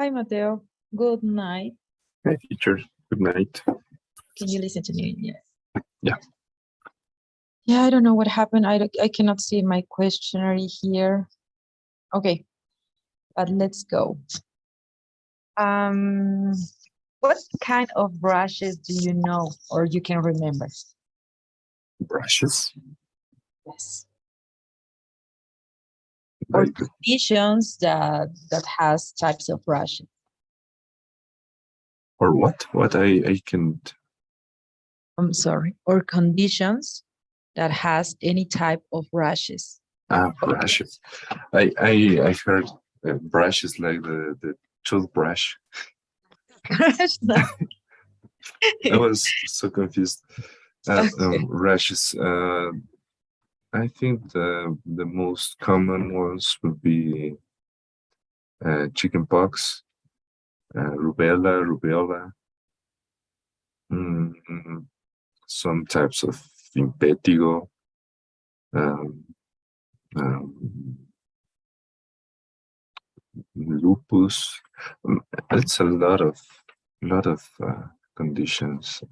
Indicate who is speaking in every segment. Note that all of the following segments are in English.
Speaker 1: Hi, Mateo. Good night.
Speaker 2: Hi, teacher. Good night.
Speaker 1: Can you listen to me? Yes.
Speaker 2: Yeah.
Speaker 1: Yeah, I don't know what happened. I cannot see my questionnaire here. Okay, but let's go. What kind of brushes do you know or you can remember?
Speaker 2: Brushes.
Speaker 1: Yes. Or
Speaker 2: Like,
Speaker 1: conditions that has types of brushes.
Speaker 2: or what? What I can't.
Speaker 1: I'm sorry. Or conditions that has any type of brushes.
Speaker 2: Brushes. I heard brushes like the toothbrush. I was so confused.
Speaker 1: Okay.
Speaker 2: Rashes. I think the most common ones would be chicken pox, rubella, some types of impetigo, um, um, lupus. It's a lot of conditions.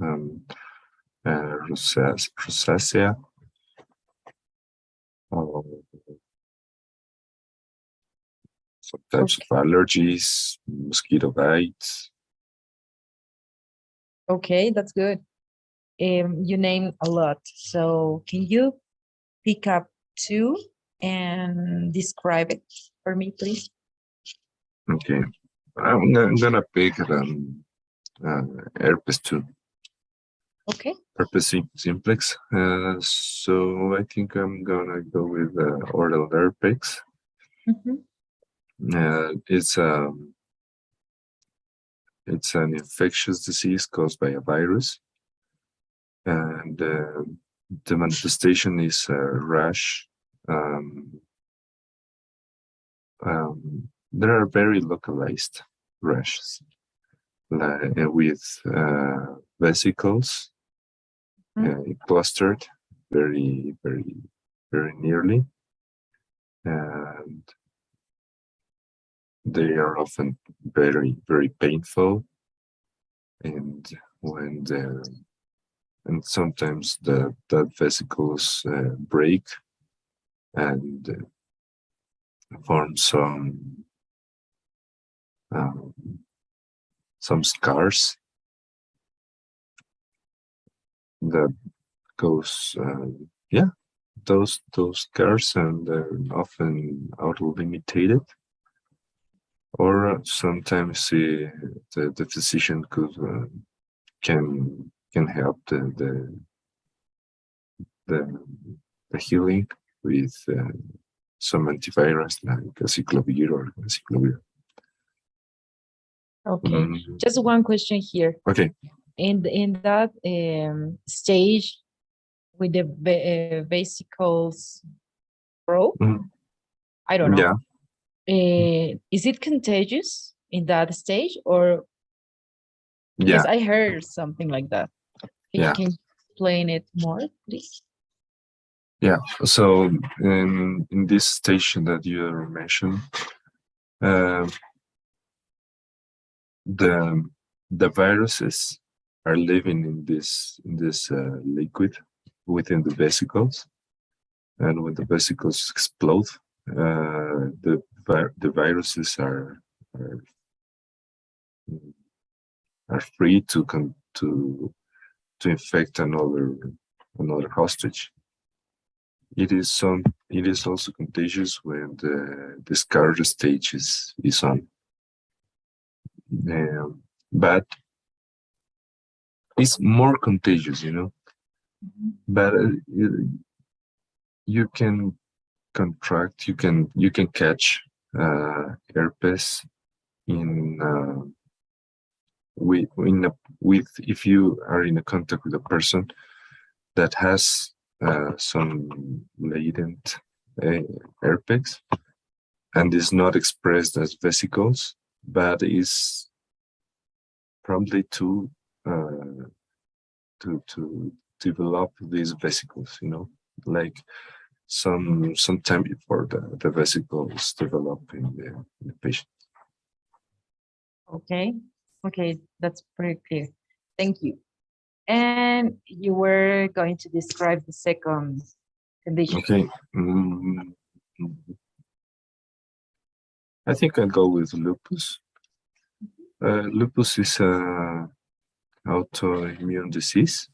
Speaker 2: Rosacea. uh, some types of allergies, mosquito bites.
Speaker 1: Okay, that's good. You name a lot. So can you pick up two and describe it for me, please?
Speaker 2: Okay, I'm gonna pick herpes 2.
Speaker 1: Okay.
Speaker 2: Herpes simplex. So I think I'm gonna go with oral herpes. It's an infectious disease caused by a virus, and the manifestation is a rash. There are very localized rashes, like, with vesicles clustered very nearly, and they are often very painful, and when and sometimes the vesicles break and form um, some scars that goes those scars, and they're often auto-limited, or sometimes the physician can help the healing with some antivirus like acyclovir or acyclovir.
Speaker 1: Okay, just one question here.
Speaker 2: Okay.
Speaker 1: In that stage with the vesicles grow, I don't know. Yeah. Is it contagious in that stage, or because I heard something like that? Can you explain it more, please?
Speaker 2: Yeah. So in this station that you mentioned, the viruses are living in this liquid within the vesicles, and when the vesicles explode, the viruses are free to infect another hostage. It is also contagious when the scar stage is on. But it's more contagious, but you can contract, you can catch herpes with if you are in a contact with a person that has some latent herpes and is not expressed as vesicles, but is probably to develop these vesicles, like some time before the vesicles develop in the patient.
Speaker 1: Okay. Okay, that's pretty clear. Thank you. And you were going to describe the second condition.
Speaker 2: Okay. I think I'll go with lupus. Lupus is a autoimmune disease.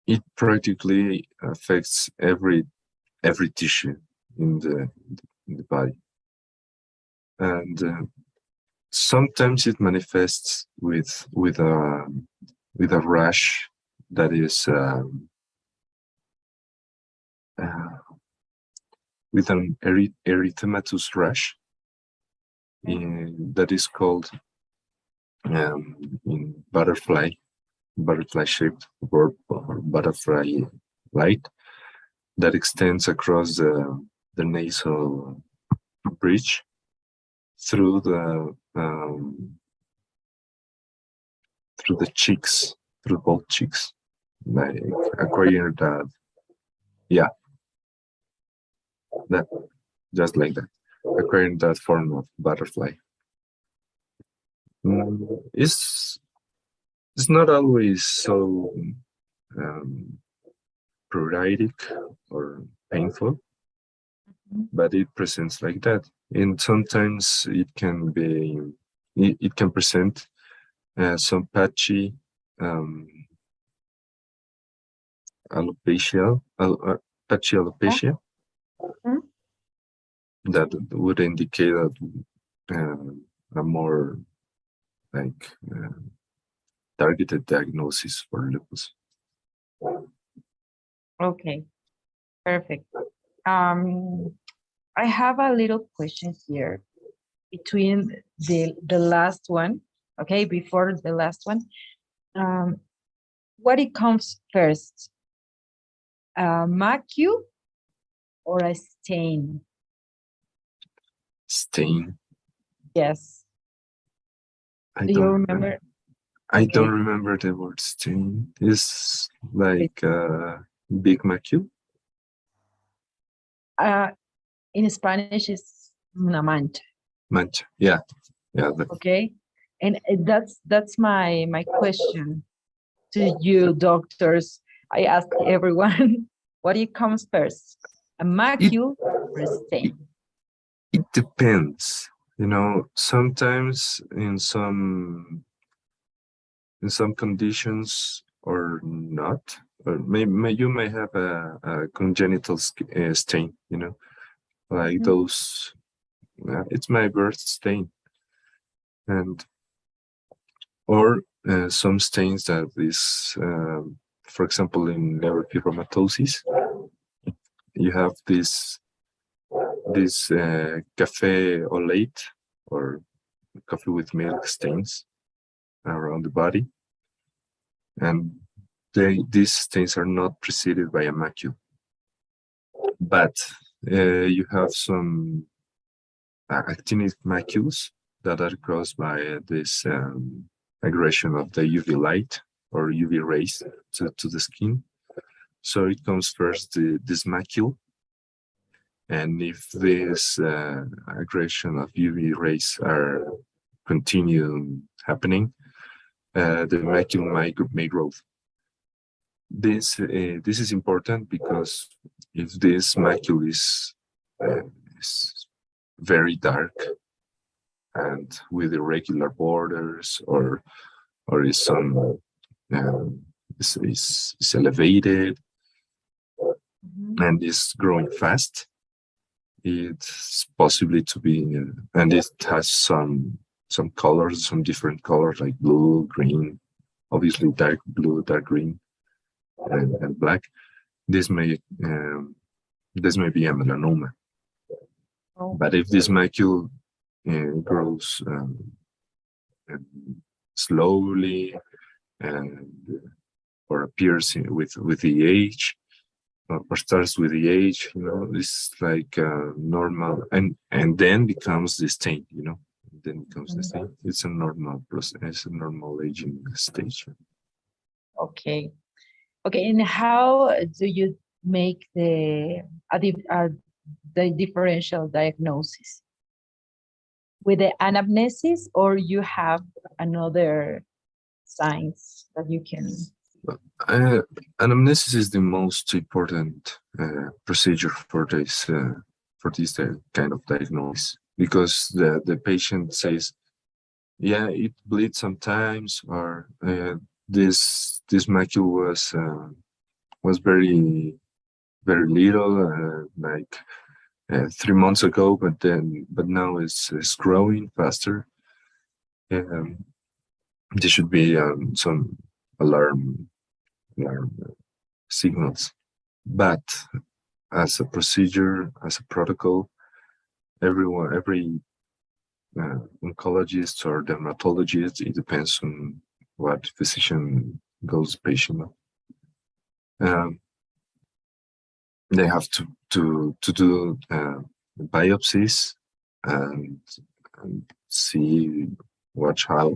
Speaker 2: It practically affects every tissue in the body, and sometimes it manifests with a rash that is with an erythematous rash that is called in butterfly shaped or butterfly light that extends across the nasal bridge through the cheeks, through both cheeks, like acquiring that, yeah, that just like that, acquiring that form of butterfly. It's not always so pruritic or painful, but it presents like that. And sometimes it can present some patchy alopecia, patchy alopecia that would indicate that a more like targeted diagnosis for lupus.
Speaker 1: Okay, perfect. I have a little question here between the last one, okay, before the last one. What it comes first, a macule or a stain?
Speaker 2: Stain.
Speaker 1: Yes. Do you remember?
Speaker 2: I don't remember the word stain. It's like big macule.
Speaker 1: In Spanish, it's una mancha.
Speaker 2: Mancha, yeah.
Speaker 1: Okay, and that's my question to you, doctors. I ask everyone, what comes first, a macule or a stain?
Speaker 2: It depends. Sometimes in some conditions or not, or you may have a congenital stain, like those. It's my birth stain, and or some stains that is, for example, in neurofibromatosis, you have this cafe au lait or coffee with milk stains around the body, and these stains are not preceded by a macule, but you have some actinic macules that are caused by this aggression of the UV light or UV rays to the skin. So it comes first this macule, and if this aggression of UV rays are continue happening, the macule may grow. This is important because if this macule is very dark and with irregular borders, or is some is elevated and is growing fast, it's possibly to be, and it has some colors, some different colors like blue, green, obviously dark blue, dark green, and black. This may be a melanoma. But if this macule grows slowly or appears with the age, or starts with the age, it's like normal, and then becomes the stain, then becomes the stain. It's a normal process, it's a normal aging stage.
Speaker 1: Okay, and how do you make the differential diagnosis? with the anamnesis, or you have another signs that you can?
Speaker 2: Anamnesis is the most important procedure for this kind of diagnosis, because the patient says, yeah, it bleeds sometimes, or this macule was very little, like 3 months ago, but now it's growing faster. Um, there should be some alarm signals, but as a procedure, as a protocol, every oncologist or dermatologist, it depends on what physician goes patient. Um, they have to do biopsies and, see watch how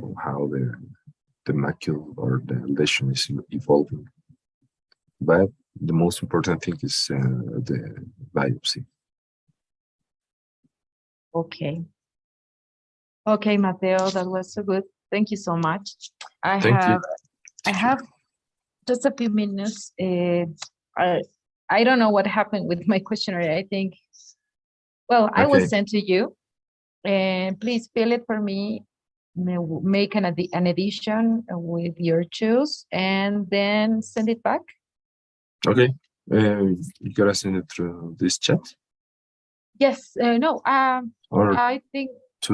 Speaker 2: the macule or the lesion is evolving. But the most important thing is the biopsy.
Speaker 1: Okay. Okay, Mateo, that was so good. Thank you so much. I
Speaker 2: Thank you.
Speaker 1: have just a few minutes. I don't know what happened with my questionnaire. I think, well, I will
Speaker 2: Okay.
Speaker 1: send to you, and please fill it for me. Make an edition with your choose, and then send it back.
Speaker 2: Okay. You gotta send it through this chat
Speaker 1: Yes. No.
Speaker 2: or
Speaker 1: I think
Speaker 2: to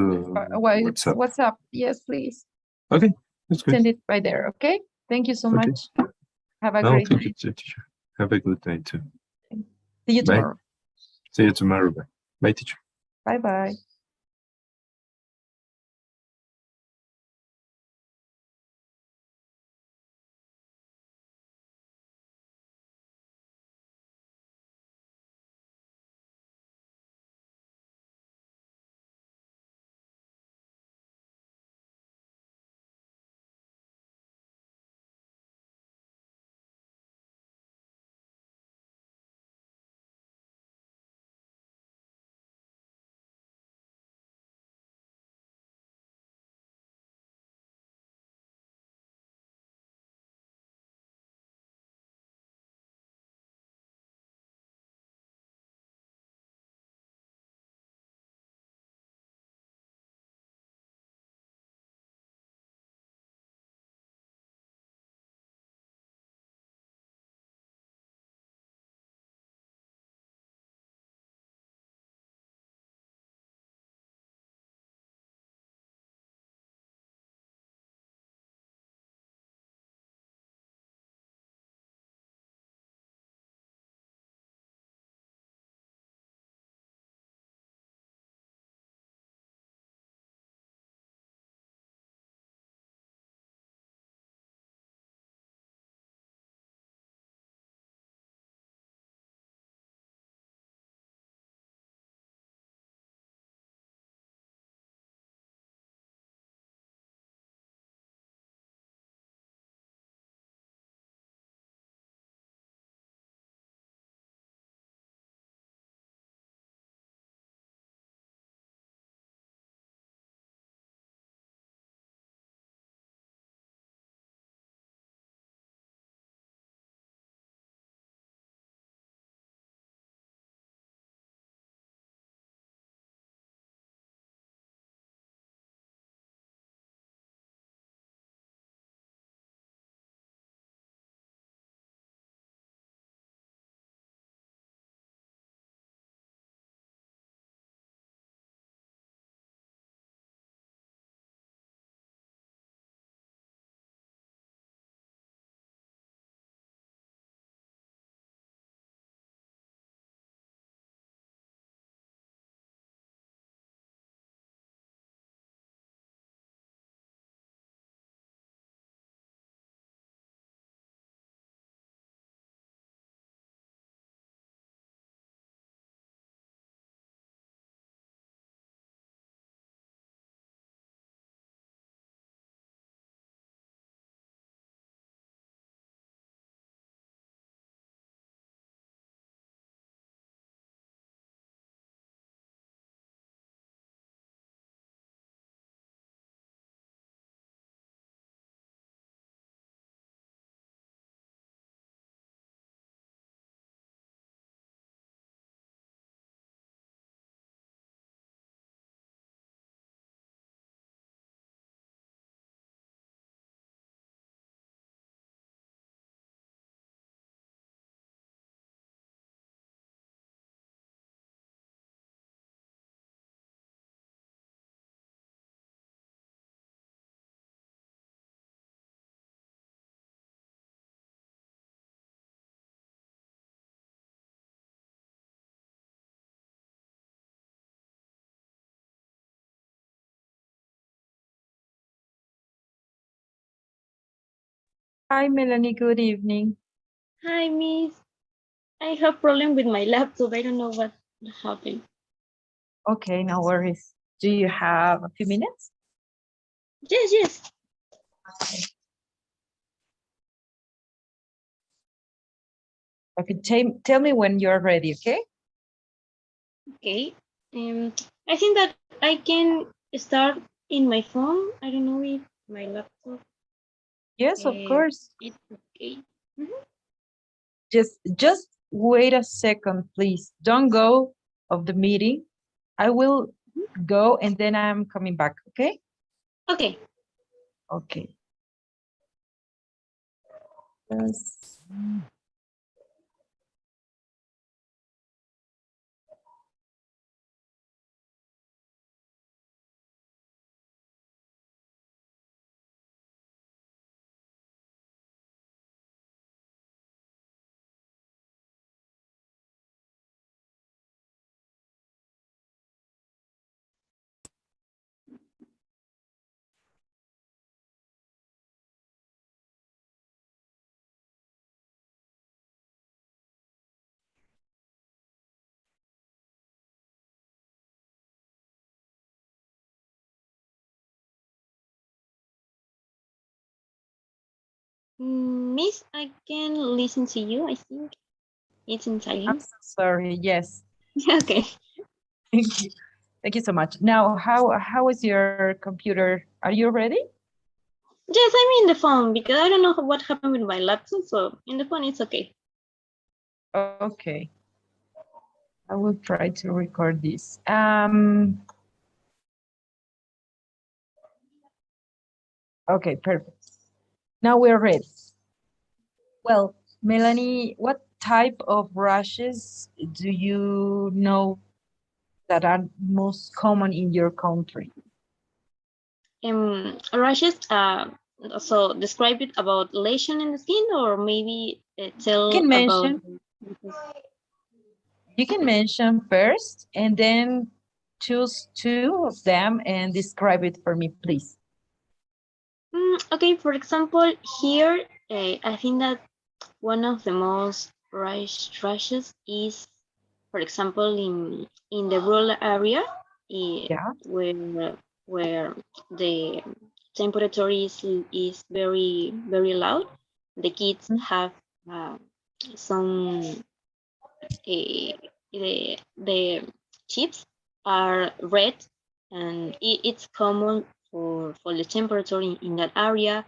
Speaker 2: WhatsApp.
Speaker 1: WhatsApp. Yes, please.
Speaker 2: Okay, that's good.
Speaker 1: Send it by there. Okay. Thank you so
Speaker 2: Okay.
Speaker 1: much. Have a
Speaker 2: No,
Speaker 1: great
Speaker 2: thank
Speaker 1: day.
Speaker 2: you, teacher. Have a good day too.
Speaker 1: See you
Speaker 2: Bye.
Speaker 1: tomorrow.
Speaker 2: See you tomorrow. Bye. Bye, teacher.
Speaker 1: Bye bye. Hi, Melanie. Good evening.
Speaker 3: Hi, Miss. I have problem with my laptop. I don't know what happened.
Speaker 1: Okay, no worries. Do you have a few minutes?
Speaker 3: Yes, yes.
Speaker 1: Okay, tell me when you're ready, okay?
Speaker 3: Okay. I think that I can start in my phone. I don't know if my laptop.
Speaker 1: Yes, of course.
Speaker 3: It's okay. Mhm.
Speaker 1: Just wait a second, please. Don't go of the meeting. I will go and then I'm coming back, okay?
Speaker 3: Okay.
Speaker 1: Okay. Yes.
Speaker 3: Miss, I can listen to you. I think it's in
Speaker 1: I'm
Speaker 3: silence.
Speaker 1: so sorry. Yes.
Speaker 3: Okay.
Speaker 1: Thank you. Thank you so much. Now, how is your computer? Are you ready?
Speaker 3: Yes, I'm in the phone because I don't know what happened with my laptop. So in the phone, it's okay.
Speaker 1: Okay. I will try to record this. Okay, perfect. Now we're ready. Well, Melanie, what type of rashes do you know that are most common in your country?
Speaker 3: Rashes, so describe it about lesion in the skin, or maybe
Speaker 1: You
Speaker 3: tell
Speaker 1: can
Speaker 3: about.
Speaker 1: mention you can mention first and then choose two of them and describe it for me, please.
Speaker 3: Okay, for example, here, I think that one of the most rashes is, for example, in the rural area,
Speaker 1: Yeah.
Speaker 3: where the temperature is very loud. The kids
Speaker 1: Mhm.
Speaker 3: have some the chips are red, and it's common for the temperature in that area.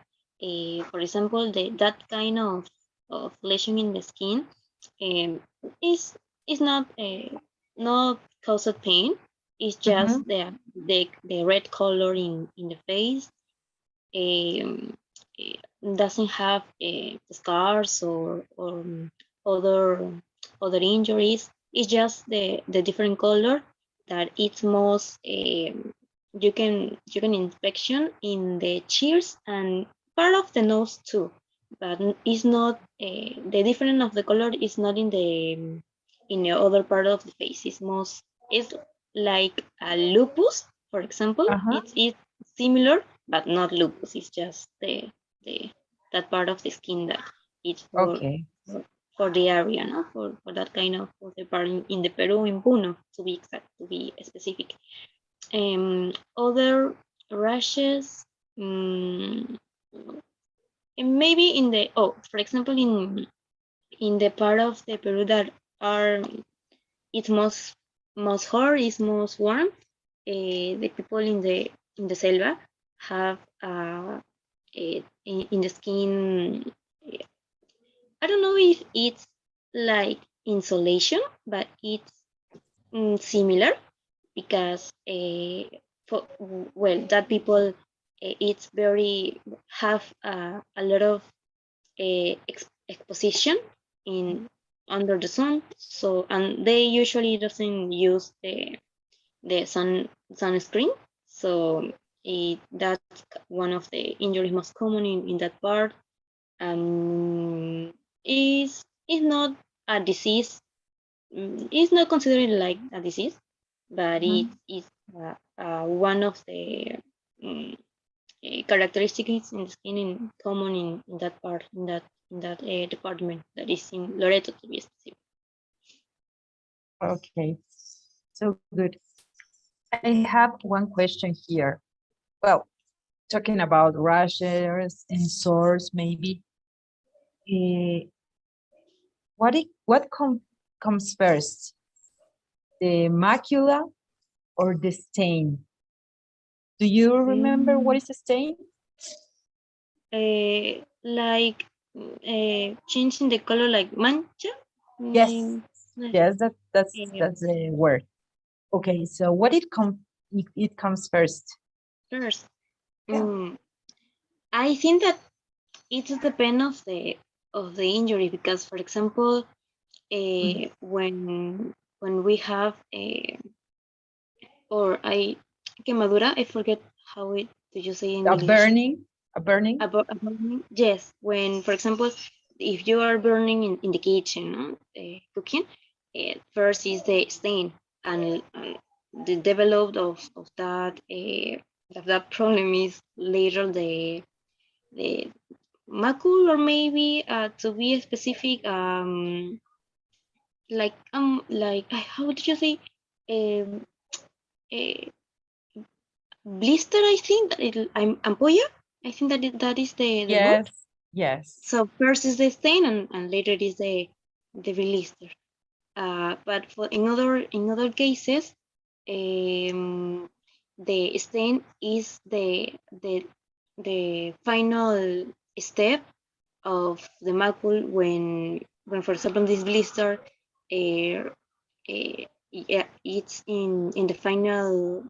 Speaker 3: For example, that kind of lesion in the skin um, is is not caused pain. It's just
Speaker 1: Mhm.
Speaker 3: the red color in the face. um, eh, doesn't have scars or other other injuries. It's just the different color that it's most you can inspection in the cheeks and part of the nose too, but it's not the difference of the color is not in the other part of the face. It's like a lupus, for example.
Speaker 1: Uh-huh.
Speaker 3: It's similar but not lupus. It's just the that part of the skin that it's
Speaker 1: Okay.
Speaker 3: for the area, no, for that kind of for the part in the Peru in Puno to be exact, to be specific. Other rashes, and maybe in the for example in the part of the Peru that are it's most hot, is most warm. The people in the selva have in the skin. I don't know if it's like insulation, but it's similar because for, well, that people it's very have a lot of exposition in under the sun. So and they usually doesn't use the sunscreen. So that's one of the injuries most common in that part. Is not a disease. It's not considered like a disease, but
Speaker 1: Mhm.
Speaker 3: it's one of the um, characteristics in the skin in common in that part, in that department that is in Loreto, to be specific.
Speaker 1: Okay, so good. I have one question here. Well, talking about rashes and sores, maybe. What comes first, the macula or the stain? Do you remember what is a stain?
Speaker 3: Like changing the color, like mancha.
Speaker 1: Yes, yes, that's
Speaker 3: Yeah.
Speaker 1: the word. Okay, so it comes first?
Speaker 3: First,
Speaker 1: Yeah.
Speaker 3: I think that it depends of the injury, because, for example, when we have a, or quemadura, I forget how it do you say in
Speaker 1: A
Speaker 3: English?
Speaker 1: burning?
Speaker 3: About burning? Yes, when, for example, if you are burning in the kitchen, no? Cooking, first is the stain, and the develop of that problem is later the macule, or maybe to be specific, like how did you say, um, a blister? I think that I'm ampolla. I think that is the word.
Speaker 1: Yes, yes.
Speaker 3: So first is the stain, and later is the blister. But for in other cases, the stain is the final step of the macule, when, for example, this blister, uh, yeah, it's in the final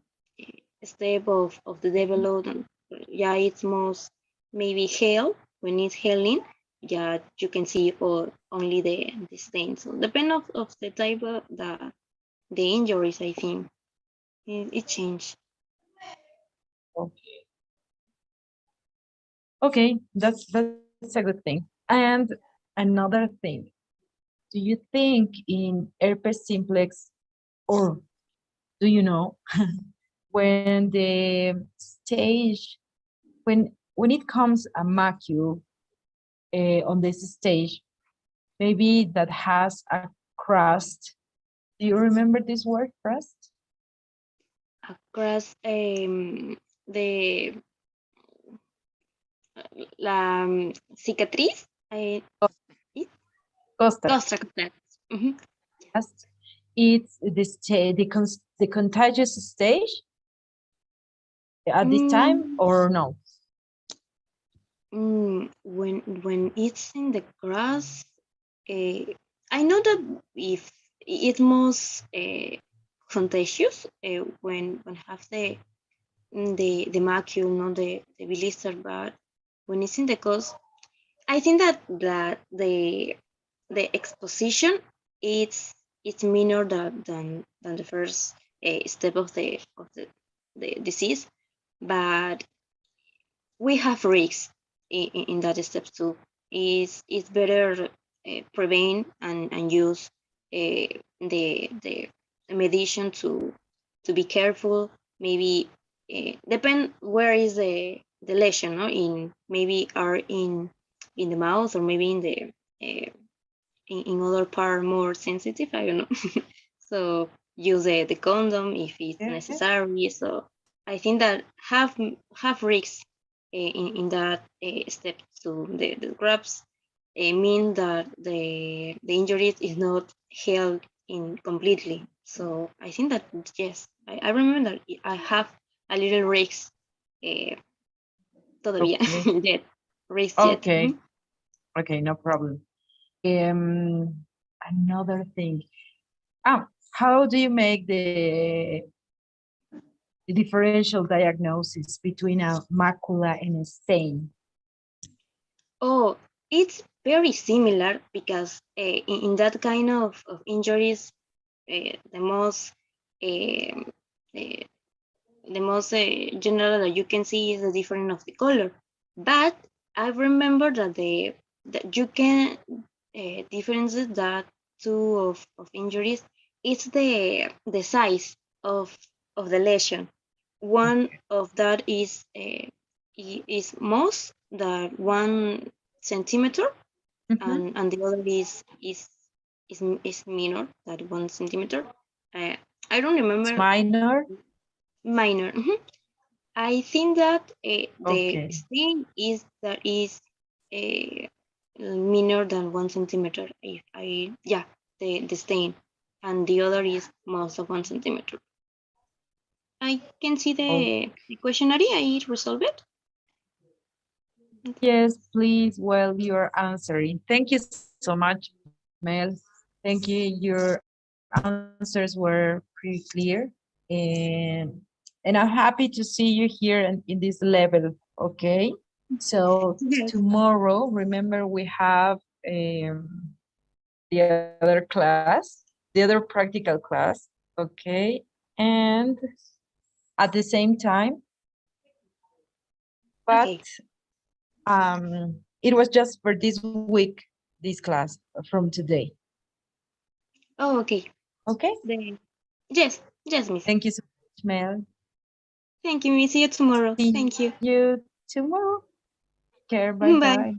Speaker 3: step of the development. Yeah, it's most maybe hail. When it's healing, yeah, you can see or only the stain. So depend of the type of the injuries, I think it changed.
Speaker 1: Okay. Okay, that's a good thing. And another thing, do you think in herpes simplex, or do you know, when the stage, when it comes a macule on this stage, maybe that has a crust. Do you remember this word, crust?
Speaker 3: Across the la cicatriz, it-
Speaker 1: Costa.
Speaker 3: costra complex. Mhm.
Speaker 1: Crust. It's the contagious stage at this time,
Speaker 3: Mm,
Speaker 1: or no?
Speaker 3: when it's in the grass, uh, I know that if it's most contagious, when have the macule, not the blister, but when it's in the coast, I think that the exposition, it's minor than the first step of the disease, but we have risks in that step too. It's better prevent and use the medication to be careful. Maybe depend where is the lesion, no? In maybe are in the mouth, or maybe in the in other part more sensitive. I don't know. So use the condom if it's
Speaker 1: Yeah.
Speaker 3: necessary. So I think that have risks in that step. So the grabs mean that the injury is not healed in completely. So I think that yes, I remember that I have a little risk todavía
Speaker 1: Okay.
Speaker 3: yet, risk yet.
Speaker 1: Okay. Okay, no problem. Another thing. How do you make the differential diagnosis between a macula and a stain?
Speaker 3: Oh, it's very similar, because in that kind of injuries, the most um, uh, the most general that you can see is the difference of the color. But I remember that you can differences that two of injuries. It's the size of the lesion. One of that is is most than 1 centimeter, and the other is minor than 1 centimeter. I don't remember.
Speaker 1: It's minor.
Speaker 3: Minor. I think that the
Speaker 1: Okay.
Speaker 3: stain is uh, minor than 1 centimeter. Yeah, the stain, and the other is most of 1 centimeter. I can see the questionnaire. I resolved it.
Speaker 1: Yes, please. Well, you're answering. Thank you so much, Mel. Thank you. Your answers were pretty clear, and I'm happy to see you here in this level. Okay. So
Speaker 3: Yes.
Speaker 1: tomorrow, remember we have the other class, the other practical class. Okay, and at the same time, but
Speaker 3: Okay.
Speaker 1: it was just for this week, this class from today.
Speaker 3: Oh, okay.
Speaker 1: Okay.
Speaker 3: Yes, yes, Miss.
Speaker 1: Thank you so much, Mel.
Speaker 3: Thank you, Miss. See you tomorrow.
Speaker 1: See
Speaker 3: Thank you.
Speaker 1: you tomorrow. Care. Bye
Speaker 3: Bye.
Speaker 1: bye.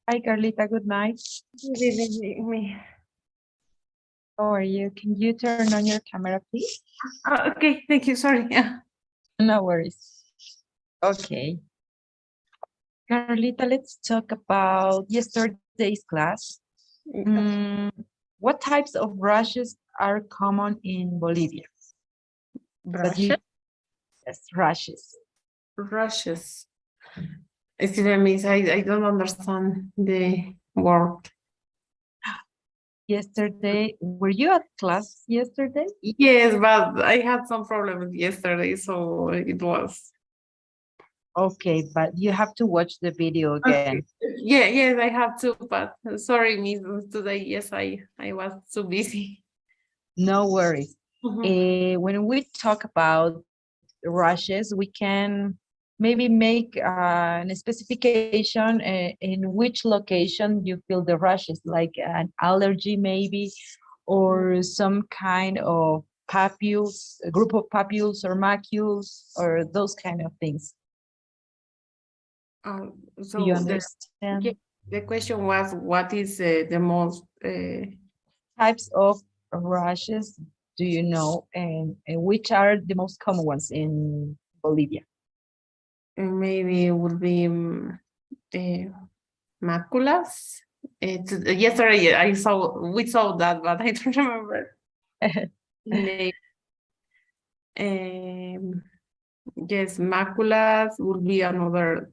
Speaker 1: Hi, Carlita. Good night.
Speaker 4: Good evening, me.
Speaker 1: How are you? Can you turn on your camera, please?
Speaker 4: Okay, thank you. Sorry. Yeah.
Speaker 1: No worries. Okay. Carlita, let's talk about yesterday's class.
Speaker 4: Okay.
Speaker 1: What types of brushes are common in Bolivia? But you, yes, rashes.
Speaker 4: Rushes. Excuse me, I don't understand the word.
Speaker 1: Yesterday, were you at class yesterday?
Speaker 4: Yes, but I had some problems yesterday, so it was.
Speaker 1: Okay, but you have to watch the video again.
Speaker 4: Yeah, yes, I have to, but sorry, Miss, today, yes, I was too busy.
Speaker 1: No worries.
Speaker 4: Mhm.
Speaker 1: When we talk about rashes, we can maybe make an specification in which location you feel the rashes, like an allergy maybe, or some kind of papules, a group of papules or macules, or those kind of things. Do
Speaker 4: So
Speaker 1: you
Speaker 4: the
Speaker 1: understand?
Speaker 4: the question was, what is the most
Speaker 1: Types of rashes do you know, and which are the most common ones in Bolivia?
Speaker 4: maybe it would be maculas? It's yesterday we saw that, but I don't remember. Maybe, yes, maculas would be another.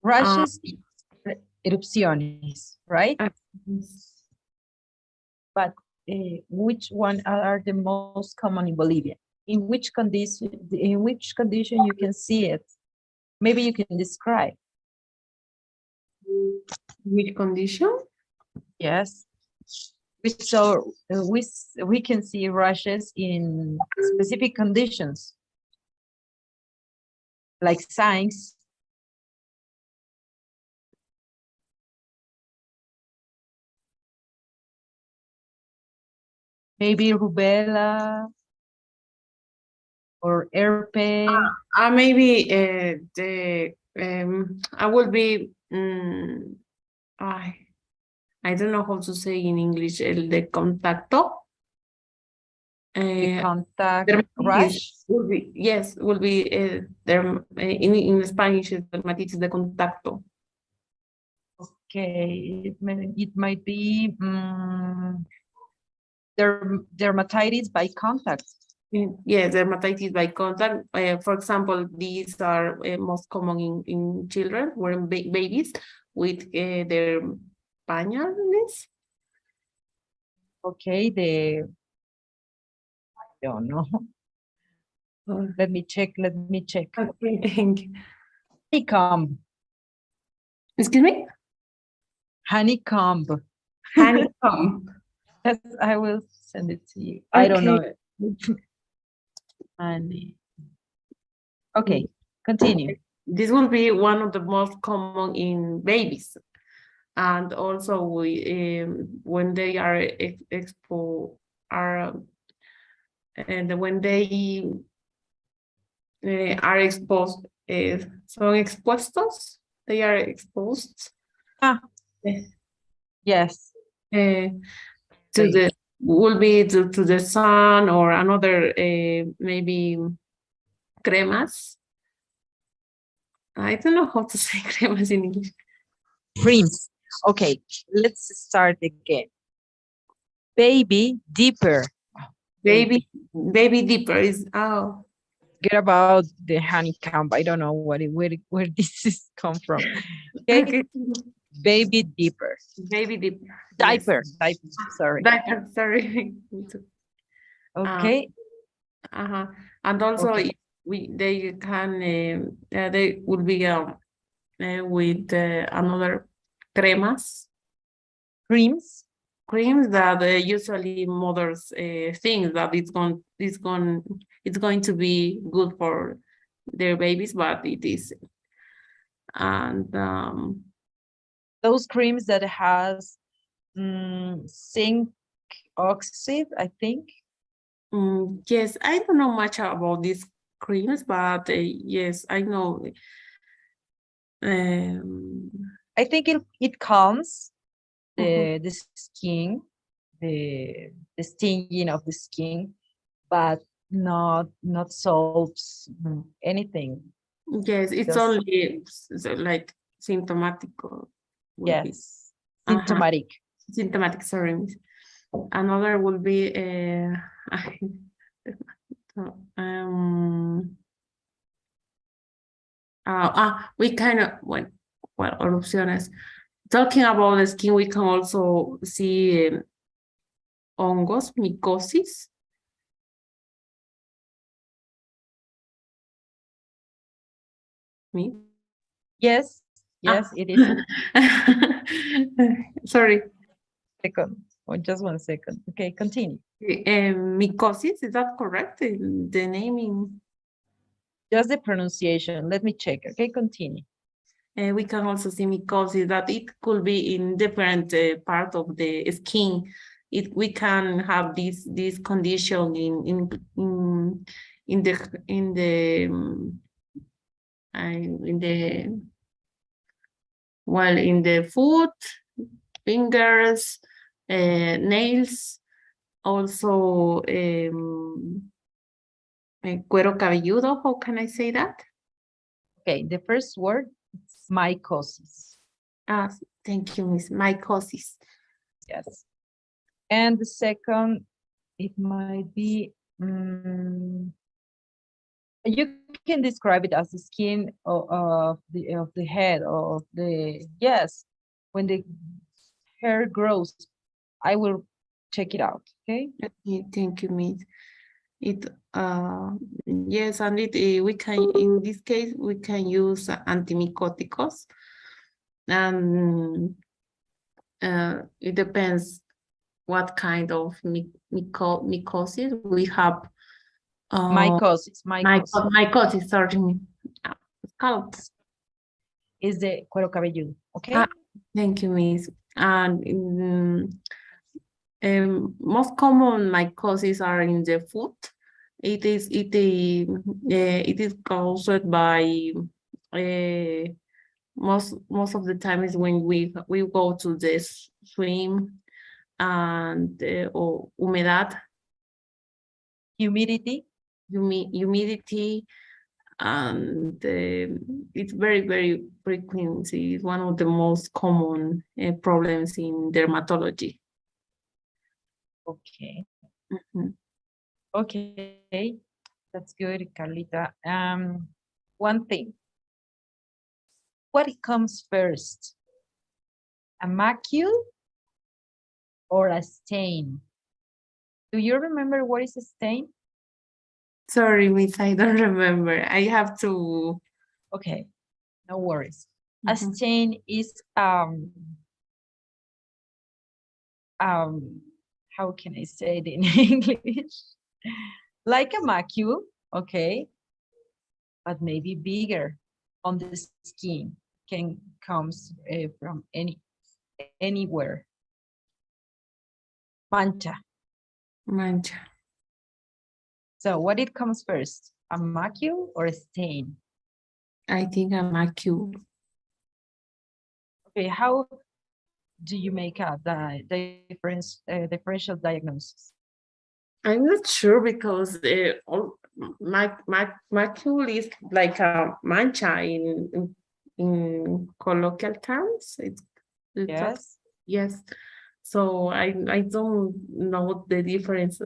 Speaker 1: Rashes, erupciones, right? But which one are the most common in Bolivia? In which condition you can see it? Maybe you can describe.
Speaker 4: Which condition?
Speaker 1: Yes. So we can see rashes in specific conditions, like signs. Maybe rubella or herpes.
Speaker 4: Maybe I will be I don't know how to say in English el de contacto.
Speaker 1: The contact
Speaker 4: Dermatitis
Speaker 1: rash.
Speaker 4: will be, yes, will be in Spanish is dermatitis de contacto.
Speaker 1: Okay, it might be dermatitis by contact.
Speaker 4: Yes, dermatitis by contact. For example, these are most common in children, or in babies with their pañales.
Speaker 1: Okay, I don't know. Let me check.
Speaker 4: Okay.
Speaker 1: Honeycomb.
Speaker 4: Excuse me?
Speaker 1: Honeycomb.
Speaker 4: Honeycomb.
Speaker 1: Yes, I will send it to you. I don't know. Honey. Okay, continue.
Speaker 4: This will be one of the most common in babies. And also when they are when they are exposed, son expuestos, they are exposed.
Speaker 1: Yes.
Speaker 4: To the will be to the sun or another maybe cremas. I don't know how to say cremas in English.
Speaker 1: Creams. Okay, let's start again. Baby deeper.
Speaker 4: Baby deeper is
Speaker 1: Get about the honeycomb. I don't know where this is come from. Okay. Baby deeper.
Speaker 4: Baby deeper.
Speaker 1: Diaper. Yes. Diaper. Sorry.
Speaker 4: Diaper. Sorry.
Speaker 1: Okay.
Speaker 4: And also, okay. They can they will be with another cremas. Creams that usually mothers think that it's going to be good for their babies, but it is. And
Speaker 1: those creams that has zinc oxide, I think.
Speaker 4: Yes, I don't know much about these creams, but yes, I know.
Speaker 1: I think it calms the skin, the stinging of the skin, but not solves anything.
Speaker 4: Yes, it's only like symptomatic.
Speaker 1: Yes, symptomatic.
Speaker 4: Symptomatic, sorry. Another will be we kind of well opciones. Talking about the skin, we can also see hongos, mycosis. Me?
Speaker 1: Yes, yes, it is.
Speaker 4: Sorry.
Speaker 1: Second, just 1 second. Okay, continue.
Speaker 4: Mycosis, is that correct? The naming?
Speaker 1: Just the pronunciation. Let me check. Okay, continue.
Speaker 4: We can also see mycosis that it could be in different part of the skin. We can have this condition in the foot, fingers, nails, also cuero cabelludo. How can I say that?
Speaker 1: Okay, the first word is mycosis.
Speaker 4: Thank you, Miss. Mycosis.
Speaker 1: Yes. And the second, it might be, you can describe it as the skin of the head of the, yes, when the hair grows. I will check it out, okay?
Speaker 4: Thank you, Miss. Yes, and we can, in this case, we can use antimycoticos. And it depends what kind of mycosis we have.
Speaker 1: Mycosis.
Speaker 4: Mycosis, sorry. Scalp.
Speaker 1: Is the cuero cabelludo, okay?
Speaker 4: Thank you, Miss. And most common mycosis are in the foot. It is caused by most of the time is when we go to the swim and or humedad,
Speaker 1: Humidity.
Speaker 4: humidity, and it's very frequent. It's one of the most common problems in dermatology.
Speaker 1: Okay.
Speaker 4: Mm-hmm.
Speaker 1: Okay, that's good, Carlita. One thing. What comes first? A macule or a stain? Do you remember what is a stain?
Speaker 4: Sorry, Miss, I don't remember. I have to.
Speaker 1: Okay, no worries.
Speaker 4: Mm-hmm.
Speaker 1: A stain is how can I say it in English? Like a macule, okay, but maybe bigger on the skin. Comes from anywhere. Mancha. So what it comes first, a macule or a stain?
Speaker 4: I think a macule.
Speaker 1: Okay, how do you make a differential diagnosis?
Speaker 4: I'm not sure because macule is like a mancha in colloquial terms. It's
Speaker 1: Yes.
Speaker 4: Yes. So I don't know the difference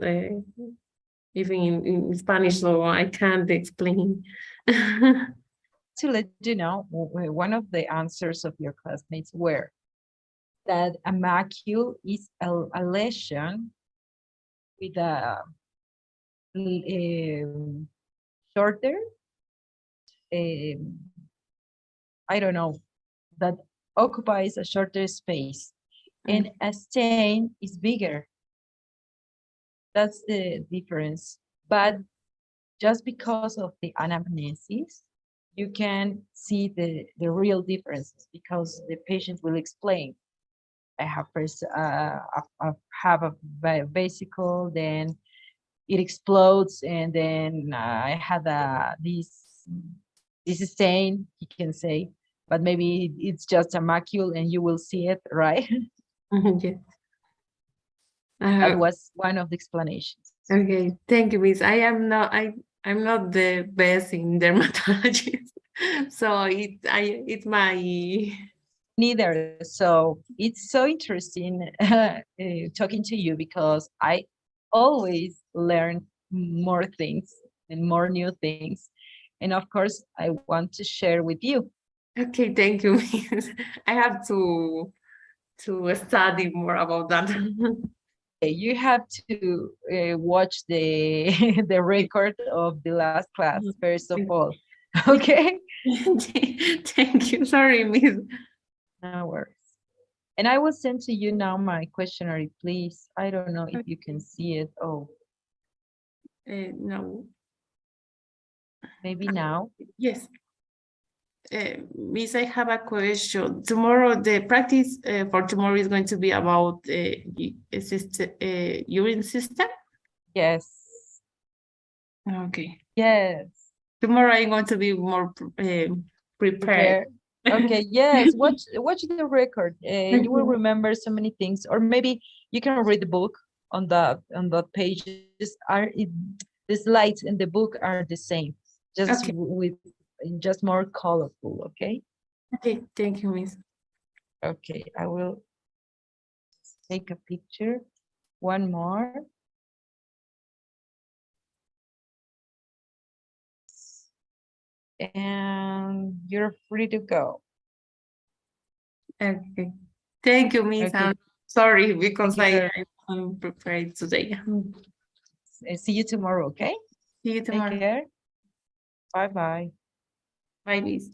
Speaker 4: even in Spanish, so I can't explain.
Speaker 1: To let you know, one of the answers of your classmates were that a macule is a lesion with a shorter, I don't know, that occupies a shorter space, and a stain is bigger. That's the difference. But just because of the anamnesis, you can see the real differences because the patient will explain. I have first I have a vesicle, then it explodes, and then I had this stain, he can say, but maybe it's just a macule and you will see it, right?
Speaker 4: Yes.
Speaker 1: That was one of the explanations.
Speaker 4: Okay, thank you, Miss. I'm not the best in dermatology, so it's my
Speaker 1: Neither. So it's so interesting talking to you because I always learn more things and more new things. And of course, I want to share with you.
Speaker 4: Okay, thank you. I have to study more about that.
Speaker 1: You have to watch the the record of the last class first of all. Okay.
Speaker 4: Thank you. Sorry, Miss.
Speaker 1: No worries. And I will send to you now my questionnaire, please. I don't know if you can see it. Oh,
Speaker 4: No.
Speaker 1: maybe now.
Speaker 4: Yes. Miss, I have a question. Tomorrow, the practice for tomorrow is going to be about urine system.
Speaker 1: Yes.
Speaker 4: Okay.
Speaker 1: Yes.
Speaker 4: Tomorrow I'm going to be more prepared.
Speaker 1: Okay, yes, watch the record. You will remember so many things, or maybe you can read the book on the pages. The slides in the book are the same, just
Speaker 4: Okay.
Speaker 1: with just more colorful. Okay.
Speaker 4: Okay, thank you, Miss.
Speaker 1: Okay, I will take a picture. One more. And you're free to go.
Speaker 4: Okay. Thank you, Miss.
Speaker 1: Okay.
Speaker 4: I'm sorry because
Speaker 1: Thank you
Speaker 4: I'm prepared today.
Speaker 1: See you tomorrow, okay?
Speaker 4: See you tomorrow.
Speaker 1: Take care. Bye-bye.
Speaker 4: Bye, Miss.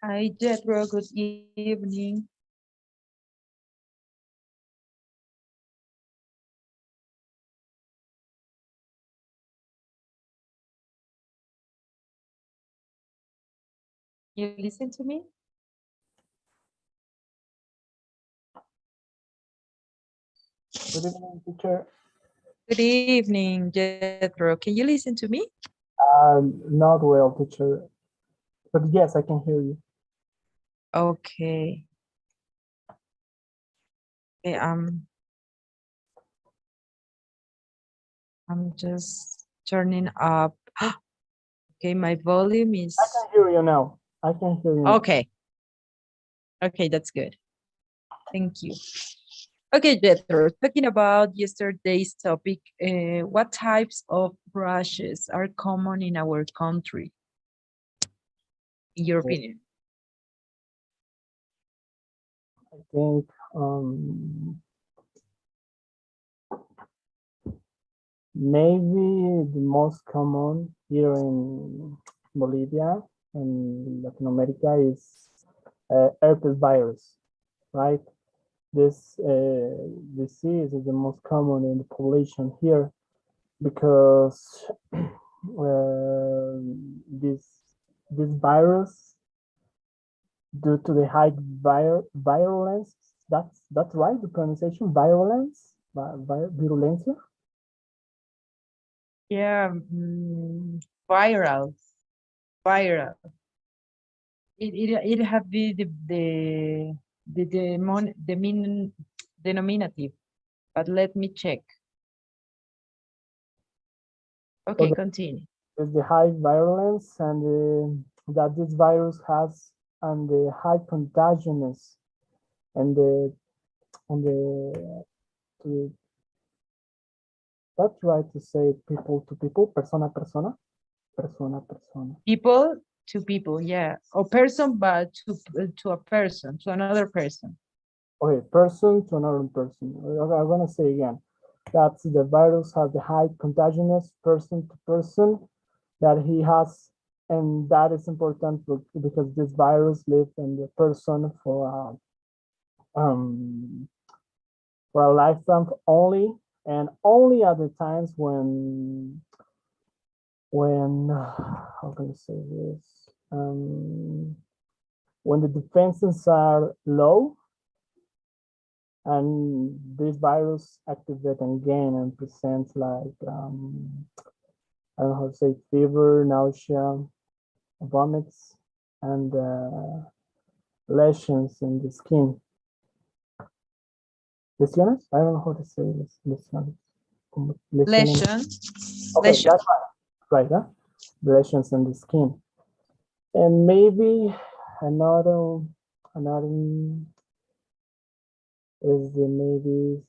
Speaker 1: Hi, Jethro. Good evening. You listen to me?
Speaker 5: Good evening, teacher.
Speaker 1: Good evening, Jethro. Can you listen to me?
Speaker 5: Not well, teacher. But yes, I can hear you.
Speaker 1: Okay. Okay, I'm just turning up. Okay, my volume is
Speaker 5: I can hear you now. I can hear you now.
Speaker 1: okay. Okay, that's good. Thank you. Okay, Jethro, talking about yesterday's topic, what types of brushes are common in our country, in your opinion?
Speaker 5: I think maybe the most common here in Bolivia and Latin America is herpes virus, right? This disease is the most common in the population here because this virus, due to the high virulence, that's right. The pronunciation virulence, virulencia.
Speaker 1: Yeah, viral. It have be the mean denominative, but let me check. Okay, continue.
Speaker 5: Is the high virulence and that this virus has and the high contagiousness and the to, that's right to say people to people, persona persona.
Speaker 1: People to people, yeah, or person, but to a person, to another person.
Speaker 5: Okay, person to another person. Okay, I'm gonna say again. That's the virus has the high contagiousness person to person that he has, and that is important because this virus lives in the person for a lifetime only, and only at the times when how can I say this? When the defenses are low and this virus activate again and presents like I don't know how to say fever, nausea, vomits, and lesions in the skin. Lesiones? I don't know how to say this. Lesiones.
Speaker 1: Lesion.
Speaker 5: Okay,
Speaker 1: Lesion.
Speaker 5: that's right, huh? Lesions in the skin. And maybe another is the maybe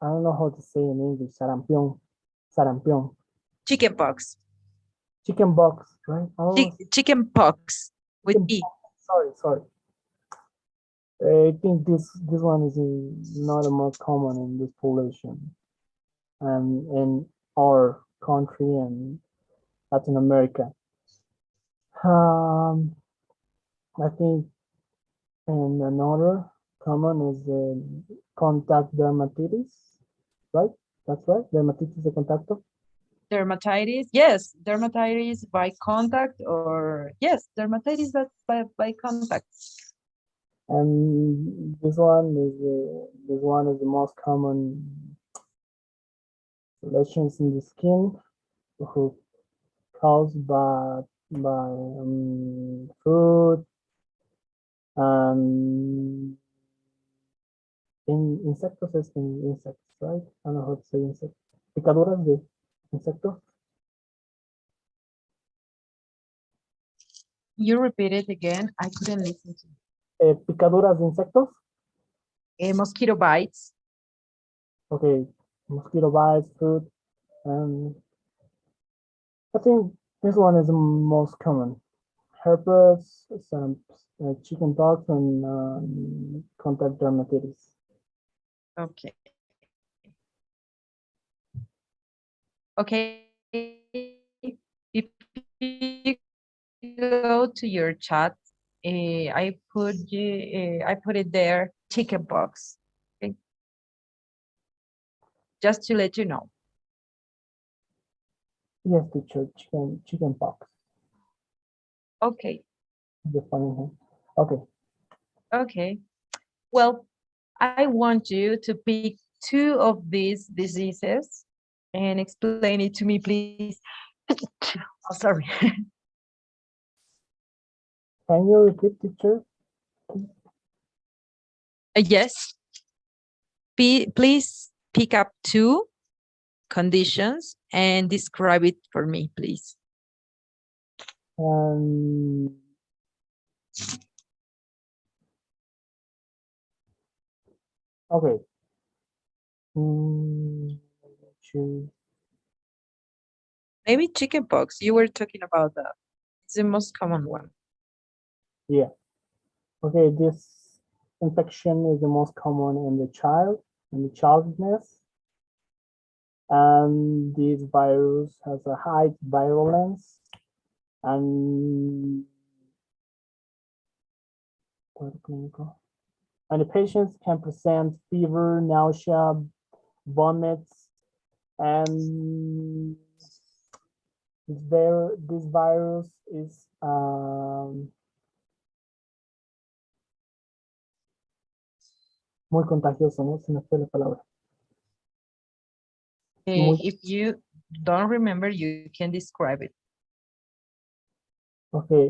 Speaker 5: I don't know how to say in English. Sarampion.
Speaker 1: Chickenpox.
Speaker 5: Chicken box, right? Oh,
Speaker 1: Chickenpox with
Speaker 5: chicken
Speaker 1: E.
Speaker 5: box. Sorry. I think this one is not the most common in this population and in our country and Latin America. I think and another common is contact dermatitis, right? That's right. Dermatitis de contacto.
Speaker 1: Dermatitis, yes, dermatitis by contact, or yes, dermatitis by contact.
Speaker 5: And this one is the most common lesions in the skin who caused by food and insectos es in insects, right? I don't know how to say insects. Picaduras de insectos.
Speaker 1: You repeat it again. I couldn't listen to
Speaker 5: Picaduras de insectos.
Speaker 1: Mosquito bites.
Speaker 5: Okay, mosquito bites, food, and I think this one is the most common. Herpes, some chicken pox, and contact dermatitis.
Speaker 1: Okay. Okay. If you go to your chat, I put it there, chickenpox. Okay. Just to let you know.
Speaker 5: Yes, teacher, chicken pox.
Speaker 1: Okay.
Speaker 5: Defining him. Okay.
Speaker 1: Okay. Well, I want you to pick two of these diseases and explain it to me, please. Oh, sorry.
Speaker 5: Can you repeat, teacher?
Speaker 1: Yes. Please pick up two conditions and describe it for me, please.
Speaker 5: Okay. Choose.
Speaker 1: Maybe chickenpox. You were talking about that. It's the most common one.
Speaker 5: Yeah. Okay, this infection is the most common in the childness. And this virus has a high virulence and the patients can present fever, nausea, vomits, and this virus is muy contagioso, ¿no? Se me fue la palabra. Muy,
Speaker 1: If you don't remember, you can describe it.
Speaker 5: okay,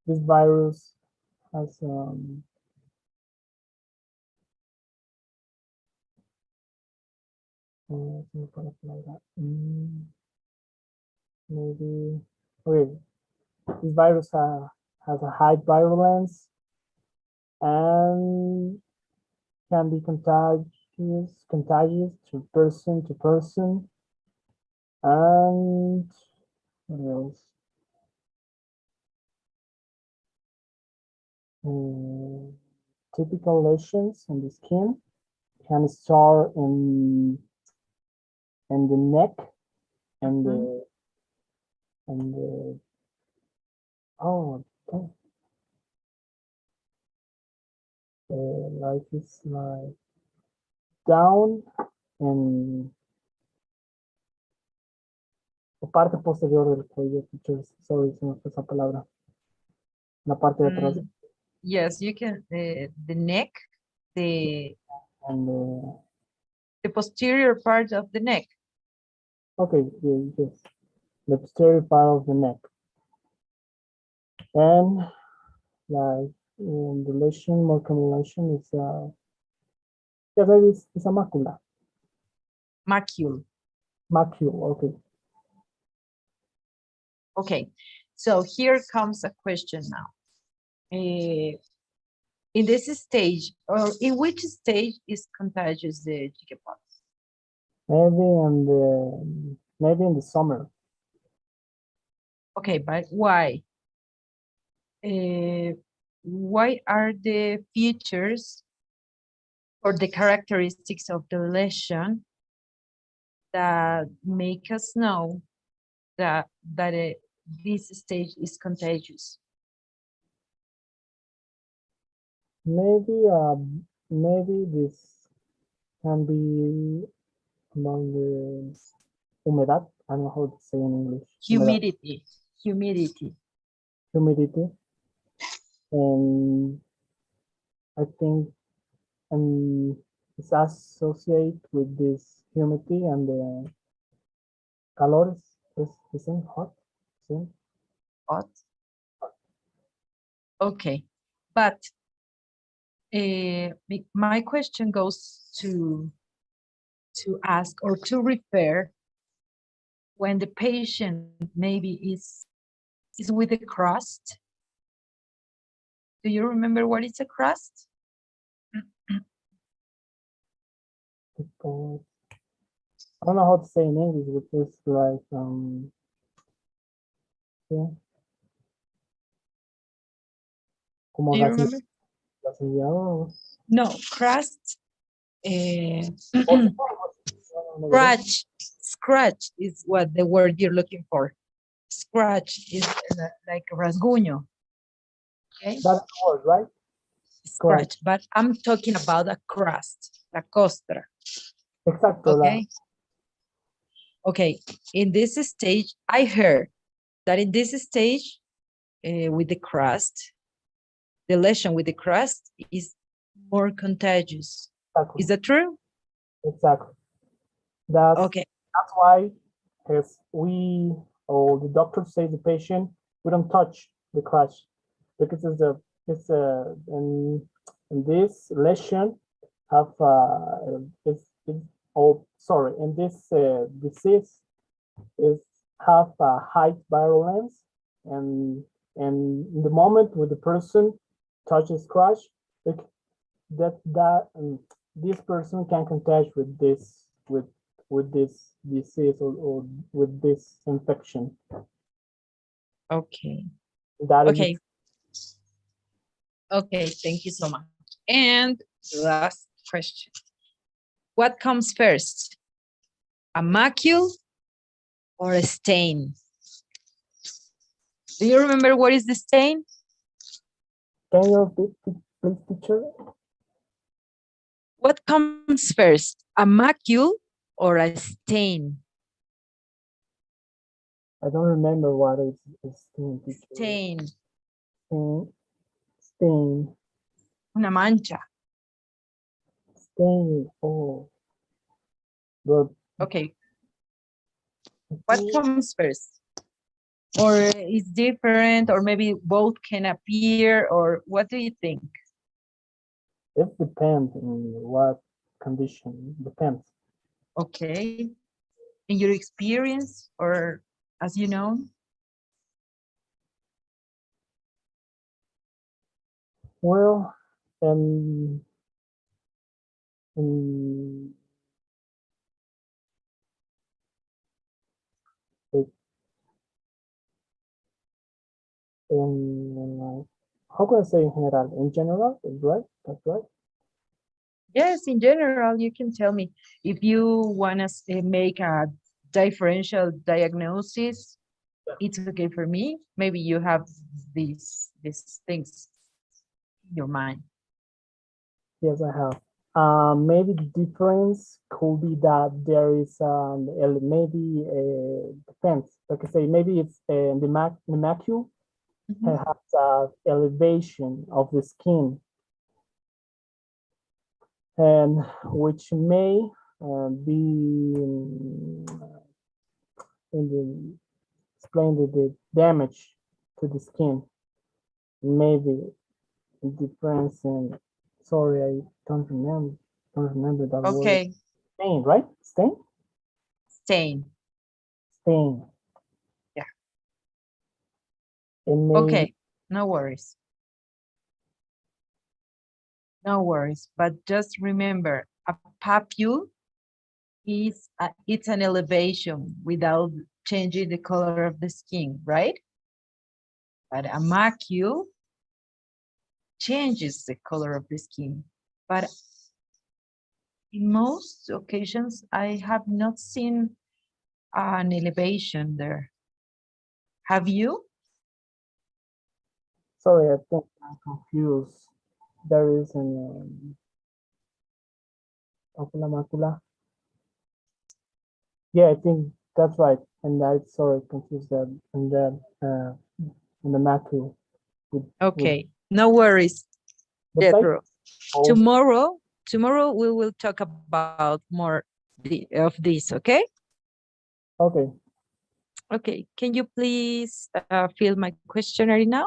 Speaker 5: this virus has se me fue la palabra. Maybe, okay, this virus has a high virulence and can be contagious to person, and what else? Typical lesions in the skin can start in the neck and the oh okay. Like it's like down en la parte posterior del cuello, teachers. Sorry, se me fue esa palabra. La parte de atrás.
Speaker 1: Yes, you can. The neck, the
Speaker 5: And
Speaker 1: posterior part of the neck.
Speaker 5: okay, yes, the posterior part of the neck. And like in the lesion, more common lesion is yes, it's a macula.
Speaker 1: Macule.
Speaker 5: Macule, okay.
Speaker 1: Okay, so here comes a question now. In this stage, or in which stage is contagious the chickenpox?
Speaker 5: Maybe in the summer.
Speaker 1: Okay, but why? Why are the features or the characteristics of the lesion that make us know that this stage is contagious?
Speaker 5: Maybe this can be among the humedad. I don't know how to say in English.
Speaker 1: Humidity.
Speaker 5: Humidity. And I think it's associated with this humidity and the calores is the same, hot, same.
Speaker 1: Hot. Okay, but my question goes to ask or to refer when the patient maybe is with a crust. Do you remember what is a crust?
Speaker 5: Because I don't know how to say in English, but it's like yeah. Como
Speaker 1: Do you remember?
Speaker 5: gasillado.
Speaker 1: No, crust.
Speaker 5: Oh,
Speaker 1: Scratch is what the word you're looking for. Scratch is like rasguño. Okay.
Speaker 5: That's the word, right?
Speaker 1: Scratch, but I'm talking about a crust, la costra.
Speaker 5: Exacto.
Speaker 1: Okay. Okay. In this stage, I heard that in this stage, with the crust, the lesion with the crust is more contagious.
Speaker 5: Exactly.
Speaker 1: Is that true?
Speaker 5: Exactly. That's
Speaker 1: okay.
Speaker 5: That's why, if we or the doctor say the patient, we don't touch the crash because in this lesion have in this disease is have a high virulence, and in the moment when the person touches crash, this person can contact with this disease or with this infection.
Speaker 1: Okay.
Speaker 5: That is
Speaker 1: okay. Okay, thank you so much. And last question. What comes first? A macule or a stain? Do you remember what is the stain?
Speaker 5: Can you repeat, please, teacher?
Speaker 1: What comes first? A macule or a stain?
Speaker 5: I don't remember what is stain, teacher.
Speaker 1: Stain.
Speaker 5: Stain.
Speaker 1: Una mancha.
Speaker 5: stain. Oh, but
Speaker 1: Okay. What comes first? Or is different, or maybe both can appear, or what do you think?
Speaker 5: it depends on what condition. Depends.
Speaker 1: Okay. In your experience, or as you know?
Speaker 5: Well, in it in how can I say in general? In general, right? That's right.
Speaker 1: Yes, in general, you can tell me if you want to make a differential diagnosis. It's okay for me. Maybe you have these things in your mind.
Speaker 5: Yes, I have. Maybe the difference could be that there is maybe depends. Like I say, maybe it's the macule
Speaker 1: Mhm.
Speaker 5: has elevation of the skin, and which may be in the explain the damage to the skin. Maybe difference in. Sorry, I don't remember that word.
Speaker 1: Okay,
Speaker 5: Stain, right? Stain.
Speaker 1: stain.
Speaker 5: Stain.
Speaker 1: Yeah.
Speaker 5: It may.
Speaker 1: Okay, no worries. No worries. But just remember, a papule it's an elevation without changing the color of the skin, right? But a macule changes the color of the skin. But in most occasions, I have not seen an elevation there. Have you?
Speaker 5: Sorry, I think I'm confused. There is an ocula macula. Yeah, I think that's right. And I sorry confused that and that and the macula with
Speaker 1: Okay, no worries,
Speaker 5: the type.
Speaker 1: Jethro.
Speaker 5: Oh,
Speaker 1: Tomorrow we will talk about more of this, okay?
Speaker 5: okay.
Speaker 1: Okay, can you please fill my questionnaire now?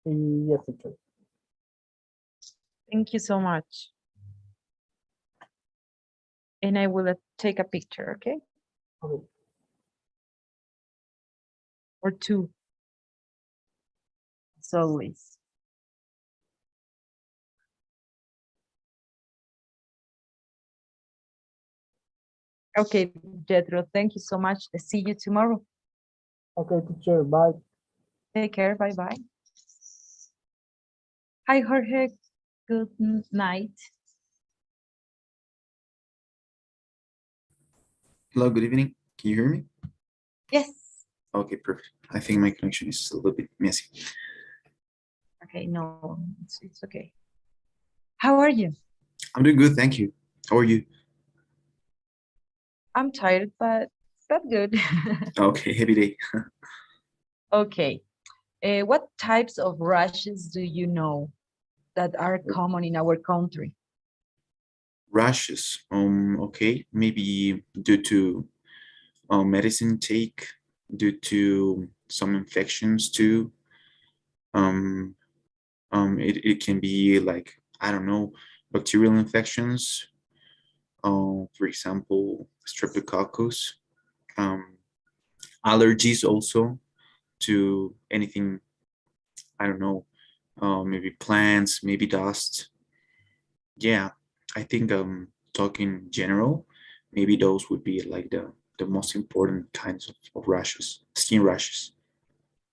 Speaker 5: Yes, teacher.
Speaker 1: Thank you so much. And I will take a picture, okay?
Speaker 5: Okay.
Speaker 1: Or two, as always. Okay, Jethro, thank you so much. See you tomorrow.
Speaker 5: Okay, teacher. Bye.
Speaker 1: Take care, bye-bye. Hi, Jorge, good night.
Speaker 6: Hello, good evening. Can you hear me?
Speaker 1: Yes.
Speaker 6: Okay, perfect. I think my connection is a little bit messy.
Speaker 1: Okay, no, it's okay. How are you?
Speaker 6: I'm doing good, thank you. How are you?
Speaker 1: I'm tired, but good.
Speaker 6: Okay, heavy day.
Speaker 1: Okay. What types of rashes do you know that are common in our country?
Speaker 6: Rashes. Okay, maybe due to medicine take, due to some infections too. It can be like, I don't know, bacterial infections. For example, streptococcus. Allergies also to anything, I don't know, maybe plants, maybe dust. Yeah, I think talking general, maybe those would be like the most important kinds of rashes, skin rashes.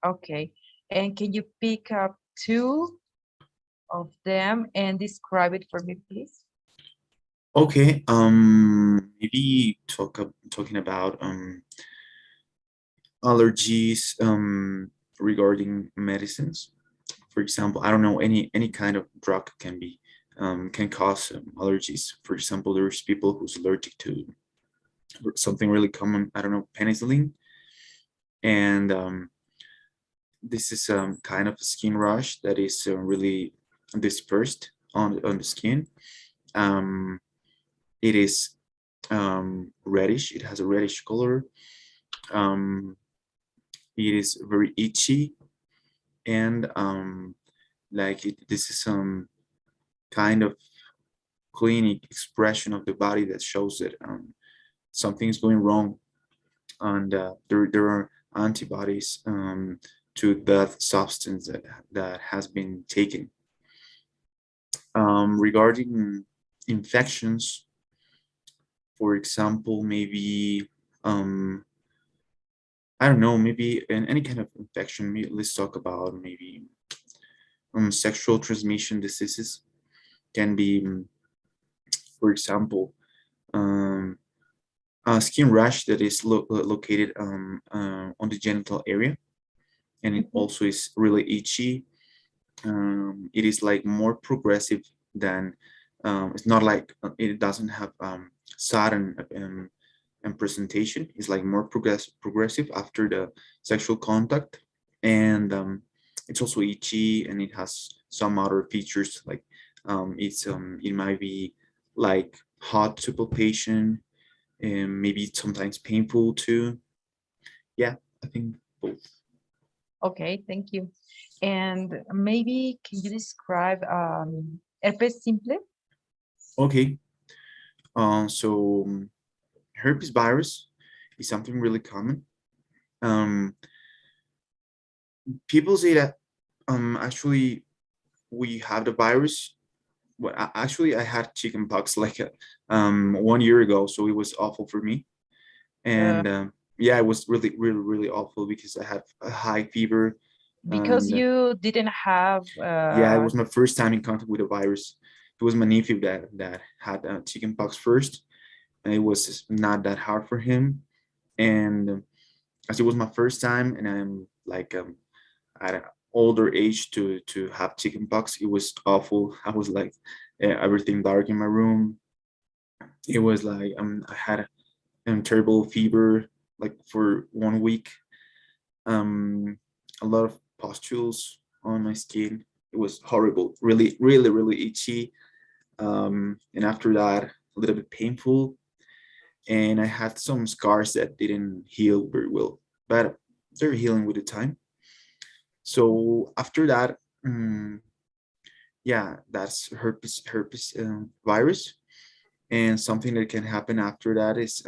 Speaker 1: Okay. And can you pick up two of them and describe it for me, please?
Speaker 6: Okay, maybe talking about allergies regarding medicines. For example, I don't know, any kind of drug can be can cause allergies. For example, there's people who's allergic to something really common, I don't know, penicillin, and this is kind of a skin rash that is really dispersed on the skin, It is reddish. It has a reddish color. It is very itchy, and this is some kind of clinic expression of the body that shows that something is going wrong, and there are antibodies to that substance that has been taken. Regarding infections, for example, maybe I don't know, maybe in any kind of infection. Let's talk about maybe sexual transmission diseases. Can be, for example, a skin rash that is located on the genital area, and it also is really itchy. It is like more progressive than, it's not like it doesn't have sudden and presentation. Is like more progressive after the sexual contact, and it's also itchy, and it has some other features like it might be like hot to palpation, and maybe sometimes painful too. Yeah, I think both.
Speaker 1: Okay, thank you. And maybe can you describe herpes simple?
Speaker 6: Okay, so herpes virus is something really common. People say that actually we have the virus. Well, actually, I had chickenpox like 1 year ago, so it was awful for me. And yeah, it was really, really, really awful because I had a high fever.
Speaker 1: Because
Speaker 6: and,
Speaker 1: you didn't have
Speaker 6: yeah, it was my first time in contact with a virus. It was my nephew that had chickenpox first, and it was not that hard for him. And as it was my first time, and I'm like at an older age to have chickenpox, it was awful. I was like everything dark in my room. It was like I had a terrible fever like for 1 week. A lot of pustules on my skin. It was horrible, really, really, really itchy. And after that, a little bit painful. And I had some scars that didn't heal very well, but they're healing with the time. So after that, yeah, that's herpes virus. And something that can happen after that is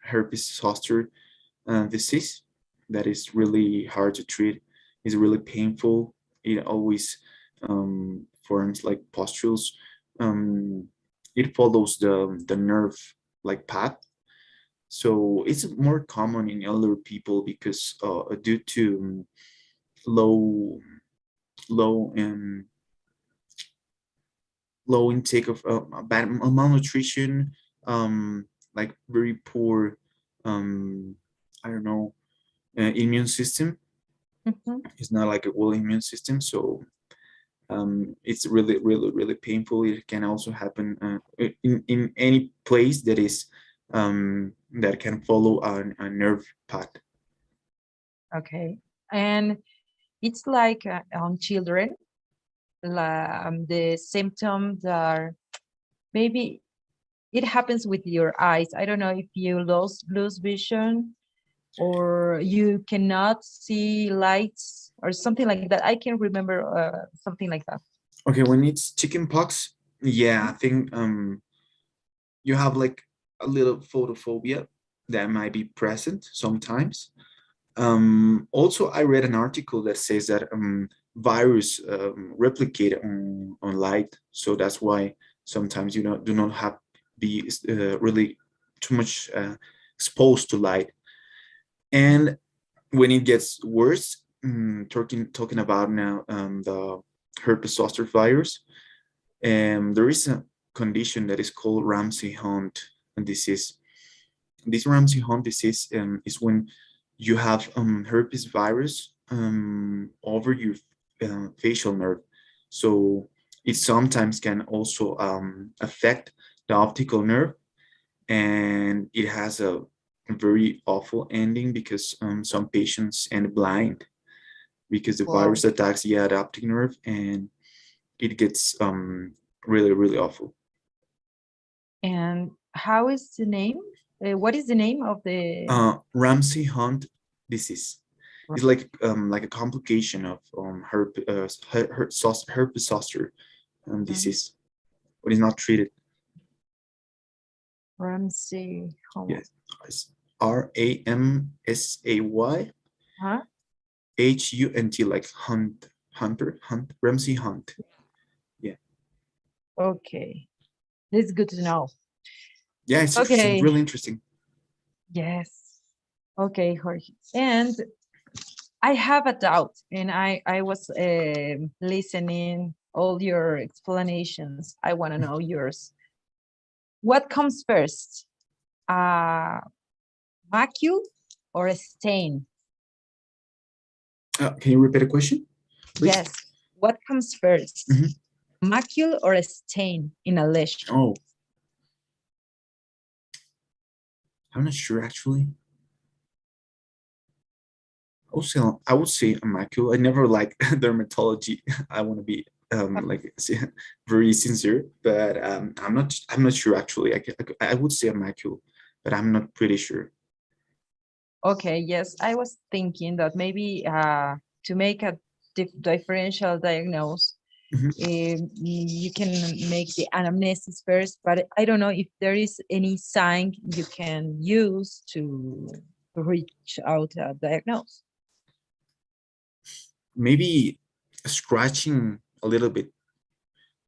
Speaker 6: herpes zoster disease. That is really hard to treat. It's really painful. It always forms like pustules. It follows the nerve like path. So it's more common in elder people because due to low low and low intake of bad malnutrition, like very poor, I don't know, immune system. It's not like a well immune system, so it's really, really, really painful. It can also happen in any place that is that can follow a nerve path.
Speaker 1: Okay, and it's like on children, the symptoms are maybe it happens with your eyes. I don't know if you lose vision or you cannot see lights or something like that. I can remember something like that.
Speaker 6: Okay, when it's chickenpox, yeah, I think you have like a little photophobia that might be present sometimes. Also, I read an article that says that virus replicate on light, so that's why sometimes you do not have be really too much exposed to light. And when it gets worse, talking about now the herpes zoster virus, there is a condition that is called Ramsay-Hunt disease. This Ramsay-Hunt disease is when you have herpes virus over your facial nerve. So it sometimes can also affect the optical nerve, and it has a very awful ending because some patients end blind because the virus attacks the optic nerve, and it gets really, really awful.
Speaker 1: And how is the name? What is the name of the?
Speaker 6: Ramsay-Hunt disease. It's like a complication of herpes zoster disease, but it's not treated.
Speaker 1: Ramsay.
Speaker 6: Yes, it's Ramsay
Speaker 1: Huh?
Speaker 6: Hunt, like hunt, Ramsay-Hunt. Yeah.
Speaker 1: Okay, that's good to know.
Speaker 6: Yeah, it's
Speaker 1: Okay.
Speaker 6: interesting, really interesting.
Speaker 1: Yes. Okay, Jorge. And I have a doubt, and I was listening all your explanations. I want to know yours. What comes first, a macule or a stain?
Speaker 6: Can you repeat a question, please?
Speaker 1: Yes. What comes first,
Speaker 6: Mhm.
Speaker 1: macule or a stain in a lesion?
Speaker 6: Oh, I'm not sure actually. I would say a macule. I never like dermatology. I want to be like very sincere, but I'm not sure actually. I would say a macule, but I'm not pretty sure.
Speaker 1: Okay, yes, I was thinking that maybe to make a differential diagnose,
Speaker 6: Mhm.
Speaker 1: you can make the anamnesis first, but I don't know if there is any sign you can use to reach out a diagnose.
Speaker 6: Maybe scratching a little bit.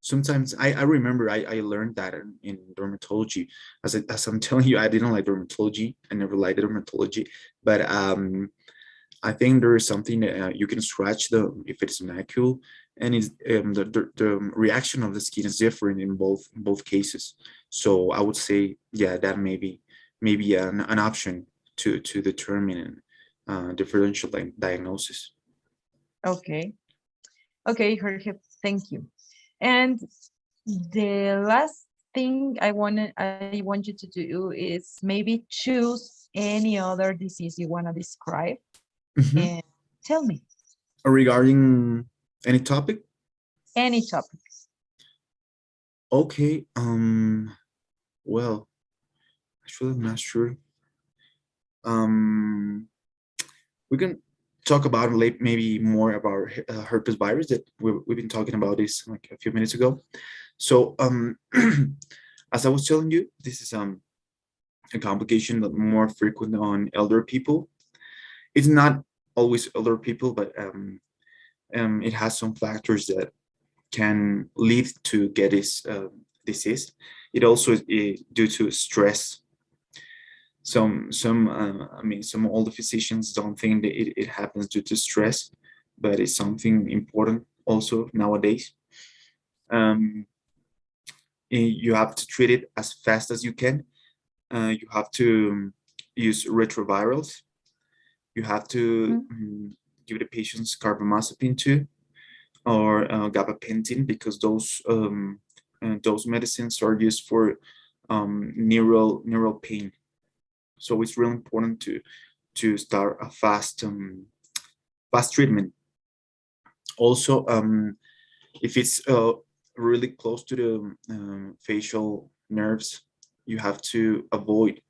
Speaker 6: Sometimes I remember I learned that in dermatology. As I'm telling you, I didn't like dermatology. I never liked dermatology, but I think there is something that you can scratch if it's macule, and it's the reaction of the skin is different in both cases. So I would say, yeah, that maybe an option to determine differential diagnosis.
Speaker 1: Okay. Okay, Jorge, thank you. And the last thing I want you to do is maybe choose any other disease you want to describe
Speaker 6: Mhm.
Speaker 1: and tell me
Speaker 6: Regarding any topic?
Speaker 1: any topic.
Speaker 6: Okay. Well, actually, I'm not sure. Um, we can talk about maybe more about herpes virus that we've been talking about this like a few minutes ago. So, as I was telling you, this is a complication that more frequent on elder people. It's not always elder people, but it has some factors that can lead to get this disease. It also is due to stress. Some older physicians don't think that it happens due to stress, but it's something important also nowadays. Um, you have to treat it as fast as you can. You have to use retrovirals. You have to give the patients carbamazepine too, or gabapentin, because those medicines are used for neural pain. So it's really important to start a fast treatment. Also, if it's really close to the facial nerves, you have to avoid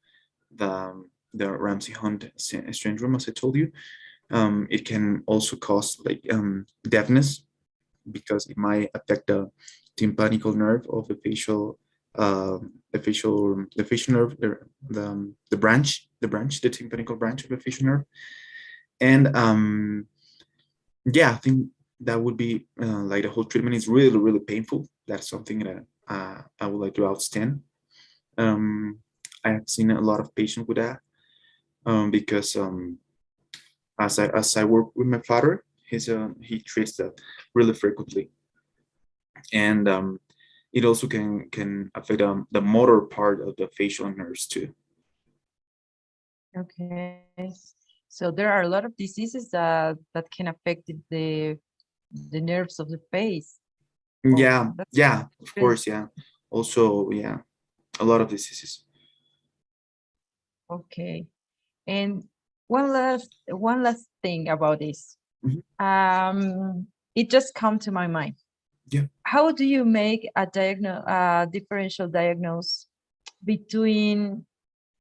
Speaker 6: the Ramsay-Hunt syndrome, as I told you. It can also cause like deafness, because it might affect the tympanical nerve of the facial nerve, the branch, the tympanical branch of the facial nerve. And yeah, I think that would be like the whole treatment is really painful. That's something that I would like to outstand. I have seen a lot of patients with that, because as I work with my father, he treats that really frequently, and it also can affect the motor part of the facial nerves too.
Speaker 1: Okay. So there are a lot of diseases that can affect the nerves of the face.
Speaker 6: Yeah,
Speaker 1: That's
Speaker 6: yeah, of
Speaker 1: good.
Speaker 6: course, yeah. Also, yeah, a lot of diseases.
Speaker 1: Okay. And one last thing about this.
Speaker 6: Mhm.
Speaker 1: It just come to my mind.
Speaker 6: Yeah.
Speaker 1: How do you make a differential diagnose between,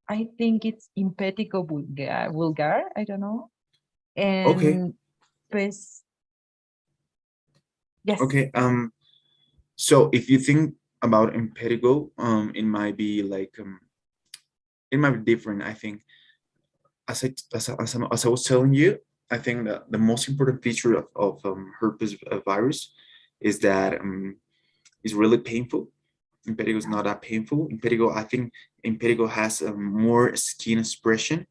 Speaker 1: I think it's impetigo vulgar, I don't know. And
Speaker 6: Okay.
Speaker 1: pues, yes.
Speaker 6: Okay. So if you think about impetigo, it might be like it might be different. I think as I was telling you, I think that the most important feature of herpes virus is that it's really painful. Impetigo is not that painful. Impetigo, I think impetigo has more skin expression,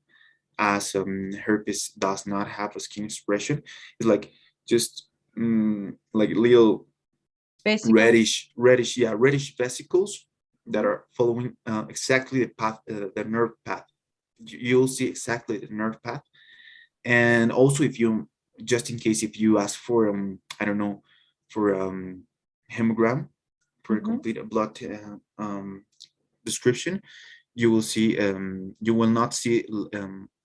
Speaker 6: as herpes does not have a skin expression. It's like just like little
Speaker 1: Vesicles.
Speaker 6: reddish vesicles that are following exactly the path, the nerve path. You'll see exactly the nerve path. And also, if you, just in case, if you ask for I don't know, for hemogram, for a complete blood description, you will see you will not see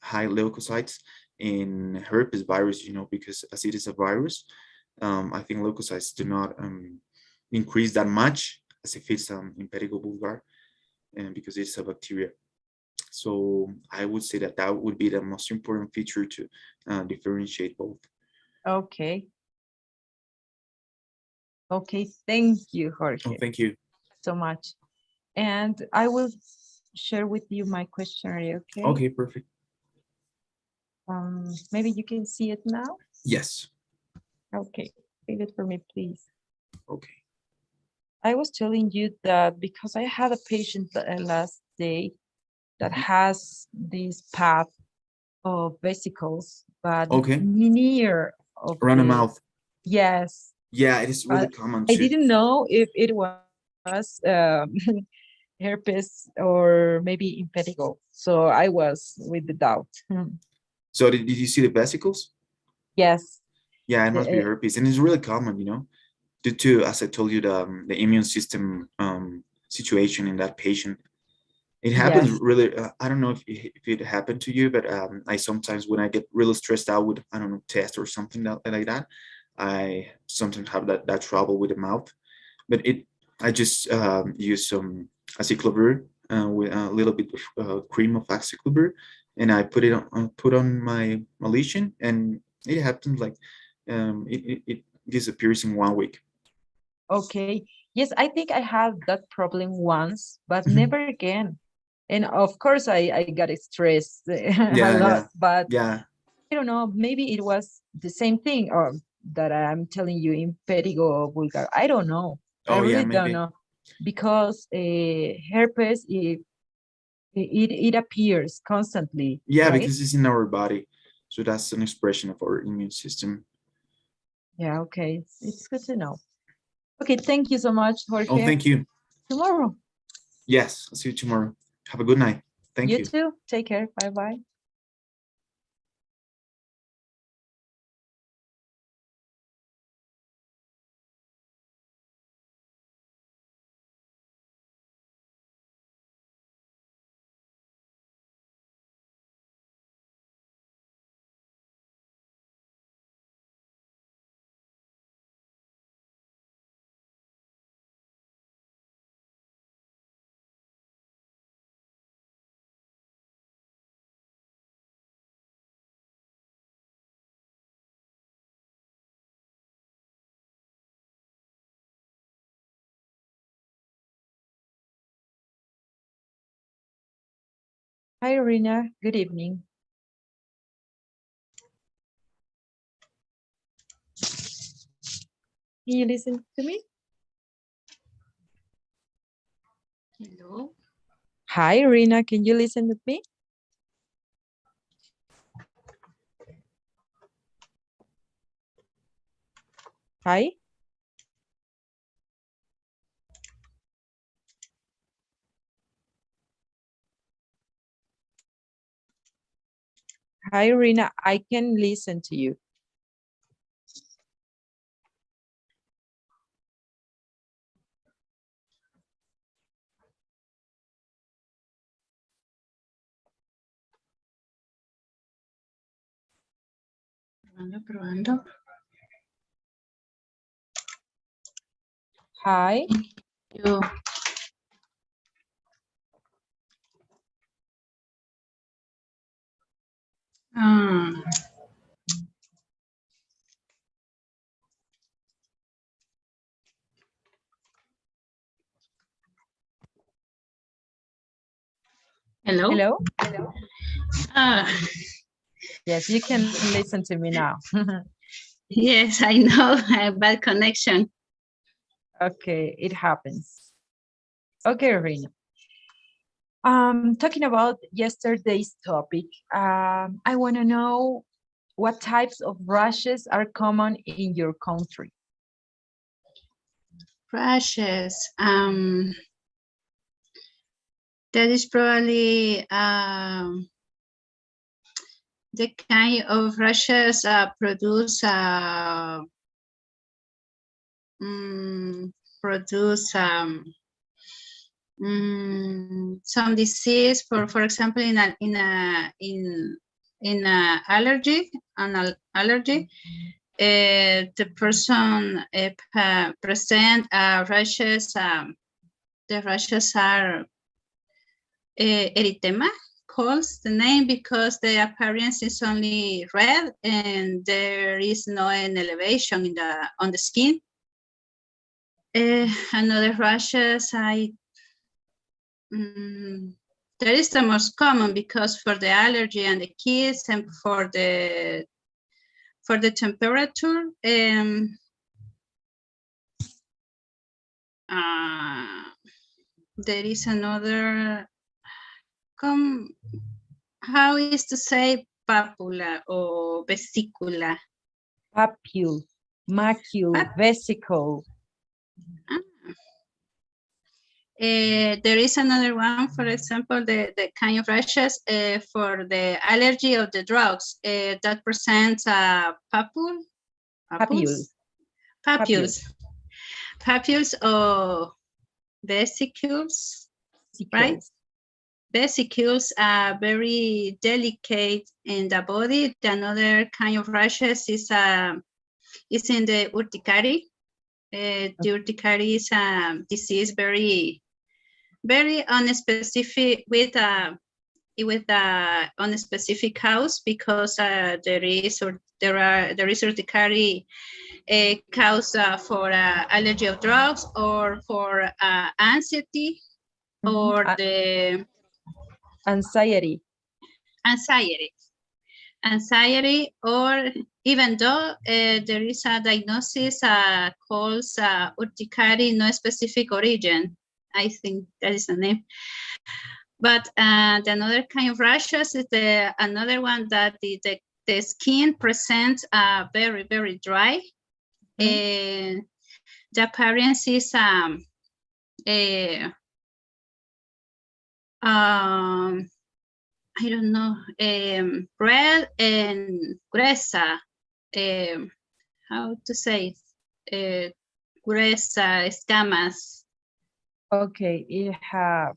Speaker 6: high leukocytes in herpes virus, because as it is a virus, I think leukocytes do not increase that much as if it's impetigo vulgar, and because it's a bacteria. So I would say that that would be the most important feature to differentiate both.
Speaker 1: Okay. Okay, thank you, Jorge,
Speaker 6: Oh, thank you.
Speaker 1: so much. And I will share with you my questionnaire, okay?
Speaker 6: Okay, perfect.
Speaker 1: Maybe you can see it now?
Speaker 6: Yes.
Speaker 1: Okay, read it for me, please.
Speaker 6: Okay.
Speaker 1: I was telling you that because I had a patient last day that has this path of vesicles, but
Speaker 6: Okay.
Speaker 1: near of
Speaker 6: Around the
Speaker 1: the,
Speaker 6: mouth.
Speaker 1: yes,
Speaker 6: Yeah, it is really
Speaker 1: but
Speaker 6: common
Speaker 1: I
Speaker 6: too.
Speaker 1: didn't know if it was herpes or maybe impetigo. So I was with the doubt.
Speaker 6: So did you see the vesicles?
Speaker 1: Yes.
Speaker 6: Yeah, it must be
Speaker 1: The,
Speaker 6: herpes, and it's really common, due to, as I told you, the immune system situation in that patient. It happens
Speaker 1: yes.
Speaker 6: really. I don't know if it happened to you, but I sometimes, when I get really stressed out with, I don't know, test or something like that, I sometimes have that trouble with the mouth. But I just use some aciclovir with a little bit of cream of aciclovir, and I put on my lesion, and it happens like it disappears in 1 week.
Speaker 1: Okay. Yes, I think I had that problem once, but
Speaker 6: Mhm.
Speaker 1: never again. And of course, I got stressed a
Speaker 6: Yeah,
Speaker 1: lot, but
Speaker 6: yeah.
Speaker 1: I don't know, maybe it was the same thing, or that I'm telling you, impetigo vulgar. I don't know. I
Speaker 6: Oh, yeah,
Speaker 1: really don't
Speaker 6: maybe.
Speaker 1: know, because herpes, it appears constantly,
Speaker 6: Yeah,
Speaker 1: right?
Speaker 6: because it's in our body, so that's an expression of our immune system.
Speaker 1: Yeah, okay. It's good to know. Okay, thank you so much,
Speaker 6: Oh,
Speaker 1: Jorge.
Speaker 6: thank you.
Speaker 1: Tomorrow.
Speaker 6: Yes, I'll see you tomorrow. Have a good night. Thank you.
Speaker 1: You too. Take care. Bye-bye. Hi, Irina. Good evening. Can you listen to me?
Speaker 3: Hello.
Speaker 1: Hi, Irina. Can you listen to me? Hi. Hi, Irina. I can listen to you.
Speaker 3: Probando.
Speaker 1: Hi.
Speaker 3: Yo.
Speaker 7: Um, hello?
Speaker 1: Hello?
Speaker 7: Uh,
Speaker 1: Yes, you can listen to me now.
Speaker 7: yes, I know. I have bad connection.
Speaker 1: Okay, it happens. Okay, Rina. Talking about yesterday's topic, I want to know what types of rashes are common in your country.
Speaker 7: Rashes. That is probably the kind of rashes produce some disease, for example, in a allergy, allergy. The person present rashes. The rashes are erythema, calls the name because the appearance is only red and there is no an elevation in on the skin. Another rashes, that is the most common because for the allergy and the kids and for the temperature, there is another, how is to say papula or vesicula?
Speaker 1: Papule, macule, vesicle.
Speaker 7: There is another one, for example, the kind of rashes for the allergy of the drugs that presents papule.
Speaker 1: Papule.
Speaker 7: Papules or vesicles, right? Vesicles are very delicate in the body. Another kind of rashes is in the urticaria. The urticaria is a disease very unspecific with unspecific cause because there is urticaria cause for allergy of drugs or for anxiety or the
Speaker 1: anxiety,
Speaker 7: or even though there is a diagnosis called urticaria no specific origin. I think that is the name. But the another kind of rashes is another one that the skin presents very, very dry. And the appearance is I don't know, red and gruesa. How to say it? Gruesa, escamas.
Speaker 1: Okay, it has,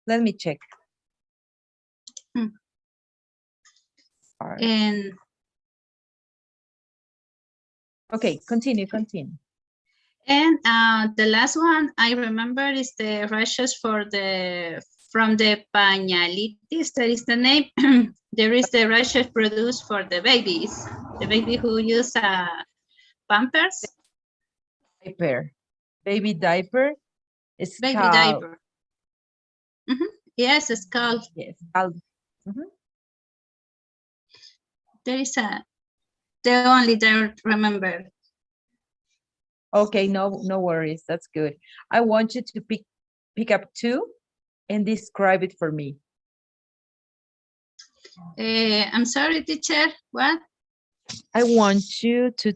Speaker 1: let me check.
Speaker 7: And
Speaker 1: okay, continue.
Speaker 7: And the last one I remember is the rashes from the pañalitis. That is the name. There is the rashes produced for the babies, the baby who use Pampers.
Speaker 1: Baby diaper.
Speaker 7: Baby diaper. Yes, scalp.
Speaker 1: Yes, scalp.
Speaker 7: There is the only that I remember.
Speaker 1: Okay, no worries. That's good. I want you to pick up two and describe it for me.
Speaker 7: I'm sorry, teacher. What?
Speaker 1: I want you to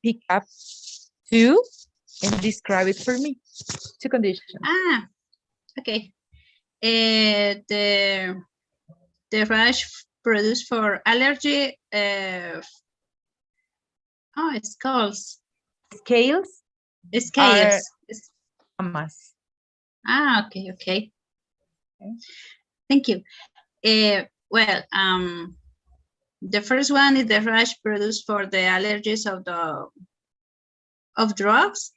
Speaker 1: pick up two and describe it for me. Two conditions.
Speaker 7: Okay. The rash produced for allergy. Scales. Scales.
Speaker 1: Escamas.
Speaker 7: Okay. Thank you. Well, the first one is the rash produced for the allergies of drugs.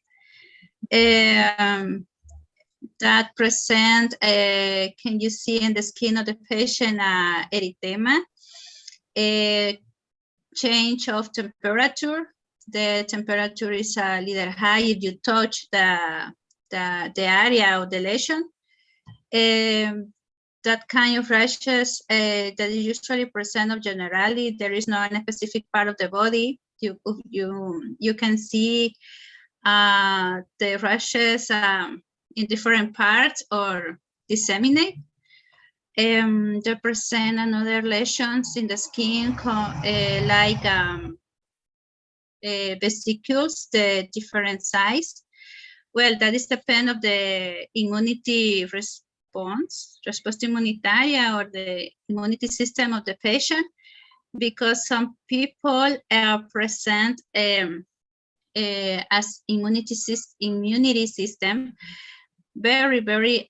Speaker 7: that present, can you see in the skin of the patient, erythema, change of temperature. The temperature is a little high if you touch the area of the lesion. That kind of rashes that is usually present of generally. There is no specific part of the body. You can see the rashes in different parts or disseminate. They present another lesions in the skin like vesicles, the different size. Well, that is depend of the immunity response immunitaria, or the immunity system of the patient, because some people present as immunity system very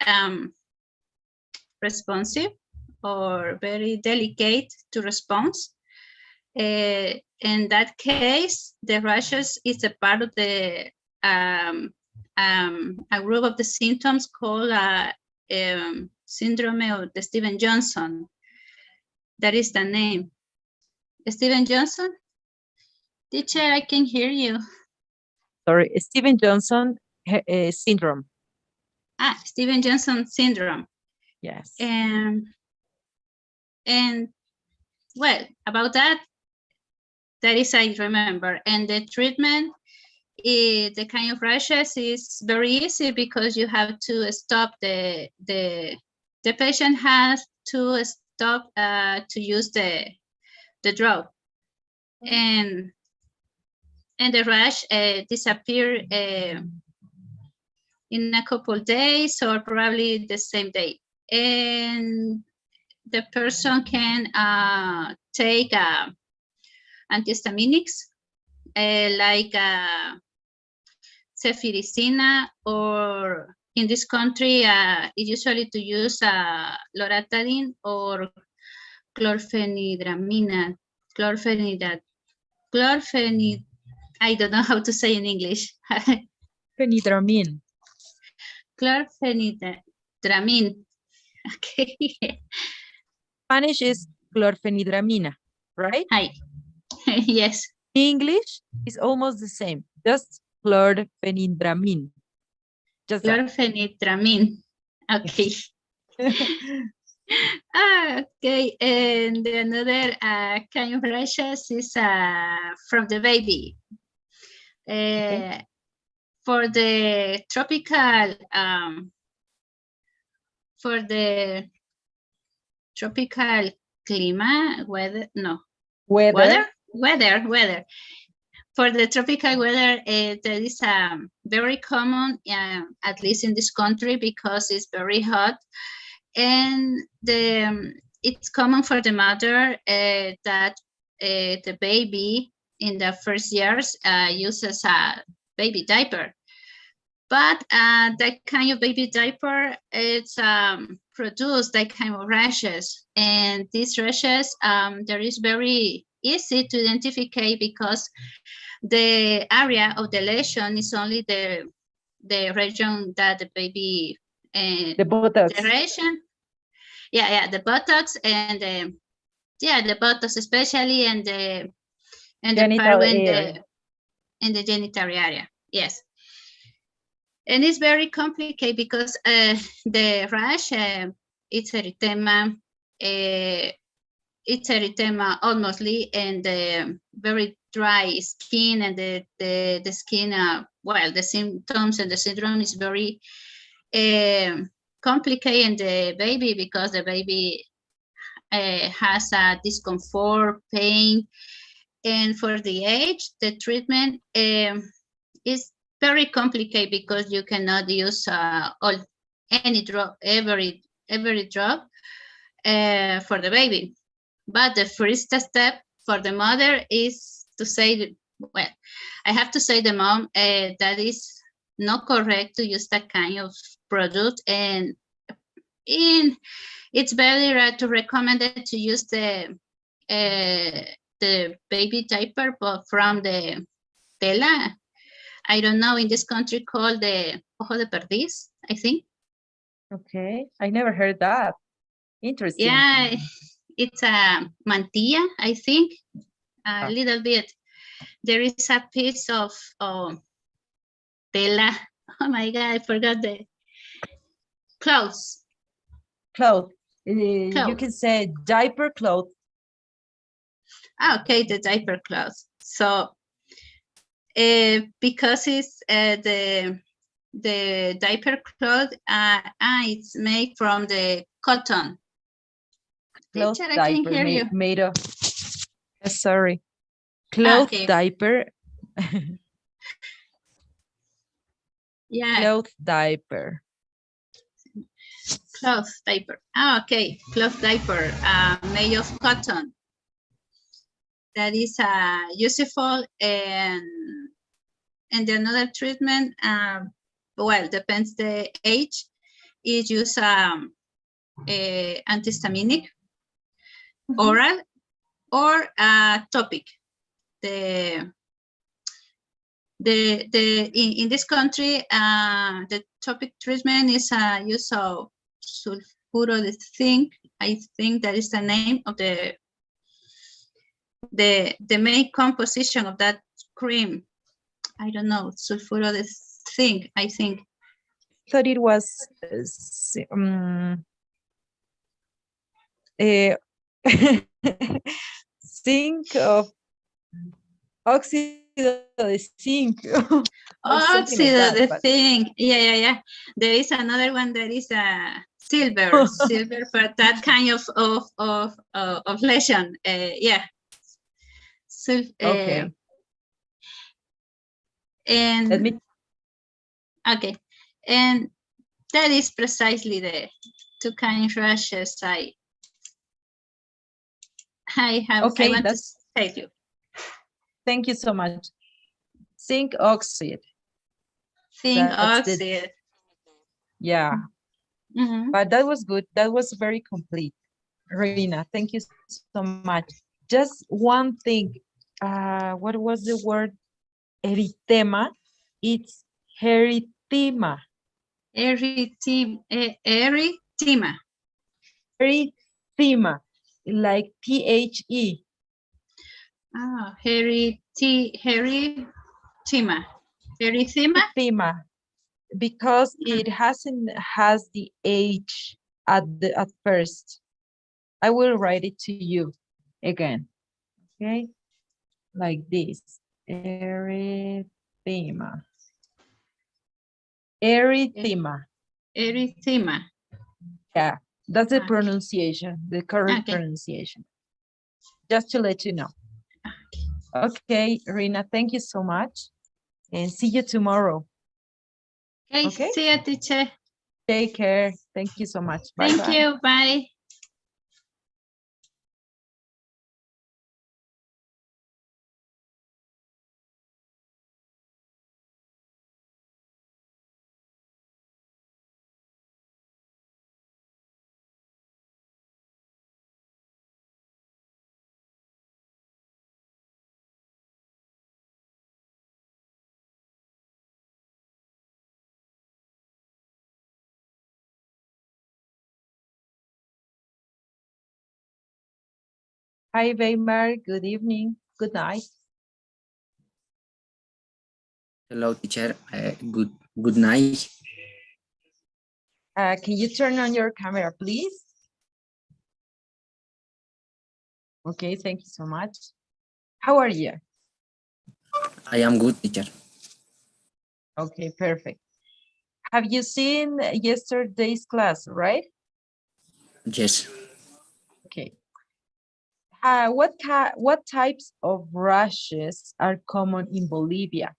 Speaker 7: responsive or very delicate to response. In that case, the rashes is a part of the a group of the symptoms called syndrome of the Stevens-Johnson. That is the name. Stevens-Johnson? Teacher, I can hear you.
Speaker 1: Sorry, Stevens-Johnson syndrome.
Speaker 7: Stevens-Johnson syndrome.
Speaker 1: Yes.
Speaker 7: And well, about that is I remember. And the treatment, the kind of rashes is very easy because you have to stop the patient has to stop to use the drug, and the rash disappear in a couple days or probably the same day, and the person can take antihistaminics like cefiricina, or in this country usually to use loratadine or chlorpheniramine. I don't know how to say in English.
Speaker 1: Phenidramine.
Speaker 7: Chlorpheniramine. Okay.
Speaker 1: Spanish is chlorphenidramina, right?
Speaker 7: Hi. Yes.
Speaker 1: English is almost the same, just chlorphenidramine. Just
Speaker 7: Chlorpheniramine. Okay. Okay, and another kind of rashes is from the baby.
Speaker 1: Okay.
Speaker 7: For the tropical climate, weather. For the tropical weather, that is very common, at least in this country, because it's very hot. And it's common for the mother that the baby in the first years uses a baby diaper. But that kind of baby diaper, it's produced that kind of rashes. And these rashes, there is very easy to identify because the area of the lesion is only the region that the baby,
Speaker 1: the buttocks.
Speaker 7: the region. Yeah, the buttocks and the buttocks especially, and the
Speaker 1: genital area.
Speaker 7: In the genital area. Yes. And it's very complicated because the rash, it's erythema. It's erythema almostly, and very dry skin, and the skin, well, the symptoms and the syndrome is very complicated in the baby, because the baby has a discomfort, pain, and for the age, the treatment is very complicated because you cannot use any drug, every drug for the baby. But the first step for the mother is to say, well, I have to say the mom that is not correct to use that kind of product, and it's better to recommend it to use the baby diaper, but from the tela. I don't know, in this country called the ojo de perdiz, I think.
Speaker 1: Okay, I never heard that. Interesting.
Speaker 7: Yeah, it's a mantilla, I think, a
Speaker 1: Ah.
Speaker 7: little bit. There is a piece of tela. Oh my God, I forgot the clothes.
Speaker 1: Cloth. You
Speaker 7: Cloth.
Speaker 1: can say diaper cloth.
Speaker 7: Okay, the diaper cloth. So because it's the diaper cloth, it's made from the cotton.
Speaker 1: Cloth
Speaker 7: Teacher, I can
Speaker 1: diaper
Speaker 7: hear you.
Speaker 1: made of. Sorry. Cloth
Speaker 7: Okay.
Speaker 1: diaper.
Speaker 7: Yeah,
Speaker 1: Cloth diaper.
Speaker 7: cloth diaper. Okay, cloth diaper made of cotton. That is useful, and another treatment, well, depends the age, is use antihistaminic, oral, or topic. In this country, the topic treatment is use of sulfuro de zinc. I think that is the name of the main composition of that cream. I don't know, sulfuro de zinc, I think.
Speaker 1: Thought it was zinc of oxido de zinc.
Speaker 7: Oxido de zinc. Yeah. There is another one that is silver, for that kind of lesion. Yeah. So,
Speaker 1: Okay.
Speaker 7: And
Speaker 1: Let me.
Speaker 7: okay, and that is precisely the two kind of rashes I have.
Speaker 1: Okay,
Speaker 7: I want to tell you.
Speaker 1: Thank you so much. Zinc oxide.
Speaker 7: Zinc
Speaker 1: That's
Speaker 7: oxide.
Speaker 1: Yeah. But that was good. That was very complete. Rina, thank you so much. Just one thing. What was the word? Erythema. It's erythema.
Speaker 7: Erythema.
Speaker 1: Erythema, like THE.
Speaker 7: Erythema.
Speaker 1: Because it has the H at first. I will write it to you again. Okay, like this. Erythema. Erythema.
Speaker 7: Erythema.
Speaker 1: Yeah, that's the pronunciation, the correct pronunciation. Just to let you know. Okay, Rina, thank you so much. And see you tomorrow.
Speaker 7: Okay, see you, teacher.
Speaker 1: Take care. Thank you so much. Bye.
Speaker 7: Thank you. Bye.
Speaker 1: Hi, Weimar. Good evening. Good night.
Speaker 8: Hello, teacher. Good night.
Speaker 1: Can you turn on your camera, please? Okay, thank you so much. How are you?
Speaker 8: I am good, teacher.
Speaker 1: Okay, perfect. Have you seen yesterday's class, right?
Speaker 8: Yes.
Speaker 1: Okay. What types of rashes are common in Bolivia?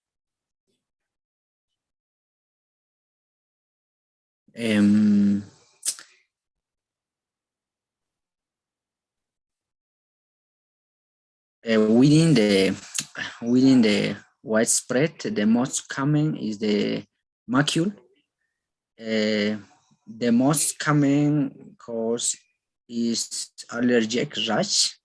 Speaker 8: Within the widespread, the most common is the macule. The most common cause is allergic rash.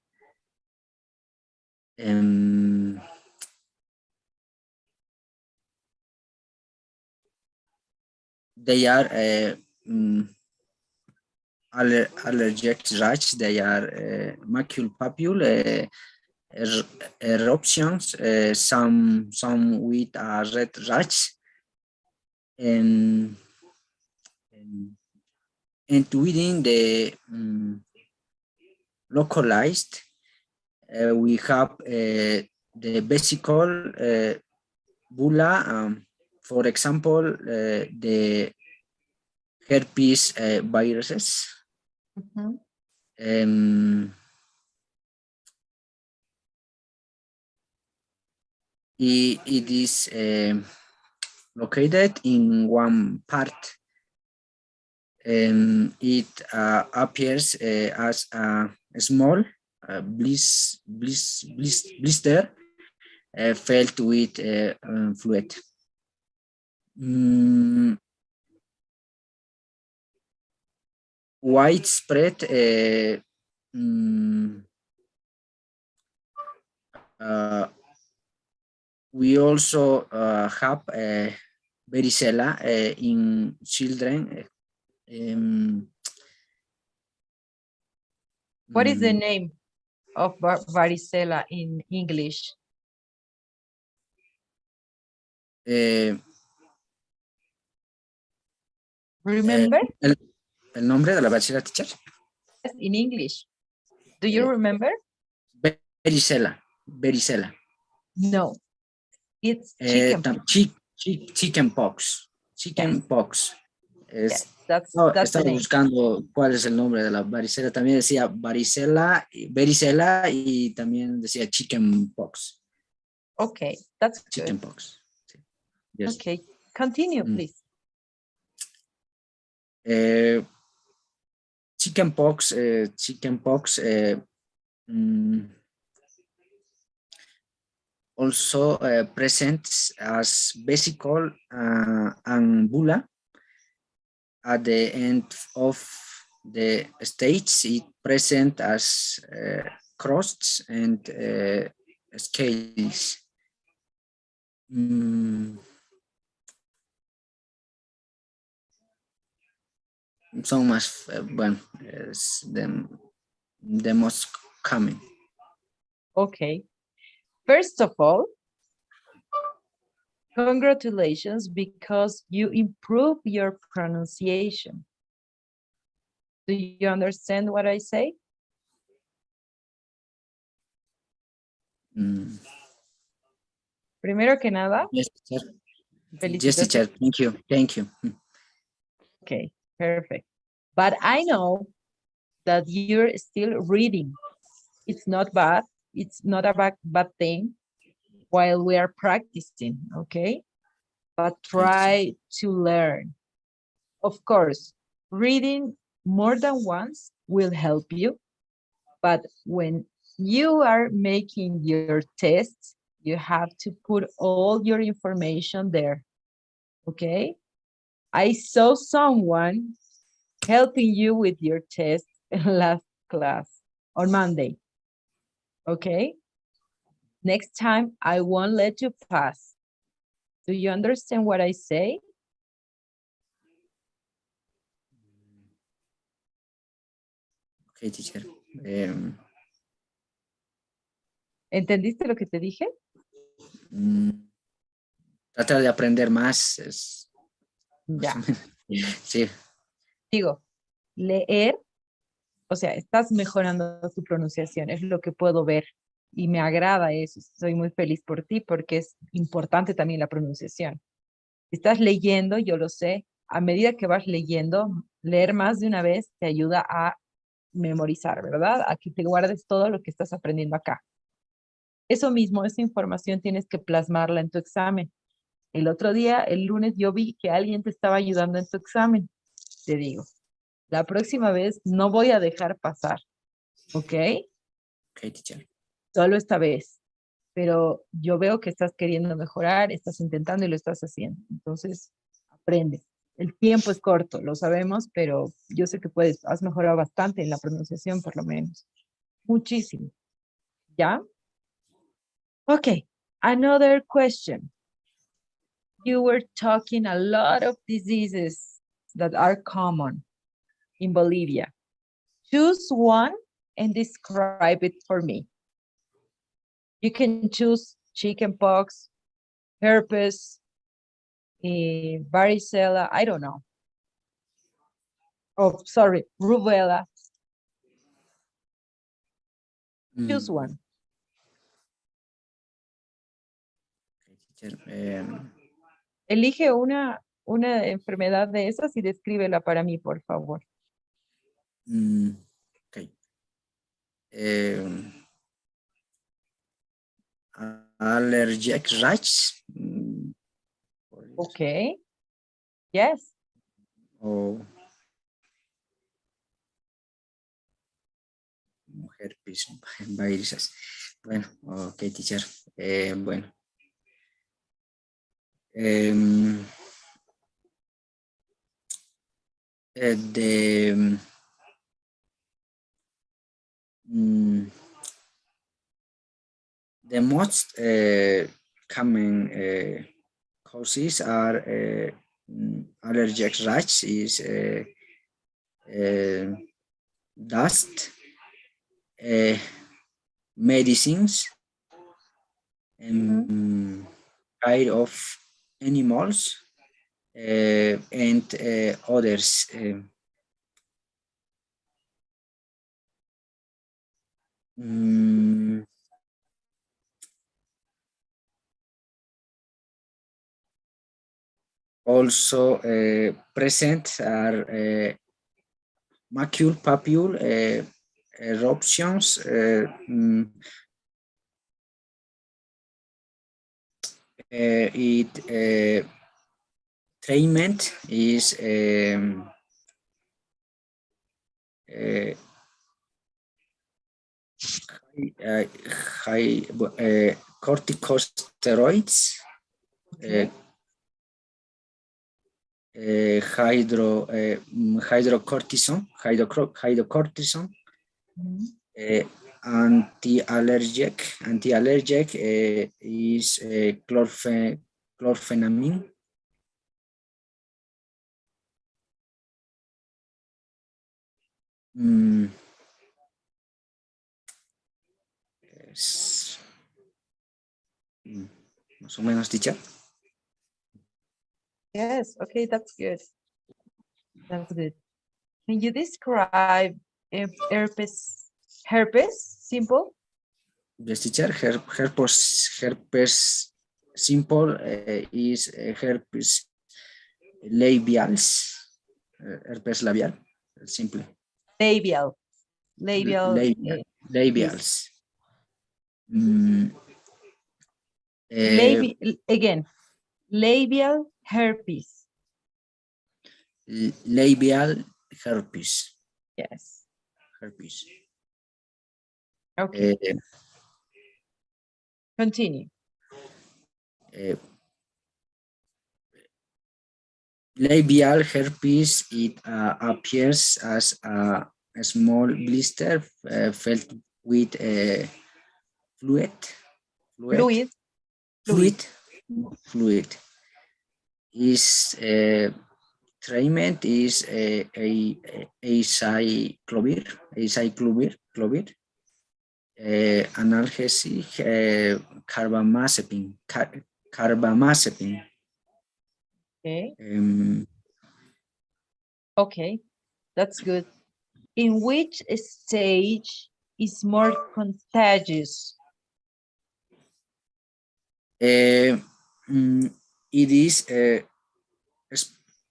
Speaker 8: They are allergic rash. They are macule papule eruptions, some with a red rash, and within the localized, we have the vesicle bulla, for example, the herpes viruses. It is located in one part. It appears as a small blister filled with fluid. Widespread we also have varicella in children.
Speaker 1: What is the name of varicella in English? Remember?
Speaker 8: El nombre de la varicela, teacher?
Speaker 1: Yes, in English. Do you remember?
Speaker 8: Varicella. Varicella.
Speaker 1: No, it's chicken.
Speaker 8: Chicken pox. Chicken pox.
Speaker 1: Yes, that's
Speaker 8: estaba
Speaker 1: the name.
Speaker 8: buscando cuál es el nombre de la varicela. También decía varicela y también decía chicken pox.
Speaker 1: Okay, that's
Speaker 8: chicken
Speaker 1: good.
Speaker 8: pox. Sí. Yes.
Speaker 1: Okay, continue, please.
Speaker 8: Chicken pox also presents as vesicle and bulla. At the end of the stage, it presents as crusts and scales. Son más, bueno, es the most common.
Speaker 1: Okay. First of all, congratulations because you improve your pronunciation. Do you understand what I say? Primero que nada,
Speaker 8: yes, teacher.
Speaker 1: felicitaciones.
Speaker 8: Yes, teacher. Thank you.
Speaker 1: Okay, perfect. But I know that you're still reading. It's not bad. It's not a bad thing while we are practicing, okay? But try to learn. Of course, reading more than once will help you. But when you are making your tests, you have to put all your information there, okay? I saw someone helping you with your test last class on Monday, okay? Next time, I won't let you pass. Do you understand what I say?
Speaker 8: Okay, teacher.
Speaker 1: ¿Entendiste lo que te dije?
Speaker 8: Tratar de aprender más. Es...
Speaker 1: Ya.
Speaker 8: Sí.
Speaker 1: Digo, leer, o sea, estás mejorando tu pronunciación, es lo que puedo ver y me agrada eso. Soy muy feliz por ti porque es importante también la pronunciación. Estás leyendo, yo lo sé, a medida que vas leyendo, leer más de una vez te ayuda a memorizar, ¿verdad? A que te guardes todo lo que estás aprendiendo acá. Eso mismo, esa información tienes que plasmarla en tu examen. El otro día, el lunes, yo vi que alguien te estaba ayudando en tu examen. Te digo, la próxima vez no voy a dejar pasar, ¿ok?
Speaker 8: Ok, teacher.
Speaker 1: Solo esta vez. Pero yo veo que estás queriendo mejorar, estás intentando y lo estás haciendo. Entonces, aprende. El tiempo es corto, lo sabemos, pero yo sé que puedes, has mejorado bastante en la pronunciación, por lo menos. Muchísimo. ¿Ya? Okay, another question. You were talking a lot of diseases that are common in Bolivia. Choose one and describe it for me. You can choose chickenpox, herpes, varicella, I don't know. Oh, sorry, rubella. Choose one. Elige una enfermedad de esas y descríbela para mí, por favor.
Speaker 8: Okay. Allergic rash.
Speaker 1: Okay. Yes.
Speaker 8: O herpes, viruses. Bueno, ok, teacher. Bueno. The most common causes are allergic rash is dust, medicines, kind of animals, and others. Also present are macule, papule, eruptions, treatment is high corticosteroids,
Speaker 1: Okay.
Speaker 8: hydrocortisone, anti-allergic is chlorphenamine. Más o menos, teacher.
Speaker 1: Yes, okay, that's good. That's good. Can you describe herpes? Simple?
Speaker 8: Yes, teacher. Herpes simple is herpes labials. Herpes labial, simple.
Speaker 1: Labial.
Speaker 8: Labials.
Speaker 1: Again, labial herpes.
Speaker 8: Labial herpes.
Speaker 1: Yes.
Speaker 8: Herpes.
Speaker 1: Okay. Continue.
Speaker 8: Labial herpes, it appears as a small blister filled with fluid. Is treatment is acyclovir, analgesic, carbamazepine.
Speaker 1: Okay. Okay, that's good. In which stage is more contagious?
Speaker 8: It is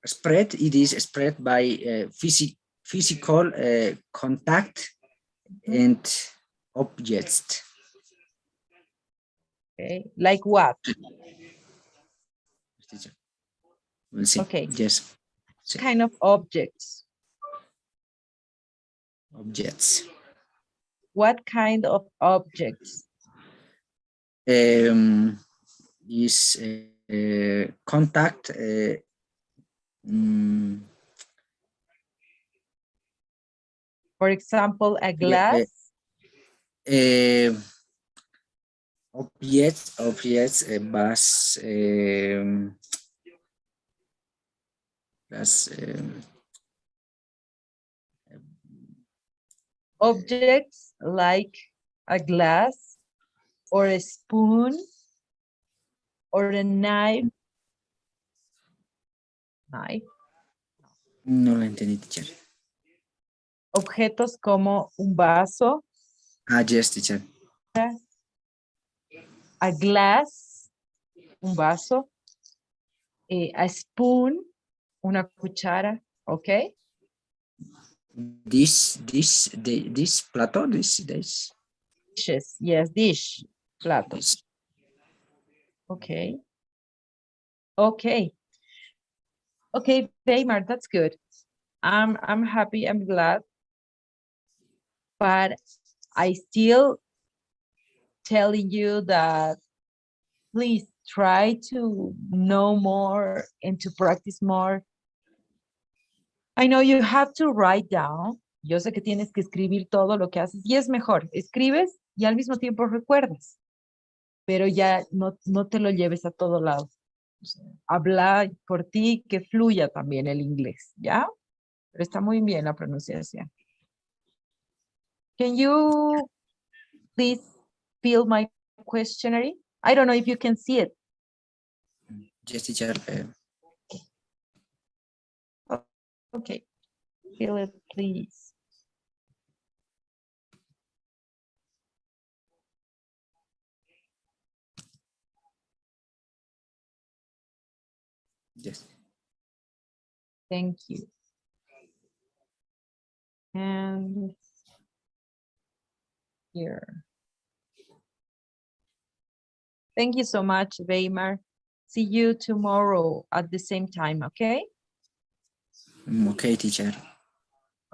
Speaker 8: spread. It is spread by physical contact and objects.
Speaker 1: Okay, like what?
Speaker 8: We'll see.
Speaker 1: Okay.
Speaker 8: Yes.
Speaker 1: See. Kind of objects.
Speaker 8: Objects.
Speaker 1: What kind of objects?
Speaker 8: Is contact.
Speaker 1: For example, a glass.
Speaker 8: Objects, bus,
Speaker 1: objects like a glass or a spoon or a knife. Knife.
Speaker 8: No lo entendí, teacher.
Speaker 1: Objetos como un vaso,
Speaker 8: Ah, yes, teacher.
Speaker 1: a glass, un vaso, a spoon, una cuchara, ¿ok?
Speaker 8: This plato, this.
Speaker 1: Dishes, yes, dish, plato.
Speaker 8: This.
Speaker 1: Okay. Okay. Okay, Weimar, that's good. I'm happy, I'm glad. But I still telling you that please try to know more and to practice more. I know you have to write down. Yo sé que tienes que escribir todo lo que haces y es mejor. Escribes y al mismo tiempo recuerdas, pero ya no te lo lleves a todo lado. O sea, habla por ti, que fluya también el inglés, ¿ya? Pero está muy bien la pronunciación. Can you please fill my questionnaire? I don't know if you can see it.
Speaker 8: Yes, teacher.
Speaker 1: Okay, fill it, please.
Speaker 8: Yes.
Speaker 1: Thank you. And here. Thank you so much, Weimar. See you tomorrow at the same time, okay?
Speaker 8: Okay, teacher.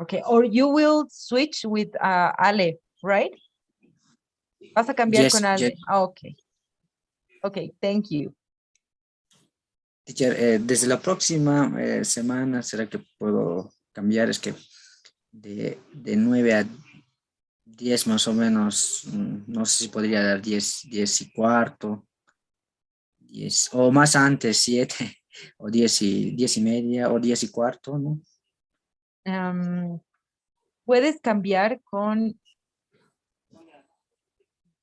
Speaker 1: Okay, or you will switch with Ale, right? Vas a cambiar
Speaker 8: Yes,
Speaker 1: con Ale.
Speaker 8: yes.
Speaker 1: Okay. Okay, thank you.
Speaker 8: Teacher, desde la próxima semana, ¿será que puedo cambiar? Es que de 9 a 10 más o menos, no sé si podría dar 10:15, 10, o más antes, 7, o 10:30, o 10:15, ¿no?
Speaker 1: Puedes cambiar con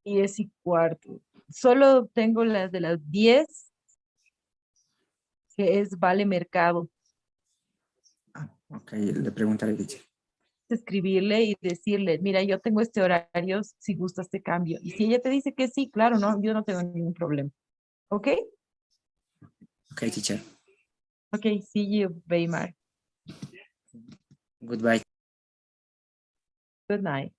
Speaker 1: 10:15. Solo tengo las de las 10, que es Vale Mercado.
Speaker 8: Ah, ok, le preguntaré, teacher.
Speaker 1: Escribirle y decirle, mira, yo tengo este horario, si gusta este cambio. Y si ella te dice que sí, claro, no, yo no tengo ningún problema. ¿Ok?
Speaker 8: Ok, teacher.
Speaker 1: Ok, see you, Weimar.
Speaker 8: Goodbye.
Speaker 1: Good night.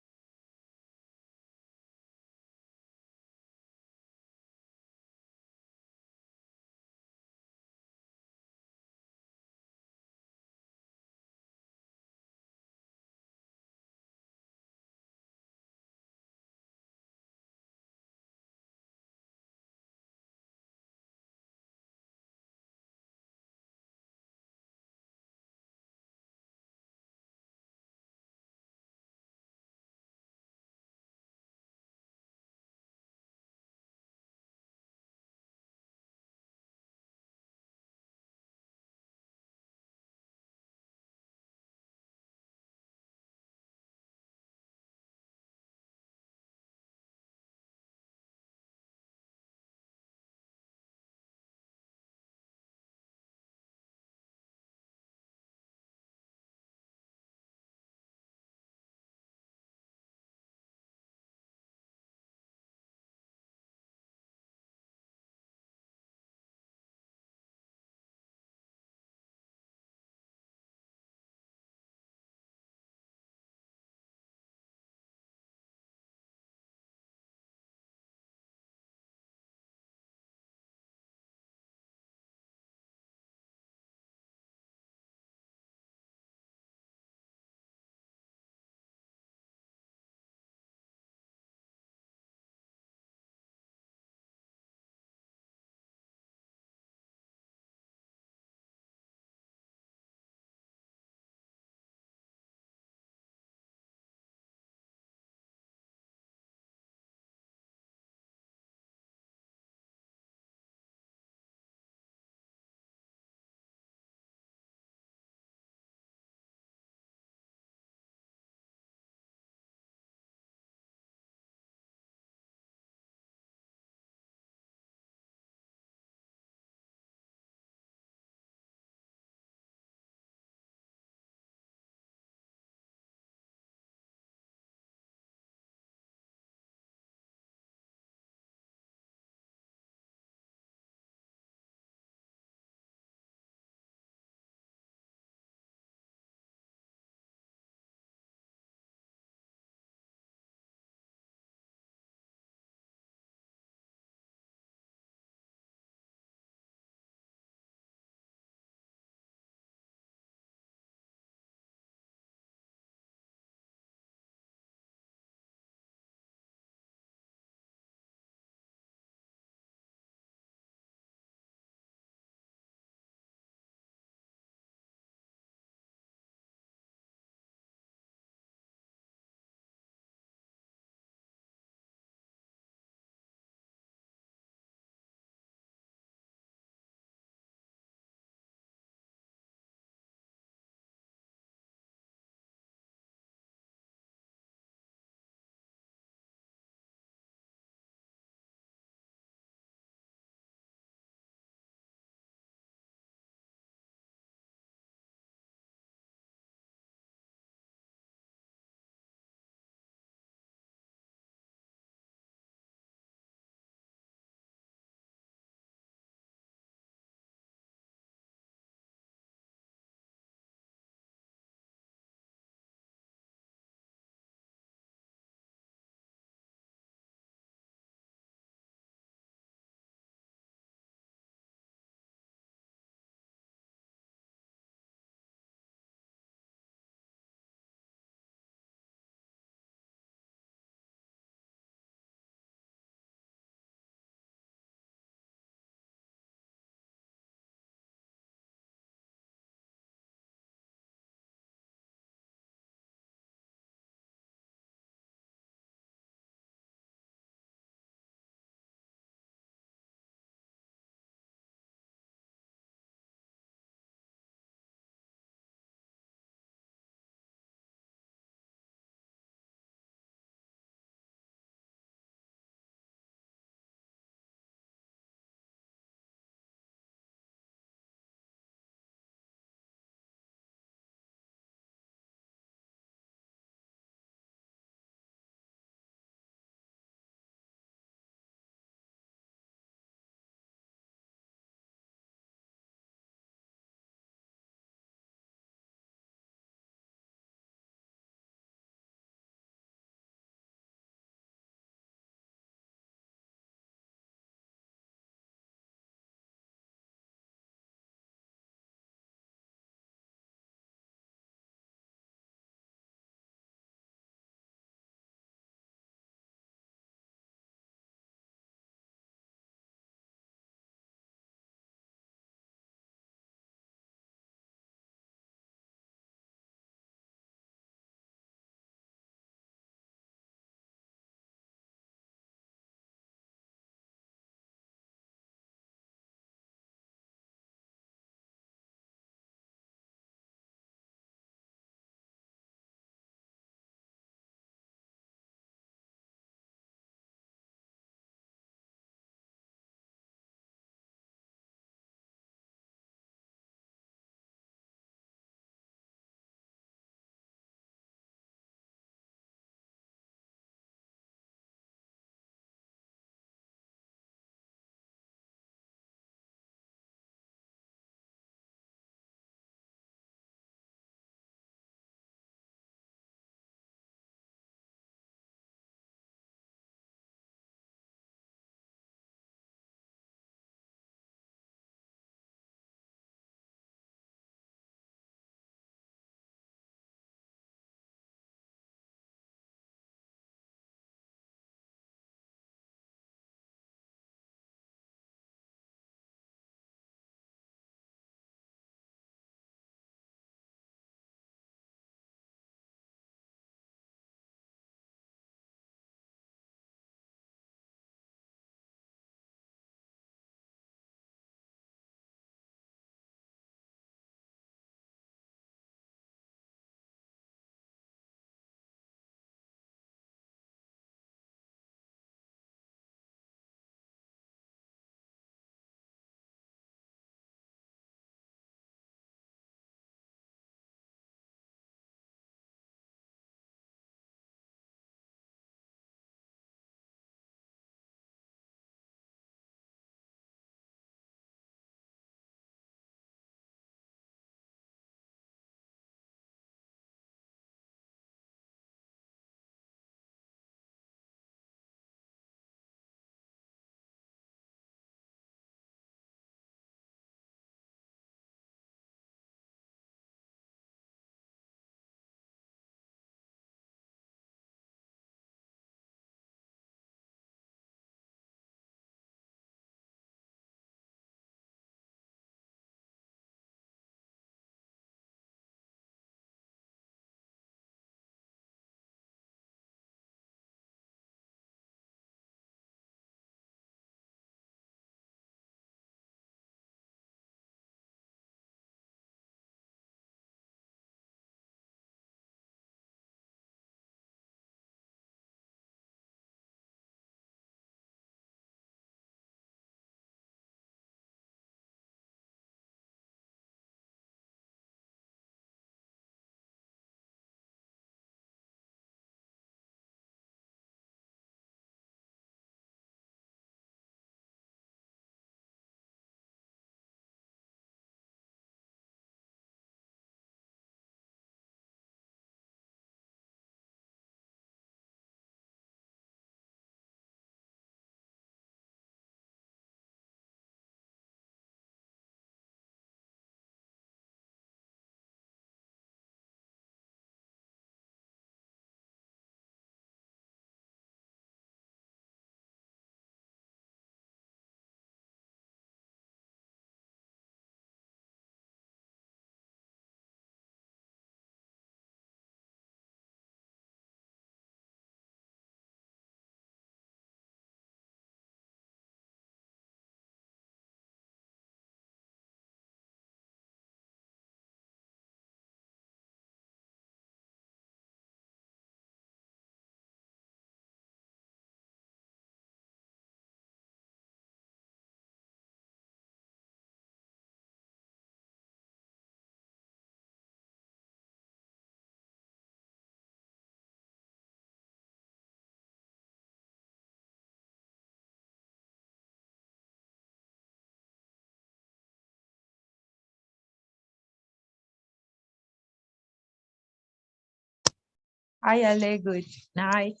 Speaker 1: Hi, Ale. Good night.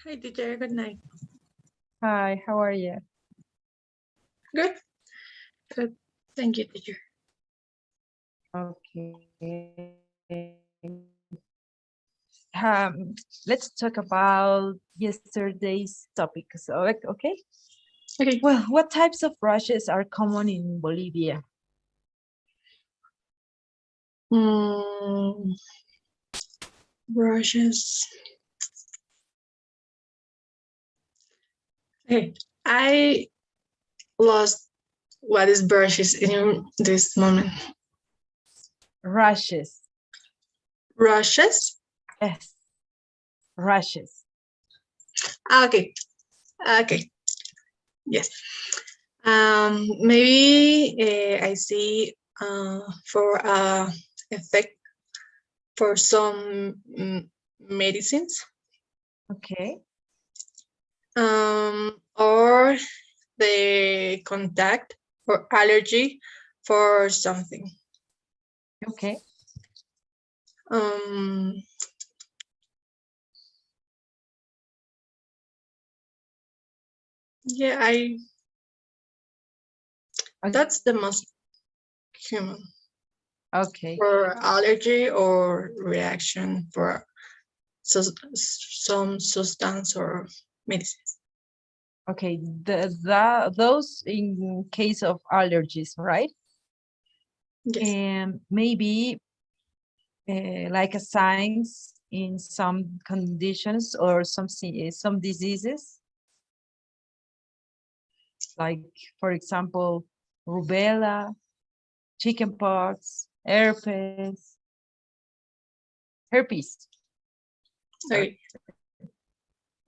Speaker 9: Hi, teacher. Good night.
Speaker 1: Hi, how are you?
Speaker 9: Good. Good. Thank you, teacher.
Speaker 1: Okay. Let's talk about yesterday's topic. So, okay.
Speaker 9: Okay.
Speaker 1: Well, what types of brushes are common in Bolivia?
Speaker 9: Brushes. Hey, I lost what is brushes in this moment.
Speaker 1: Brushes.
Speaker 9: Brushes?
Speaker 1: Yes. Brushes.
Speaker 9: Okay. Okay. Yes. Maybe I see for effect for some medicines.
Speaker 1: Okay.
Speaker 9: Or the contact or allergy for something.
Speaker 1: Okay.
Speaker 9: Yeah, that's the most common.
Speaker 1: Okay.
Speaker 9: For allergy or reaction for some substance or medicines.
Speaker 1: Okay. Those in case of allergies, right?
Speaker 9: Yes.
Speaker 1: And maybe like a signs in some conditions or some diseases, like for example, rubella, chickenpox, herpes.
Speaker 9: Okay.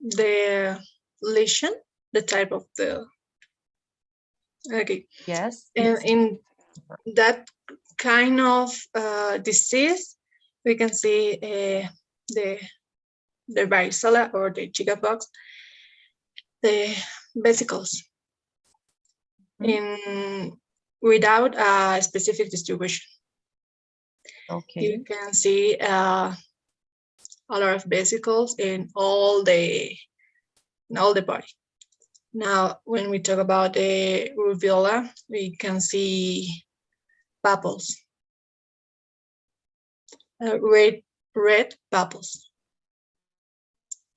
Speaker 9: The lesion, the type of the. Okay.
Speaker 1: Yes.
Speaker 9: And in that kind of disease, we can see the varicella or the chickenpox, the vesicles, in without a specific distribution.
Speaker 1: Okay.
Speaker 9: You can see a lot of vesicles in all the body. Now, when we talk about the rubella, we can see papules, red papules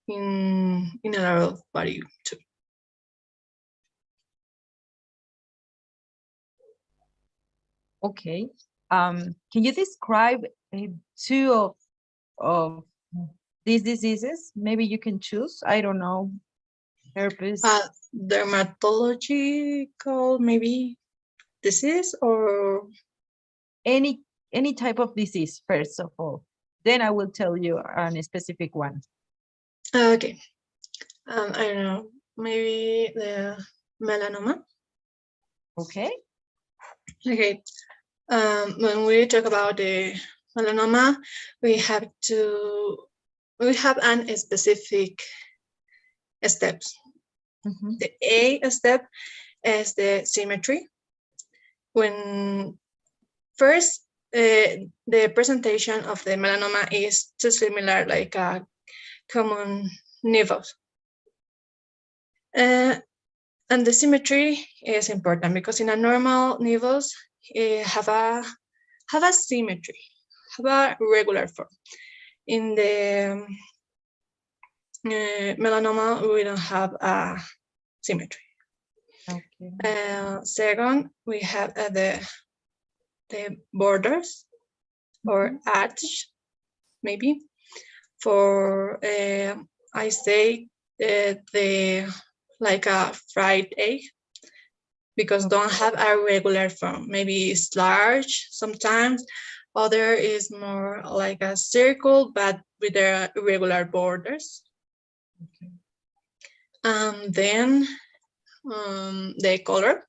Speaker 9: in a lot of body too.
Speaker 1: Okay. Can you describe two of these diseases? Maybe you can choose. I don't know. Herpes.
Speaker 9: Dermatological, maybe disease or
Speaker 1: any type of disease, first of all. Then I will tell you a specific one.
Speaker 9: okay. I don't know. Maybe the melanoma.
Speaker 1: Okay.
Speaker 9: Okay. When we talk about the melanoma, we have an specific steps. The A step is the symmetry. When first the presentation of the melanoma is too similar, like a common nivels. And the symmetry is important because in a normal nivels have a symmetry, have a regular form. In the melanoma, we don't have a symmetry.
Speaker 1: Okay.
Speaker 9: Second, we have the borders or arch, maybe. For I say the like a fried egg, because don't have a regular form. Maybe it's large sometimes. Other is more like a circle, but with the irregular borders.
Speaker 1: Okay.
Speaker 9: Then the color.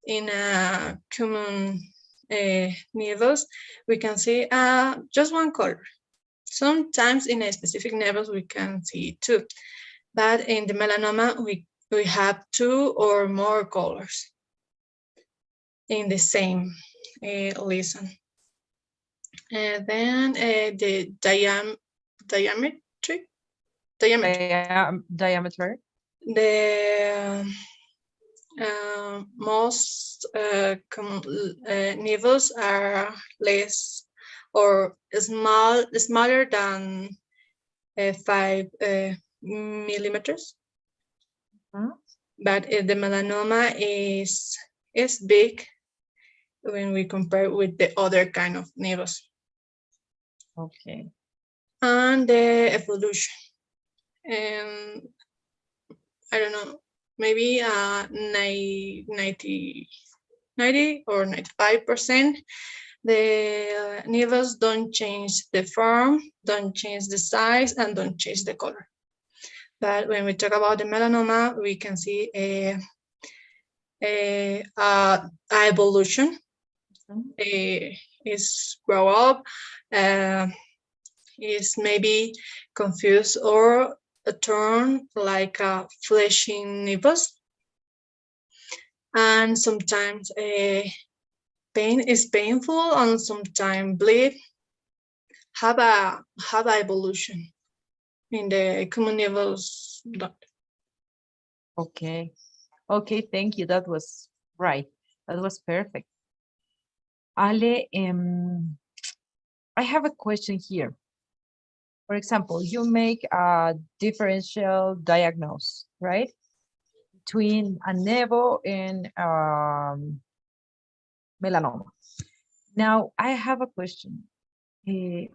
Speaker 9: In a common needles, we can see just one color. Sometimes in a specific levels we can see two, but in the melanoma we have two or more colors in the same lesion. And then the diameter.
Speaker 1: Diameter.
Speaker 9: The most common nivels are less or smaller than 5 millimeters. But the melanoma is big when we compare with the other kind of nivels.
Speaker 1: Okay.
Speaker 9: And the evolution. I don't know, maybe 90 or 95%. The nivels don't change the form, don't change the size, and don't change the color. But when we talk about the melanoma, we can see a evolution. Is grow up, is maybe confused or turn like a fleshy nibbles, and sometimes pain is painful, and sometimes bleed. Have a evolution in the common nibbles.
Speaker 1: Okay. Okay, thank you. That was right. That was perfect. Ale, I have a question here. For example, you make a differential diagnosis, right? Between a nevo and melanoma. Now, I have a question.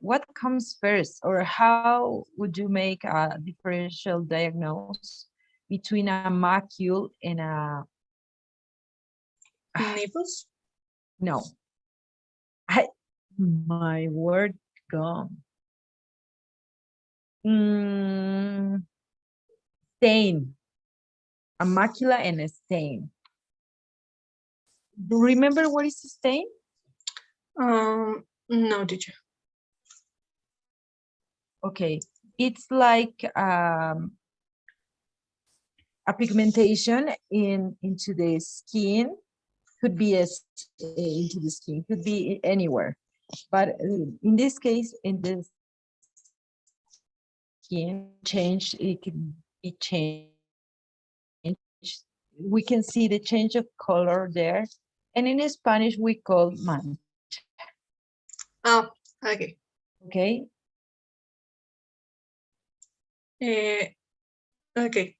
Speaker 1: What comes first, or how would you make a differential diagnosis between a macule and a
Speaker 9: Nibbles?
Speaker 1: No. My word gone. Stain. A macula and a stain. Do you remember what is a stain?
Speaker 9: No, teacher.
Speaker 1: Okay, it's like a pigmentation into the skin. Could be into the skin, could be anywhere. But in this case, in the skin change, it can be changed. We can see the change of color there. And in Spanish, we call mancha.
Speaker 9: Oh, okay.
Speaker 1: Okay.
Speaker 9: Okay.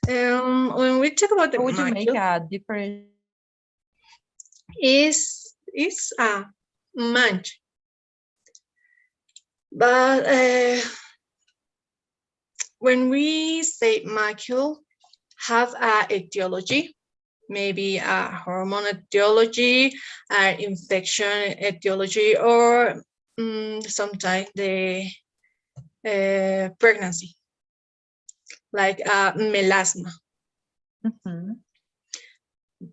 Speaker 9: When we talk about the
Speaker 1: How would you make
Speaker 9: macule,
Speaker 1: a different?
Speaker 9: is a mancha. But when we say macule, have a etiology, maybe a hormone etiology, an infection etiology, or sometimes the pregnancy, like a melasma.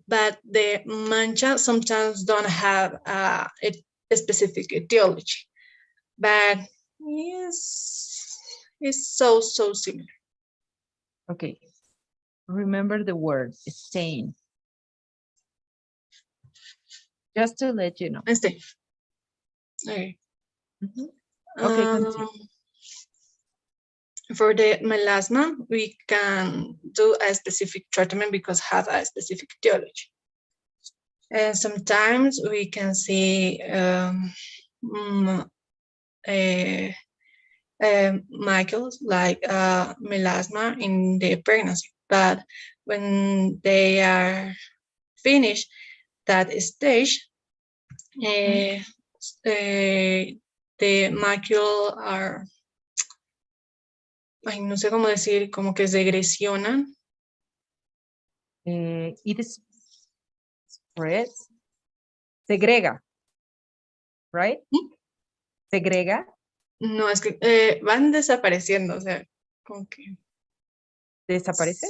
Speaker 9: But the mancha sometimes don't have a specific etiology, but yes, it's so similar.
Speaker 1: Okay. Remember the word stain. Just to let you know.
Speaker 9: Stain. Okay.
Speaker 1: Okay, continue.
Speaker 9: For the melasma, we can do a specific treatment because have a specific etiology. And sometimes we can see macules like melasma in the pregnancy, but when they are finished that stage, the macule are, ay, no sé cómo decir, como que segresionan.
Speaker 1: It is spreads, segrega, right? Segrega.
Speaker 9: No, es que van desapareciendo, o sea, como que.
Speaker 1: ¿Desaparece?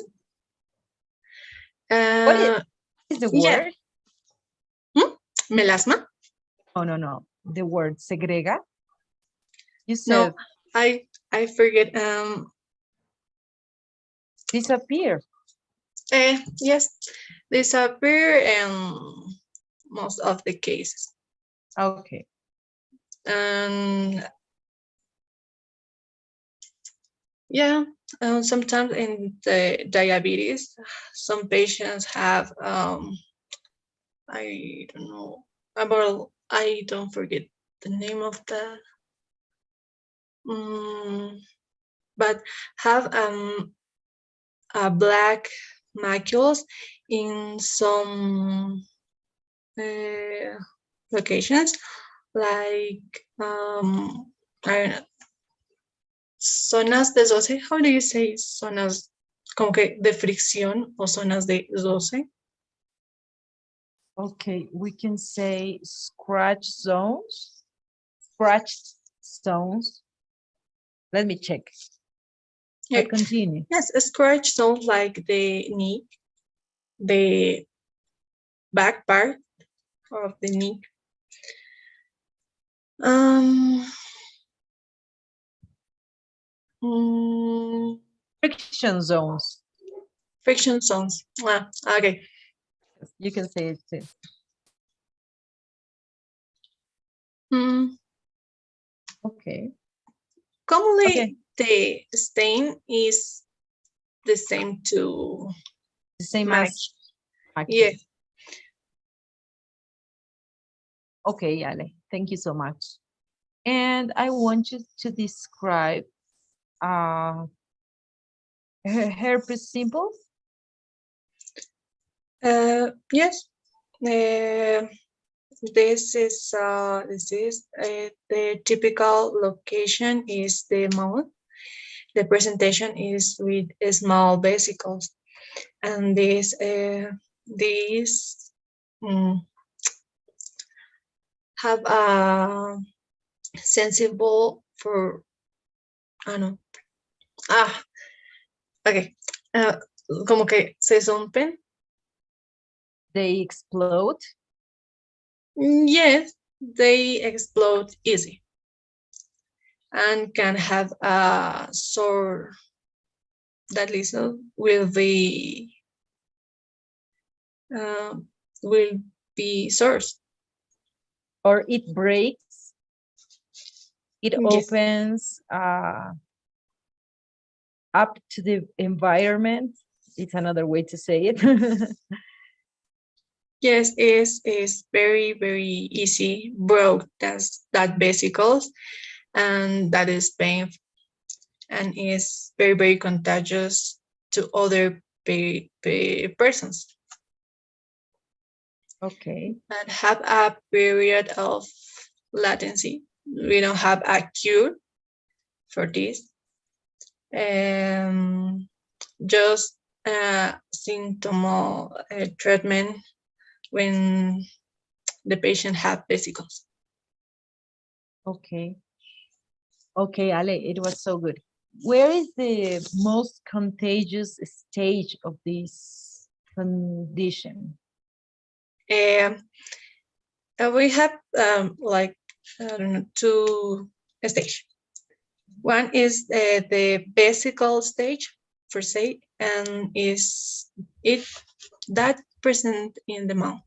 Speaker 1: What is the word?
Speaker 9: Yeah. Melasma?
Speaker 1: No. The word segrega. You said.
Speaker 9: No, I forget.
Speaker 1: Disappear.
Speaker 9: Yes, disappear in most of the cases.
Speaker 1: Okay.
Speaker 9: And yeah, sometimes in the diabetes, some patients have, I don't know, well, I don't forget the name of the, but have black macules in some locations, like I don't know, zonas de zoce. How do you say zonas como que de fricción o zonas de zoce?
Speaker 1: Okay, we can say scratch zones. Scratch zones. Let me check.
Speaker 9: Yeah.
Speaker 1: Continue.
Speaker 9: Yes, a scratch zone like the knee, the back part of the knee.
Speaker 1: Friction zones.
Speaker 9: Friction zones. Okay.
Speaker 1: You can say it too. Okay.
Speaker 9: Commonly, the stain is the same to
Speaker 1: the same
Speaker 9: match.
Speaker 1: as
Speaker 9: Yeah.
Speaker 1: Okay, Ale, thank you so much. And I want you to describe herpes simples.
Speaker 9: Yes. This is the typical location is the mouth. The presentation is with small vesicles, and these have a sensible for okay, como que se rompen.
Speaker 1: They explode.
Speaker 9: Yes, they explode easy and can have a sore that little will be sourced.
Speaker 1: Or it breaks. It
Speaker 9: Yes.
Speaker 1: opens up to the environment. It's another way to say it.
Speaker 9: Yes, is very, very easy broke that vesicles, and that is painful and is very, very contagious to other persons.
Speaker 1: Okay.
Speaker 9: And have a period of latency. We don't have a cure for this. Just symptom treatment when the patient have vesicles.
Speaker 1: Okay. Okay, Ale, it was so good. Where is the most contagious stage of this condition?
Speaker 9: We have like, I don't know, two stages. One is the vesicle stage per se, and is it that present in the mouth.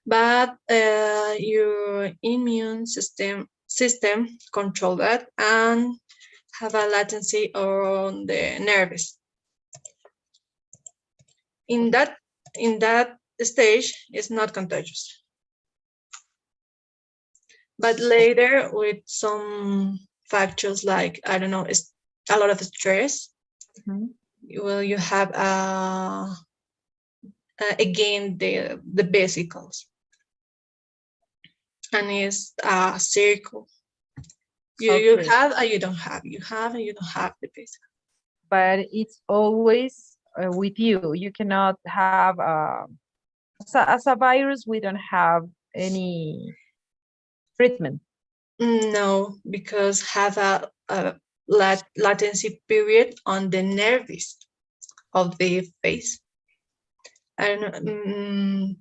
Speaker 9: But your immune system control that and have a latency on the nerves. In that stage, it's not contagious. But later, with some factors like, I don't know, it's a lot of stress, you have again the vesicles, and it's a circle. You have and you don't have, you have and you don't have the vesicle.
Speaker 1: But it's always with you. You cannot have as a virus. We don't have any treatment.
Speaker 9: No, because have a latency period on the nerves of the face. I don't know,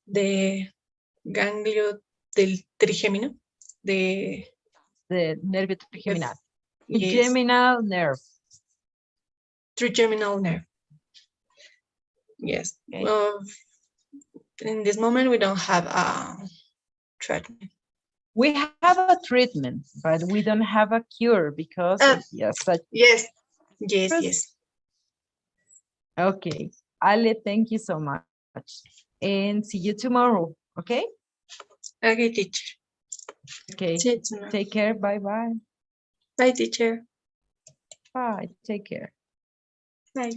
Speaker 9: the ganglio del trigémino, the
Speaker 1: nervio trigeminal.
Speaker 9: Yes.
Speaker 1: Trigeminal nerve.
Speaker 9: Trigeminal nerve. Yes.
Speaker 1: Okay.
Speaker 9: In this moment, we don't have a treatment.
Speaker 1: We have have a treatment, but we don't have a cure because yes, such
Speaker 9: Yes, yes.
Speaker 1: okay. Ale, thank you so much. And see you tomorrow, okay?
Speaker 9: Okay, teacher.
Speaker 1: Okay,
Speaker 9: See you tomorrow.
Speaker 1: take care, bye-bye.
Speaker 9: Bye, teacher.
Speaker 1: Bye, take care.
Speaker 9: Bye.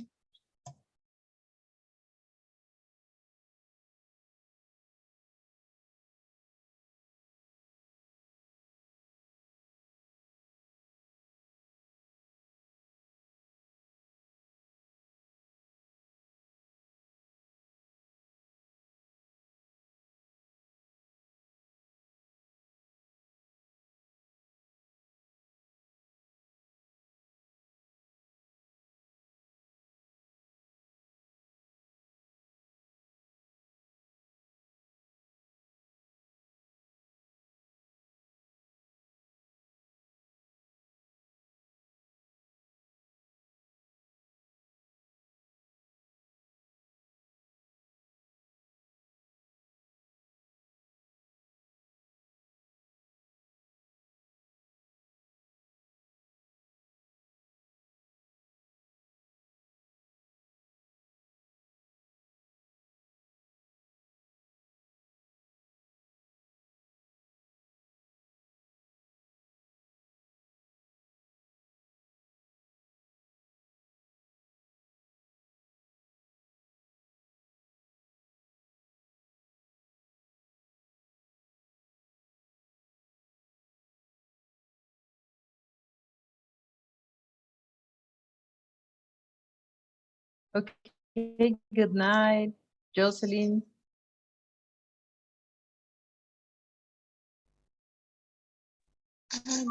Speaker 1: Okay, good night, Jocelyn.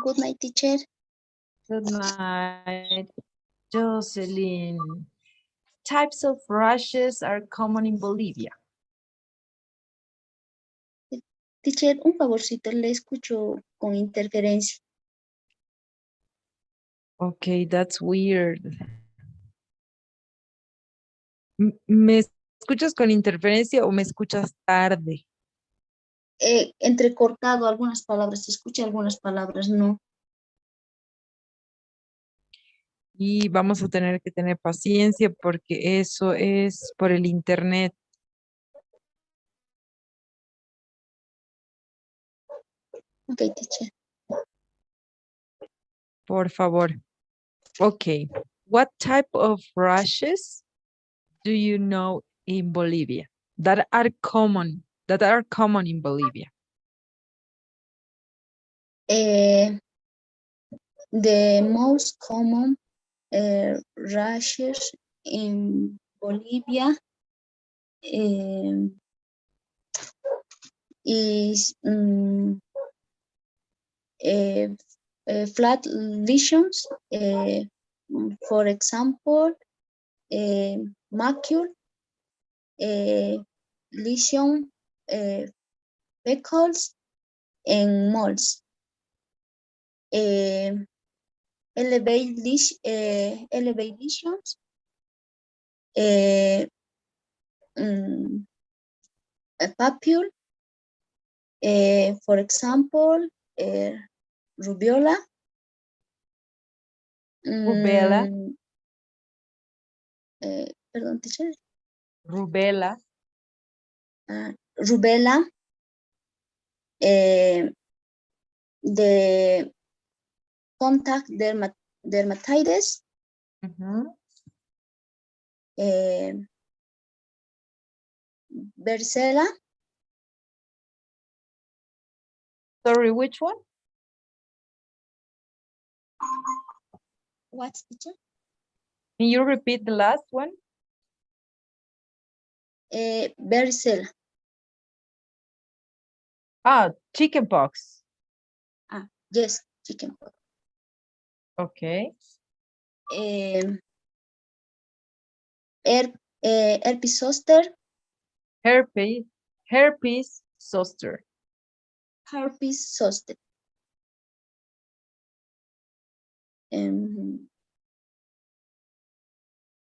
Speaker 10: Good night, teacher.
Speaker 1: Good night, Jocelyn. Types of rashes are common in Bolivia.
Speaker 10: Teacher, un favorcito, le escucho con interferencia.
Speaker 1: Okay, that's weird. ¿Me escuchas con interferencia o me escuchas tarde?
Speaker 10: Entrecortado algunas palabras, se escucha algunas palabras, no.
Speaker 1: Y vamos a tener que tener paciencia porque eso es por el internet.
Speaker 10: Ok, teacher.
Speaker 1: Por favor. Okay. What type of rashes do you know in Bolivia that are common in Bolivia?
Speaker 10: The most common rashes in Bolivia is flat lesions, for example, macule, lesion, freckles, and moles. Elevate lesions, a papule, for example, rubiola.
Speaker 1: Rubella.
Speaker 10: Perdón, teacher.
Speaker 1: Rubella.
Speaker 10: Rubella. The contact dermatitis. Varicella.
Speaker 1: Sorry, which one?
Speaker 10: What's teacher?
Speaker 1: Can you repeat the last one?
Speaker 10: Varicella.
Speaker 1: Chickenpox.
Speaker 10: Yes, chickenpox.
Speaker 1: Okay.
Speaker 10: Herpes zoster.
Speaker 1: Herpes zoster.
Speaker 10: Herpes zoster.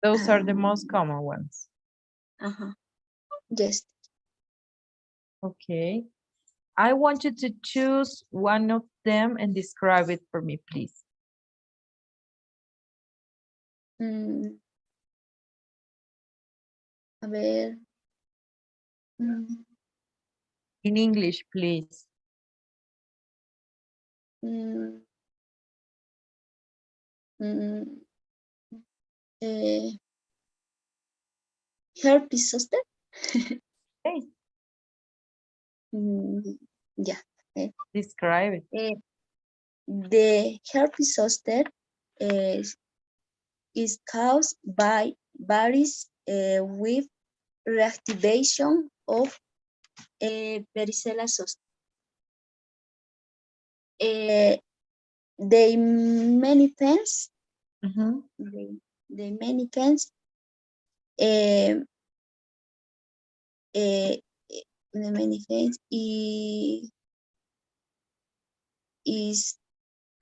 Speaker 1: Those are the most common ones.
Speaker 10: Yes.
Speaker 1: Okay. I want you to choose one of them and describe it for me, please.
Speaker 10: A ver.
Speaker 1: In English, please.
Speaker 10: Herpes zoster.
Speaker 1: Okay.
Speaker 10: Yeah.
Speaker 1: Describe it.
Speaker 10: The herpes zoster is caused by virus with reactivation of varicella zoster. They manifest. They manifest. The manifest is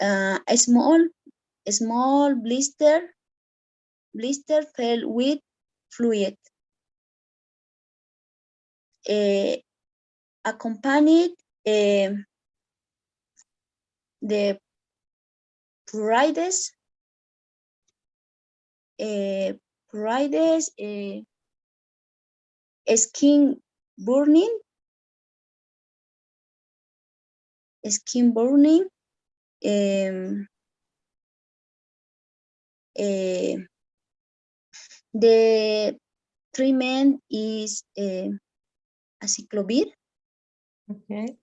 Speaker 10: a small blister filled with fluid, accompanied the pruritus, skin burning, the treatment is aciclovir,
Speaker 1: Okay.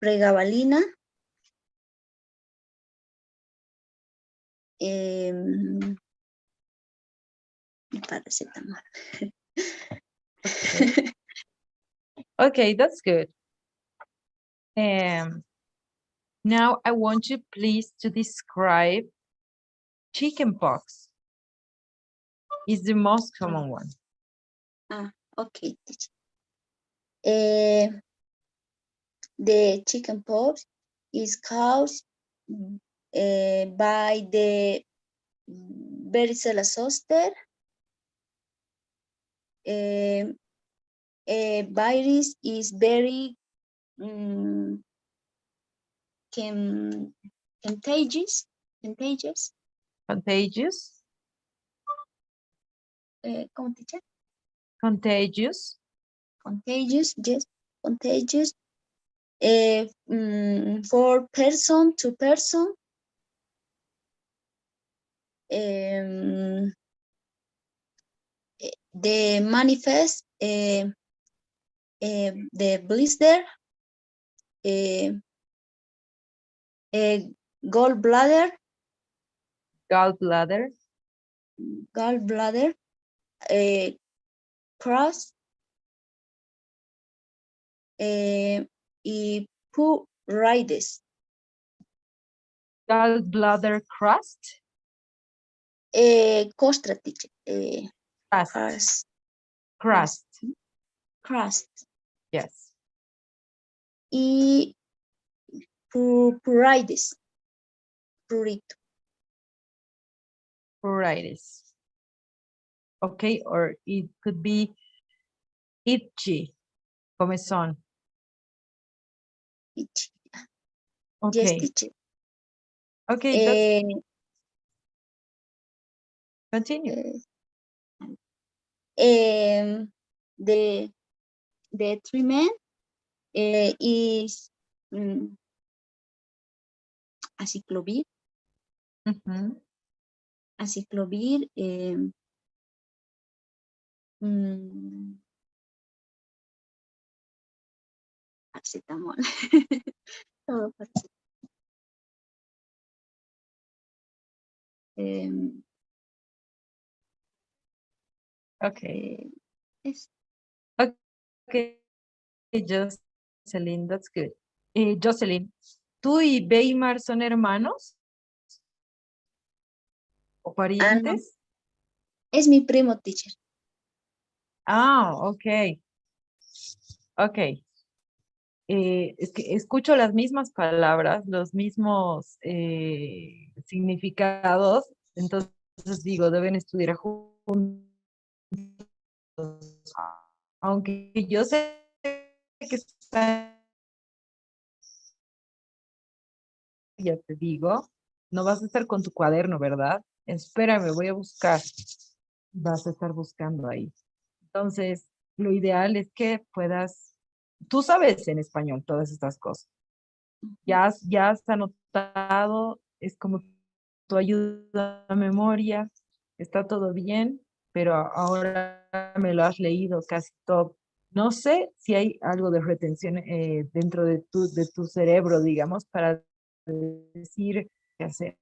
Speaker 10: pregabalina, paracetamol.
Speaker 1: Okay, that's good. Now I want you please to describe chickenpox. Is the most common one.
Speaker 10: Okay. The chickenpox is caused by the varicella zoster virus is very contagious.
Speaker 1: Contagious?
Speaker 10: ¿Cómo te dice?
Speaker 1: Contagious.
Speaker 10: Contagious, yes, contagious. For person to person. The manifest, the blister, gallbladder, cross, y pruritus.
Speaker 1: Gallbladder crust?
Speaker 10: Costra, teacher. Crust.
Speaker 1: Yes.
Speaker 10: Y pruritus.
Speaker 1: Pruritus. Okay, or it could be itchy, comezón.
Speaker 10: Itchy.
Speaker 1: Okay.
Speaker 10: Yes, teacher.
Speaker 1: Okay, continue.
Speaker 10: The treatment is aciclovir. Aciclovir, paracetamol. Todo paracetamol.
Speaker 1: Okay.
Speaker 10: Yes.
Speaker 1: Okay, Jocelyn, that's good. Jocelyn, ¿tú y Weimar son hermanos? ¿O parientes?
Speaker 10: No. Es mi primo, teacher.
Speaker 1: Ok. Ok. Es que escucho las mismas palabras, los mismos significados, entonces digo, deben estudiar juntos. Aunque yo sé que está, ya te digo, no vas a estar con tu cuaderno, ¿verdad? Espérame, voy a buscar. Vas a estar buscando ahí. Entonces, lo ideal es que puedas, tú sabes en español todas estas cosas. Ya has anotado, es como tu ayuda a memoria, está todo bien, pero ahora me lo has leído casi todo. No sé si hay algo de retención dentro de tu cerebro, digamos, para decir qué hacer.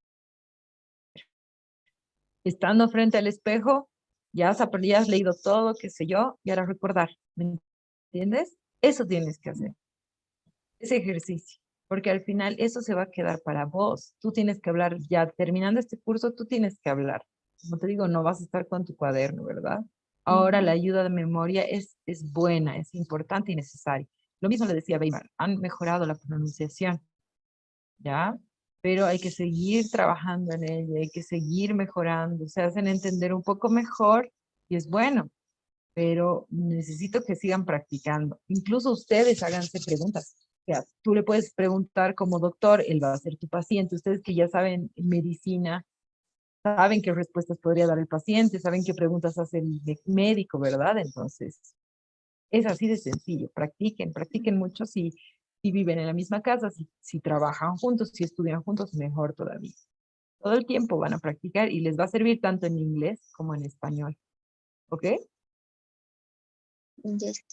Speaker 1: Estando frente al espejo, ya has leído todo, qué sé yo, y ahora recordar, ¿me entiendes? Eso tienes que hacer, ese ejercicio, porque al final eso se va a quedar para vos. Tú tienes que hablar, ya terminando este curso, tú tienes que hablar. Como te digo, no vas a estar con tu cuaderno, ¿verdad? Ahora la ayuda de memoria es buena, es importante y necesaria. Lo mismo le decía a Weimar, han mejorado la pronunciación, ¿ya? Pero hay que seguir trabajando en ella, hay que seguir mejorando, se hacen entender un poco mejor y es bueno, pero necesito que sigan practicando. Incluso ustedes háganse preguntas. O sea, tú le puedes preguntar como doctor, él va a ser tu paciente, ustedes que ya saben medicina, saben qué respuestas podría dar el paciente, saben qué preguntas hace el médico, ¿verdad? Entonces, es así de sencillo. Practiquen, practiquen mucho si viven en la misma casa, si trabajan juntos, si estudian juntos, mejor todavía. Todo el tiempo van a practicar y les va a servir tanto en inglés como en español. ¿Ok?
Speaker 10: Yes.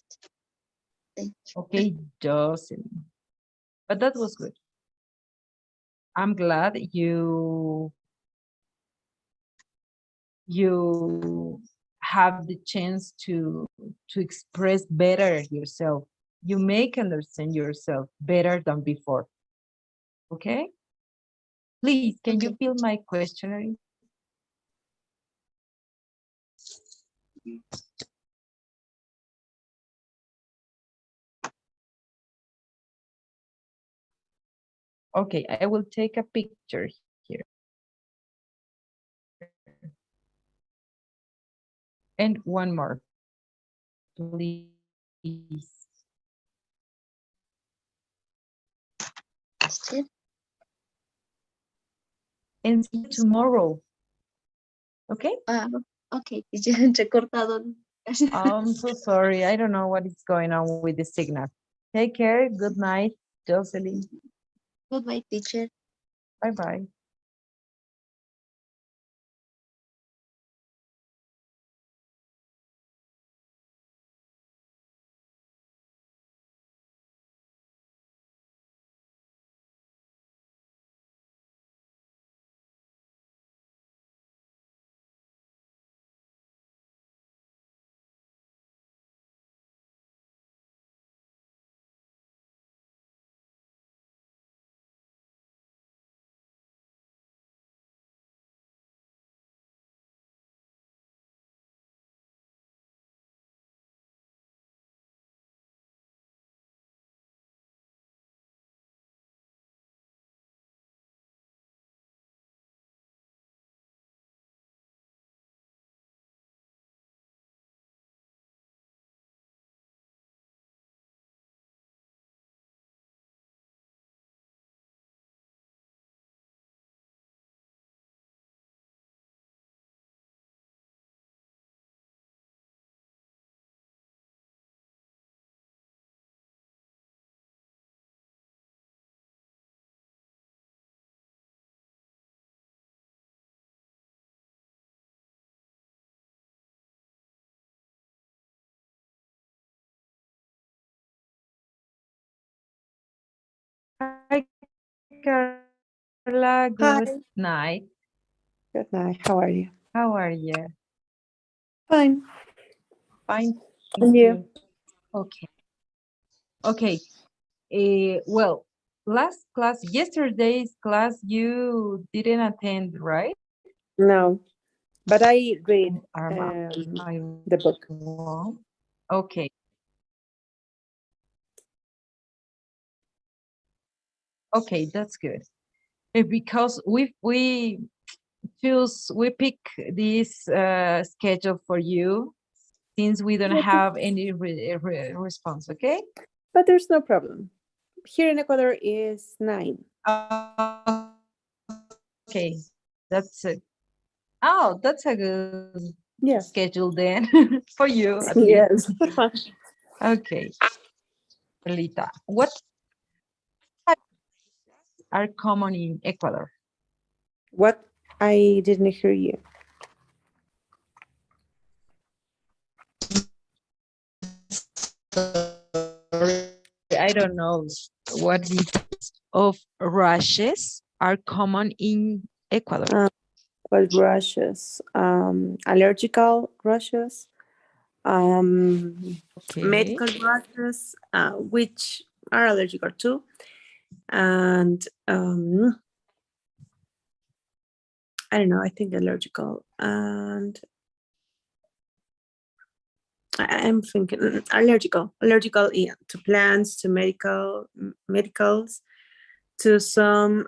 Speaker 10: Thank you.
Speaker 1: Okay, Jocelyn. But that was good. I'm glad you have the chance to express better yourself. You make understand yourself better than before. Okay? Please, can you fill my questionnaire? Okay, I will take a picture here. And one more, please.
Speaker 10: Teacher.
Speaker 1: And see you tomorrow. Okay?
Speaker 10: Okay, teacher, recortado.
Speaker 1: I'm so sorry. I don't know what is going on with the signal. Take care. Good night, Jocelyn.
Speaker 10: Goodbye, teacher.
Speaker 1: Bye-bye. Hi, Carla. Good night.
Speaker 11: Good night. How are you?
Speaker 1: How are you?
Speaker 11: Fine.
Speaker 1: Fine.
Speaker 11: And
Speaker 1: Thank
Speaker 11: you?
Speaker 1: you. Okay. Okay. Well, yesterday's class, you didn't attend, right?
Speaker 11: No, but I read
Speaker 1: I
Speaker 11: the book.
Speaker 1: wrong? Okay. Okay, that's good. Because we pick this schedule for you since we don't have any response, okay?
Speaker 11: but there's no problem. Here in Ecuador is 9.
Speaker 1: Okay, that's a that's a good
Speaker 11: Yes.
Speaker 1: schedule then for you at least.
Speaker 11: Yes.
Speaker 1: Okay, Lita, what are common in Ecuador?
Speaker 11: What? I didn't hear you.
Speaker 1: I don't know what details of rashes are common in Ecuador.
Speaker 11: What rashes? Allergical rashes,
Speaker 1: Okay.
Speaker 11: medical rashes, which are allergical too, and I don't know. I think allergical, and I'm thinking allergical to plants, to medicals, to some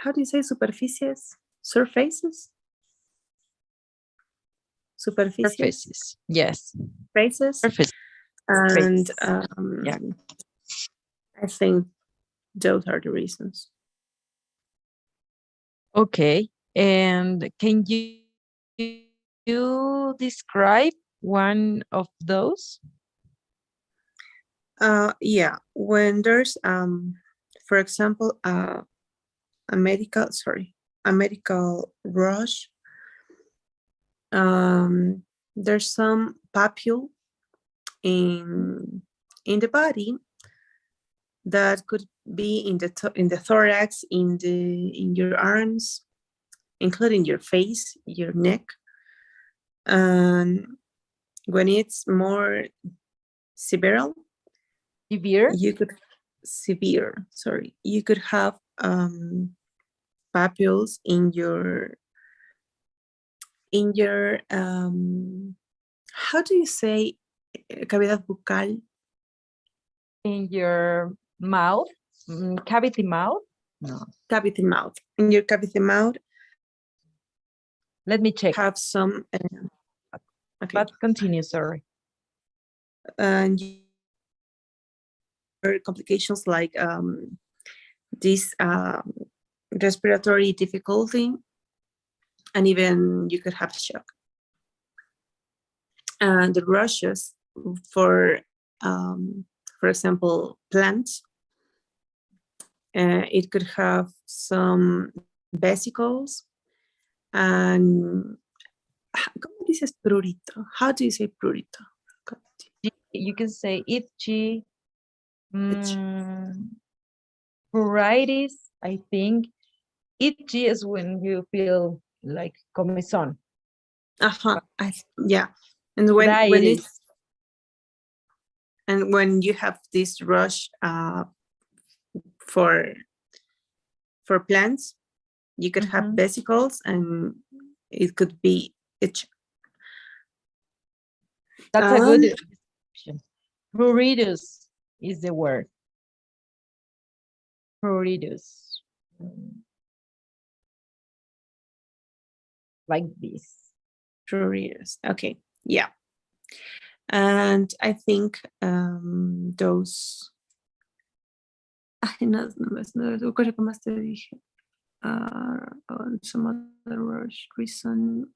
Speaker 11: how do you say surfaces? Surfaces?
Speaker 1: Surfaces. Yes.
Speaker 11: Surfaces.
Speaker 1: Surface.
Speaker 11: And
Speaker 1: Yeah.
Speaker 11: I think those are the reasons.
Speaker 1: Okay. And can you describe one of those?
Speaker 11: Yeah, when there's for example a medical rush, there's some papule in the body that could be in the thorax, in your arms, including your face, your neck, and when it's more severe, you could have papules in your how do you say cavidad bucal?
Speaker 1: In your mouth, cavity mouth?
Speaker 11: No. Cavity mouth. In your cavity mouth.
Speaker 1: Let me check.
Speaker 11: Have some.
Speaker 1: Okay. But continue, sorry.
Speaker 11: And complications like this respiratory difficulty, and even you could have shock. And the rushes for example, plants, it could have some vesicles, and ¿cómo dices prurito? How do you say prurito?
Speaker 1: You can say itchy, pruritus, I think. Itchy is when you feel like comezón.
Speaker 11: Yeah. And when you have this rush for plants, you could have vesicles, and it could be itch.
Speaker 1: That's a good description. Pruritus is the word. Pruritus. Like this.
Speaker 11: Pruritus. Okay. Yeah. And I think those. No recuerdo qué más te dije. On some other reason.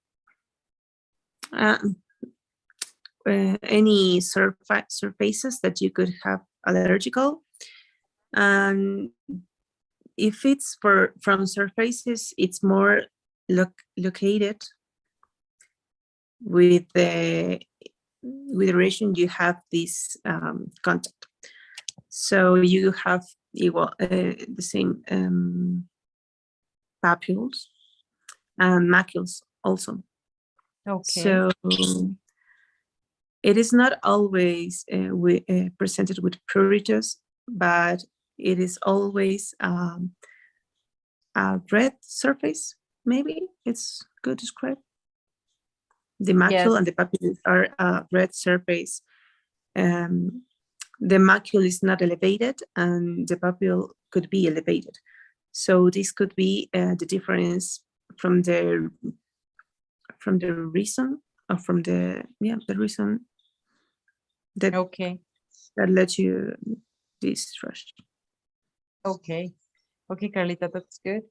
Speaker 11: Any surfaces that you could have allergical, and if it's from surfaces, it's more located with the region you have this contact. So you have the same papules and macules also.
Speaker 1: Okay.
Speaker 11: So it is not always presented with pruritus, but it is always a red surface. Maybe it's good to describe. The macule and the papules are a red surface. The macule is not elevated, and the papule could be elevated. So this could be the difference from the reason, or from the reason that that led you this rush.
Speaker 1: Okay. Okay, Carlita, that's good.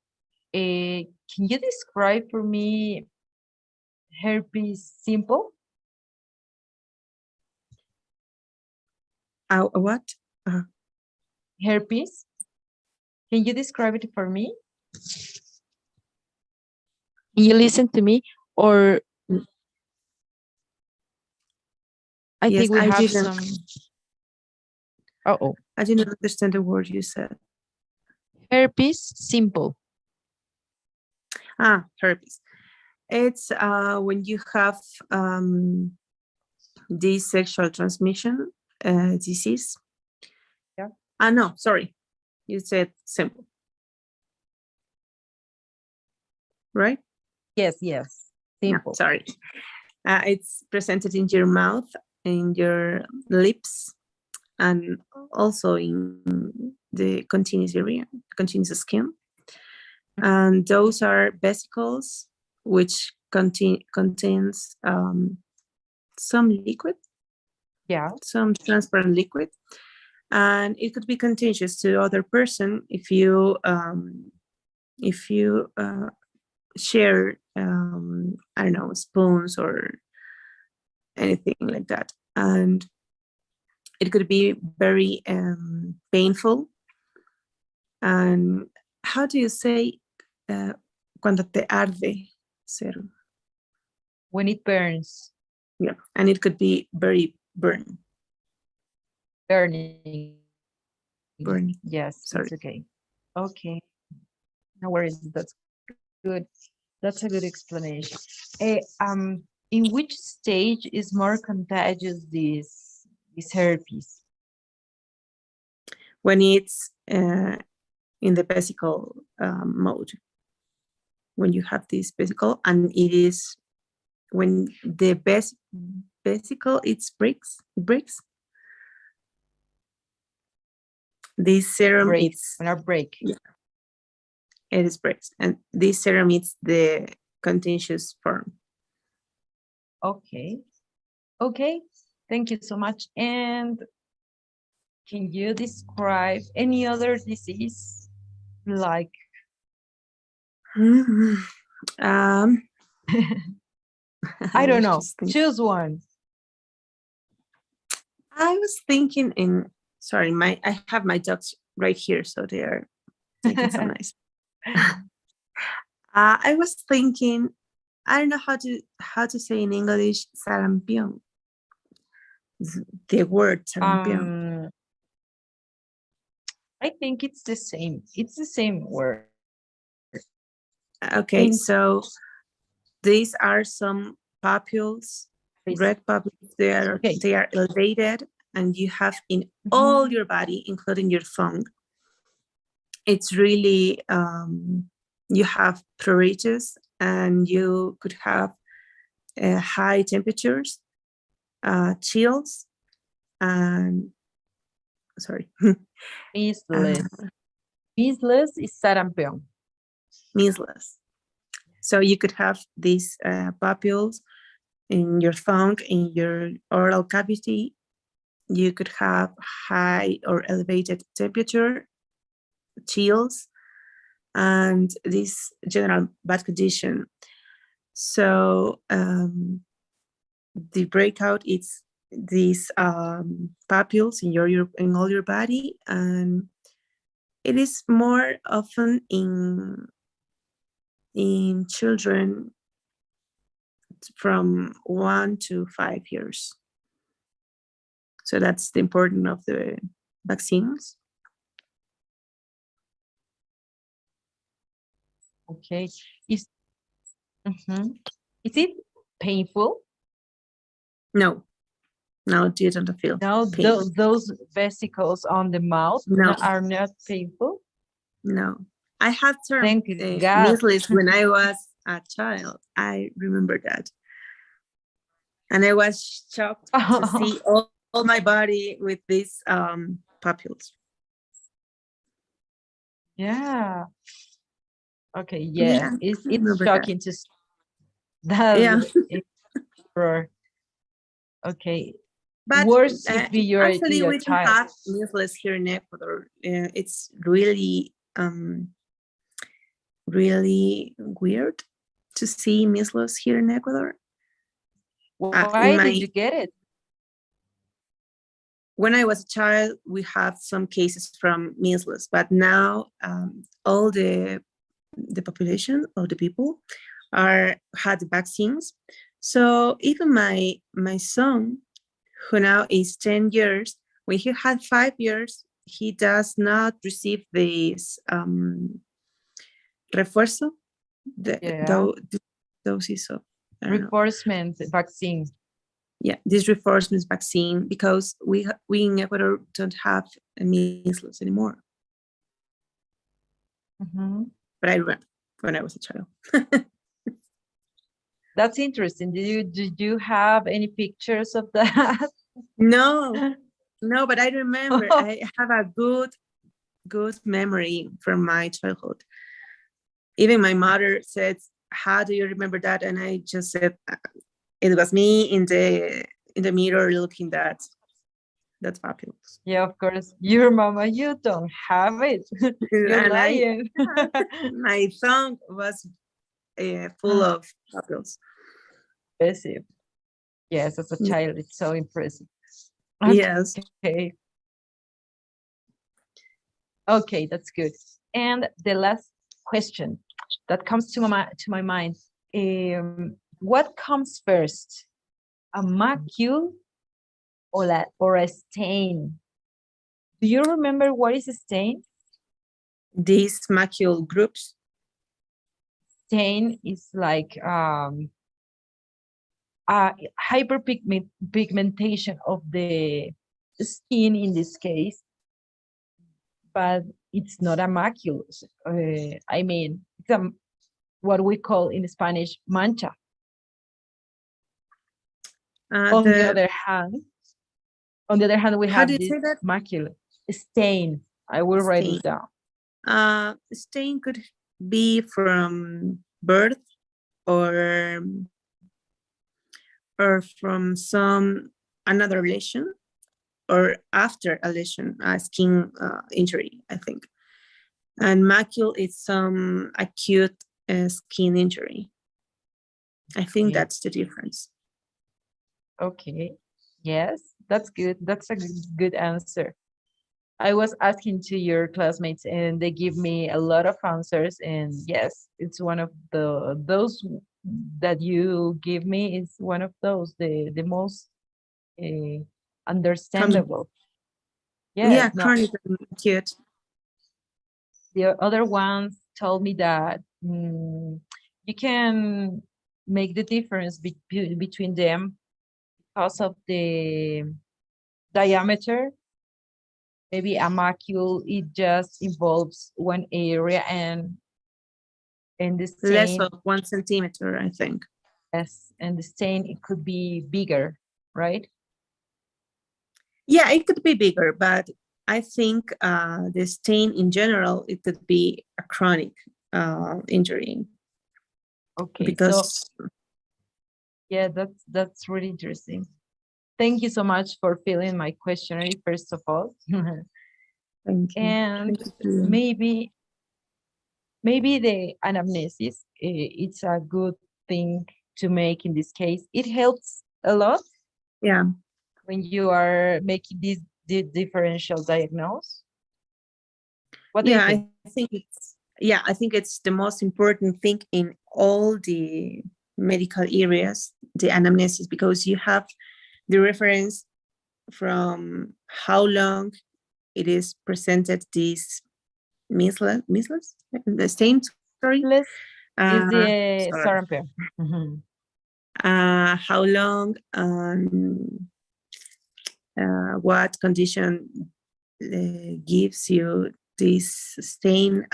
Speaker 1: Can you describe for me herpes simple?
Speaker 11: What?
Speaker 1: Herpes. Can you describe it for me? Can you listen to me? Or I
Speaker 11: Yes,
Speaker 1: think we
Speaker 11: I
Speaker 1: have
Speaker 11: didn't.
Speaker 1: some. Uh-oh.
Speaker 11: I didn't understand the word you said.
Speaker 1: Herpes simple.
Speaker 11: Herpes. It's when you have this sexual transmission disease.
Speaker 1: Yeah.
Speaker 11: No, sorry. You said simple. Right?
Speaker 1: Yes, yes. Simple.
Speaker 11: No, sorry. It's presented in your mouth, in your lips, and also in the continuous area, continuous skin. And those are vesicles which contains some liquid.
Speaker 1: Yeah.
Speaker 11: Some transparent liquid. And it could be contagious to other person if you share I don't know, spoons or anything like that. And it could be very painful. And how do you say cuando te arde, Cero?
Speaker 1: When it burns.
Speaker 11: Yeah, and it could be very burning.
Speaker 1: Burning. Yes,
Speaker 11: Sorry.
Speaker 1: it's okay. Okay. No worries. That's good. That's a good explanation. In which stage is more contagious this herpes?
Speaker 11: When it's in the vesicle mode. When you have this vesicle, and it is when the vesicle breaks. This serum
Speaker 1: when our break.
Speaker 11: Yeah, it is breaks, and this serum is the contagious form.
Speaker 1: Okay. Okay. Thank you so much. And can you describe any other disease like?
Speaker 11: I
Speaker 1: don't know. Choose one.
Speaker 11: I was thinking sorry, I have my dogs right here, so they are making some noise. I was thinking, I don't know how to say in English, sarampion. The word sarampion.
Speaker 1: I think it's the same. It's the same word.
Speaker 11: Okay, so these are some papules, red papules. They are elevated, and you have in all your body, including your tongue. It's really you have pruritus, and you could have high temperatures, chills, and sorry,
Speaker 1: measles. Measles is sarampion.
Speaker 11: Measles. So you could have these papules in your tongue, in your oral cavity. You could have high or elevated temperature, chills, and this general bad condition. So the breakout is these papules in all your body, and it is more often in children from 1 to 5 years. So that's the importance of the vaccines.
Speaker 1: Okay. Is it painful?
Speaker 11: No, it didn't feel.
Speaker 1: No, those vesicles on the mouth are not painful?
Speaker 11: No. I had
Speaker 1: Thank God.
Speaker 11: measles when I was a child. I remember that. And I was shocked to see all my body with these papules.
Speaker 1: Yeah. Okay, yeah. It's shocking to see that.
Speaker 11: Yeah.
Speaker 1: Okay.
Speaker 11: But
Speaker 1: worse if you're
Speaker 11: actually,
Speaker 1: a
Speaker 11: we can
Speaker 1: child.
Speaker 11: have measles here in Ecuador. It's really, really weird to see measles here in Ecuador.
Speaker 1: Why did you get it?
Speaker 11: When I was a child, we have some cases from measles, but now all the population of the people had vaccines. So even my son, who now is 10 years, when he had 5 years, he does not receive this refuerzo, doses of
Speaker 1: reinforcement vaccine.
Speaker 11: Yeah, this reinforcement vaccine, because we in Ecuador don't have measles anymore. But I remember when I was a child.
Speaker 1: That's interesting. Did you have any pictures of that?
Speaker 11: No, but I remember. I have a good memory from my childhood. Even my mother said, "How do you remember that?" And I just said, "It was me in the mirror looking that fabulous."
Speaker 1: Yeah, of course. Your mama, you don't have it. You're
Speaker 11: And
Speaker 1: lying.
Speaker 11: My tongue was full of fabulous.
Speaker 1: Impressive. Yes, as a child, it's so impressive.
Speaker 11: Yes.
Speaker 1: Okay. Okay, that's good. And the last question that comes to my mind: what comes first, a macule or a stain? Do you remember what is a stain?
Speaker 11: These macule groups.
Speaker 1: Stain is like hyperpigmentation of the skin in this case, but it's not a macule. I mean, it's what we call in Spanish mancha. On the other hand, we have this macule stain. I will write it down.
Speaker 11: Stain could be from birth or from another lesion, or after a lesion, a skin injury, I think. And macule is some acute skin injury. I think that's the difference.
Speaker 1: Okay. Yes, that's good. That's a good answer. I was asking to your classmates and they give me a lot of answers, and yes, it's one of those that you give me is one of those, the most understandable.
Speaker 11: Yeah, chronic and acute.
Speaker 1: The other ones told me that you can make the difference between them because of the diameter. Maybe a macule, it just involves one area, and the stain,
Speaker 11: less of 1 centimeter, I think.
Speaker 1: Yes, and the stain, it could be bigger, right?
Speaker 11: Yeah, it could be bigger, but I think the stain in general, it could be a chronic injury.
Speaker 1: Okay,
Speaker 11: because
Speaker 1: yeah, that's really interesting. Thank you so much for filling my questionnaire, first of all.
Speaker 11: Thank you.
Speaker 1: And
Speaker 11: Thank you.
Speaker 1: maybe the anamnesis, it's a good thing to make in this case. It helps a lot.
Speaker 11: Yeah.
Speaker 1: When you are making this differential diagnosis. What do you think?
Speaker 11: I think it's the most important thing in all the medical areas, the anamnesis, because you have the reference from how long it is presented this measles, the stain, sorry.
Speaker 1: Is the Sarampier.
Speaker 11: How long, what condition gives you this stain,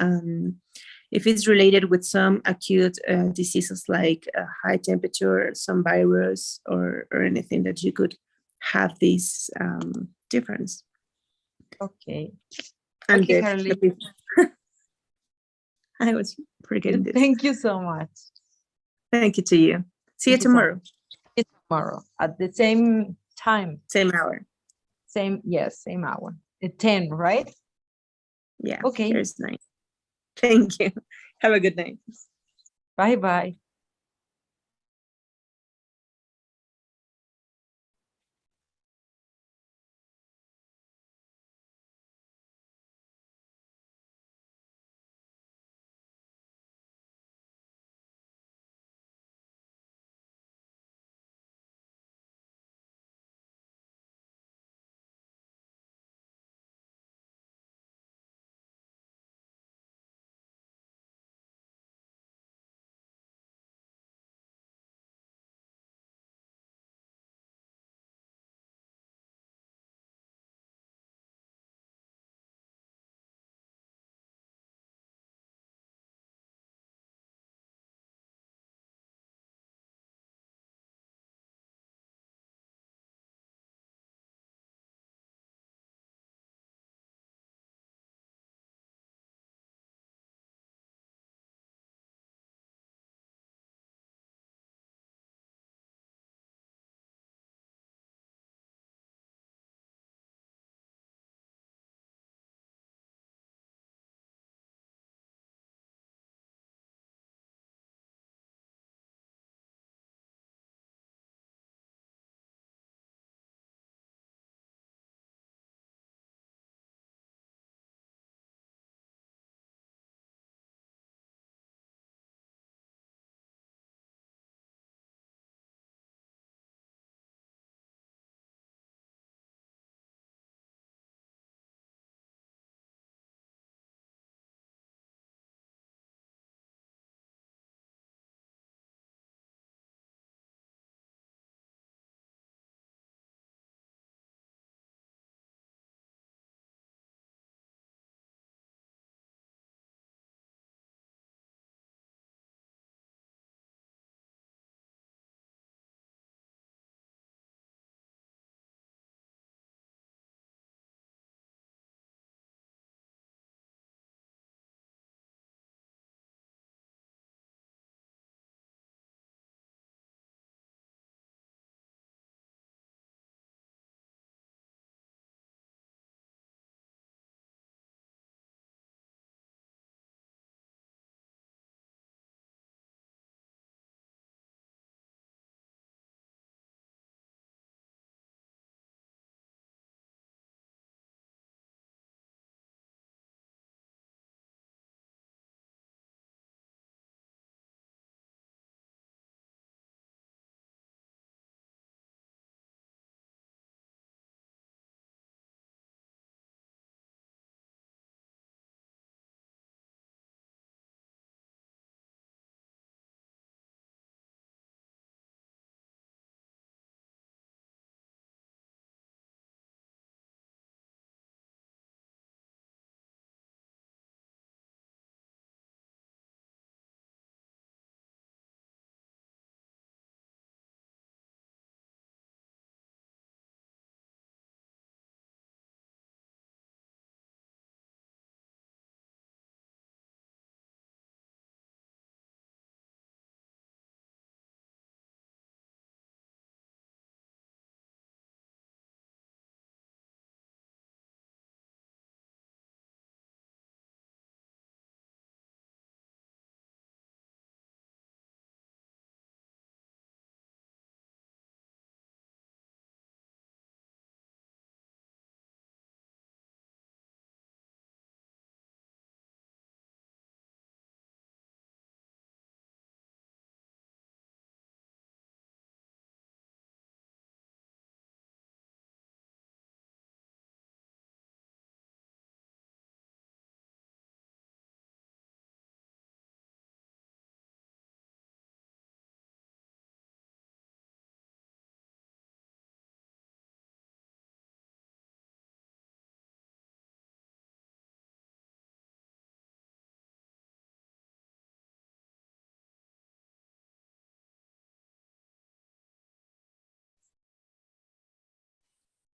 Speaker 11: if it's related with some acute diseases like high temperature, some virus, or anything that you could have this difference.
Speaker 1: Okay.
Speaker 11: And
Speaker 1: okay, Carly.
Speaker 11: I was forgetting this.
Speaker 1: Thank you so much.
Speaker 11: Thank you to you. See you tomorrow.
Speaker 1: See you tomorrow at the same time.
Speaker 11: Same hour.
Speaker 1: Same, yes, same hour. At 10, right?
Speaker 11: Yeah.
Speaker 1: Okay.
Speaker 11: Here's 9. Thank you. Have a good night.
Speaker 1: Bye-bye.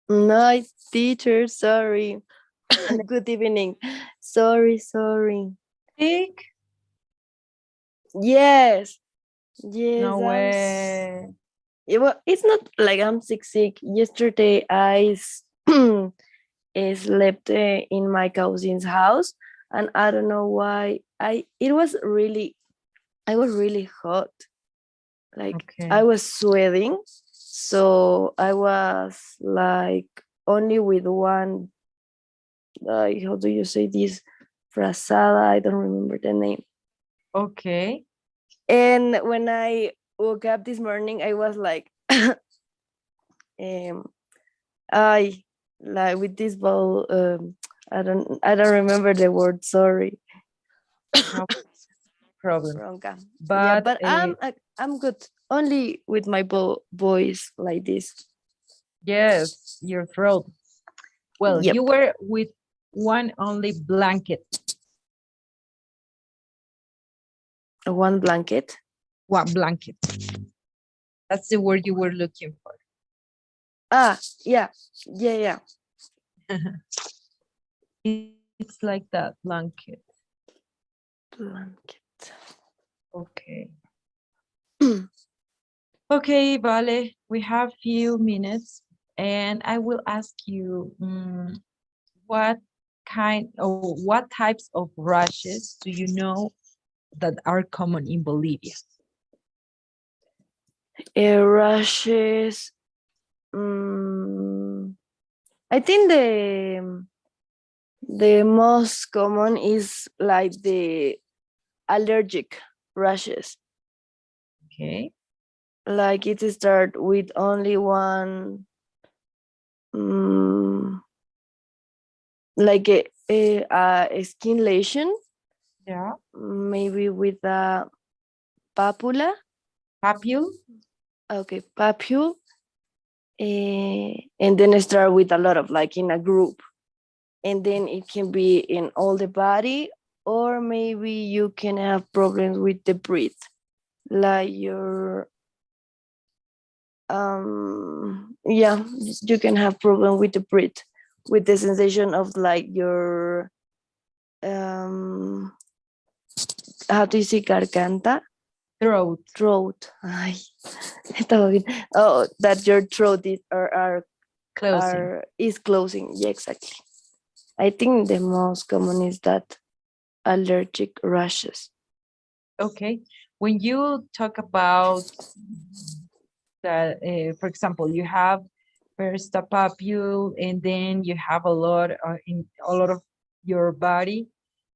Speaker 12: Nice teacher, sorry. Good evening. Sorry.
Speaker 1: Sick?
Speaker 12: Yes. Yes,
Speaker 1: No way.
Speaker 12: Well, it's not like I'm sick. Yesterday slept in my cousin's house, and I don't know why. I was really hot. Like
Speaker 1: Okay.
Speaker 12: I was sweating, so I was like only with one. How do you say this? Frazada. I don't remember the name.
Speaker 1: Okay.
Speaker 12: And when I woke up this morning, I was like, I like with this bowl. I don't remember the word. Sorry.
Speaker 1: No problem.
Speaker 12: Bronca.
Speaker 1: But
Speaker 12: Yeah, but I'm good. Only with my voice like this.
Speaker 1: yes, your throat. Well,
Speaker 12: Yep.
Speaker 1: you were with one only blanket.
Speaker 12: One blanket.
Speaker 1: One blanket. That's the word you were looking for.
Speaker 12: Yeah.
Speaker 1: It's like that, blanket.
Speaker 12: Blanket.
Speaker 1: Okay. Okay, Vale, we have few minutes and I will ask you what types of rashes do you know that are common in Bolivia?
Speaker 12: Rashes. I think the most common is like the allergic rashes.
Speaker 1: Okay.
Speaker 12: Like it start with only one, like a skin lesion.
Speaker 1: Yeah.
Speaker 12: Maybe with a papula.
Speaker 1: Papule.
Speaker 12: Okay, papule. And then start with a lot of like in a group. And then it can be in all the body, or maybe you can have problems with the breath. Like your yeah, you can have problem with the breath, with the sensation of like your how do you say garganta? Throat. Ay, estaba bien. Oh, that your throat is closing. Yeah, exactly. I think the most common is that allergic rashes.
Speaker 1: Okay. When you talk about that, for example, you have first a papule and then you have a lot in a lot of your body,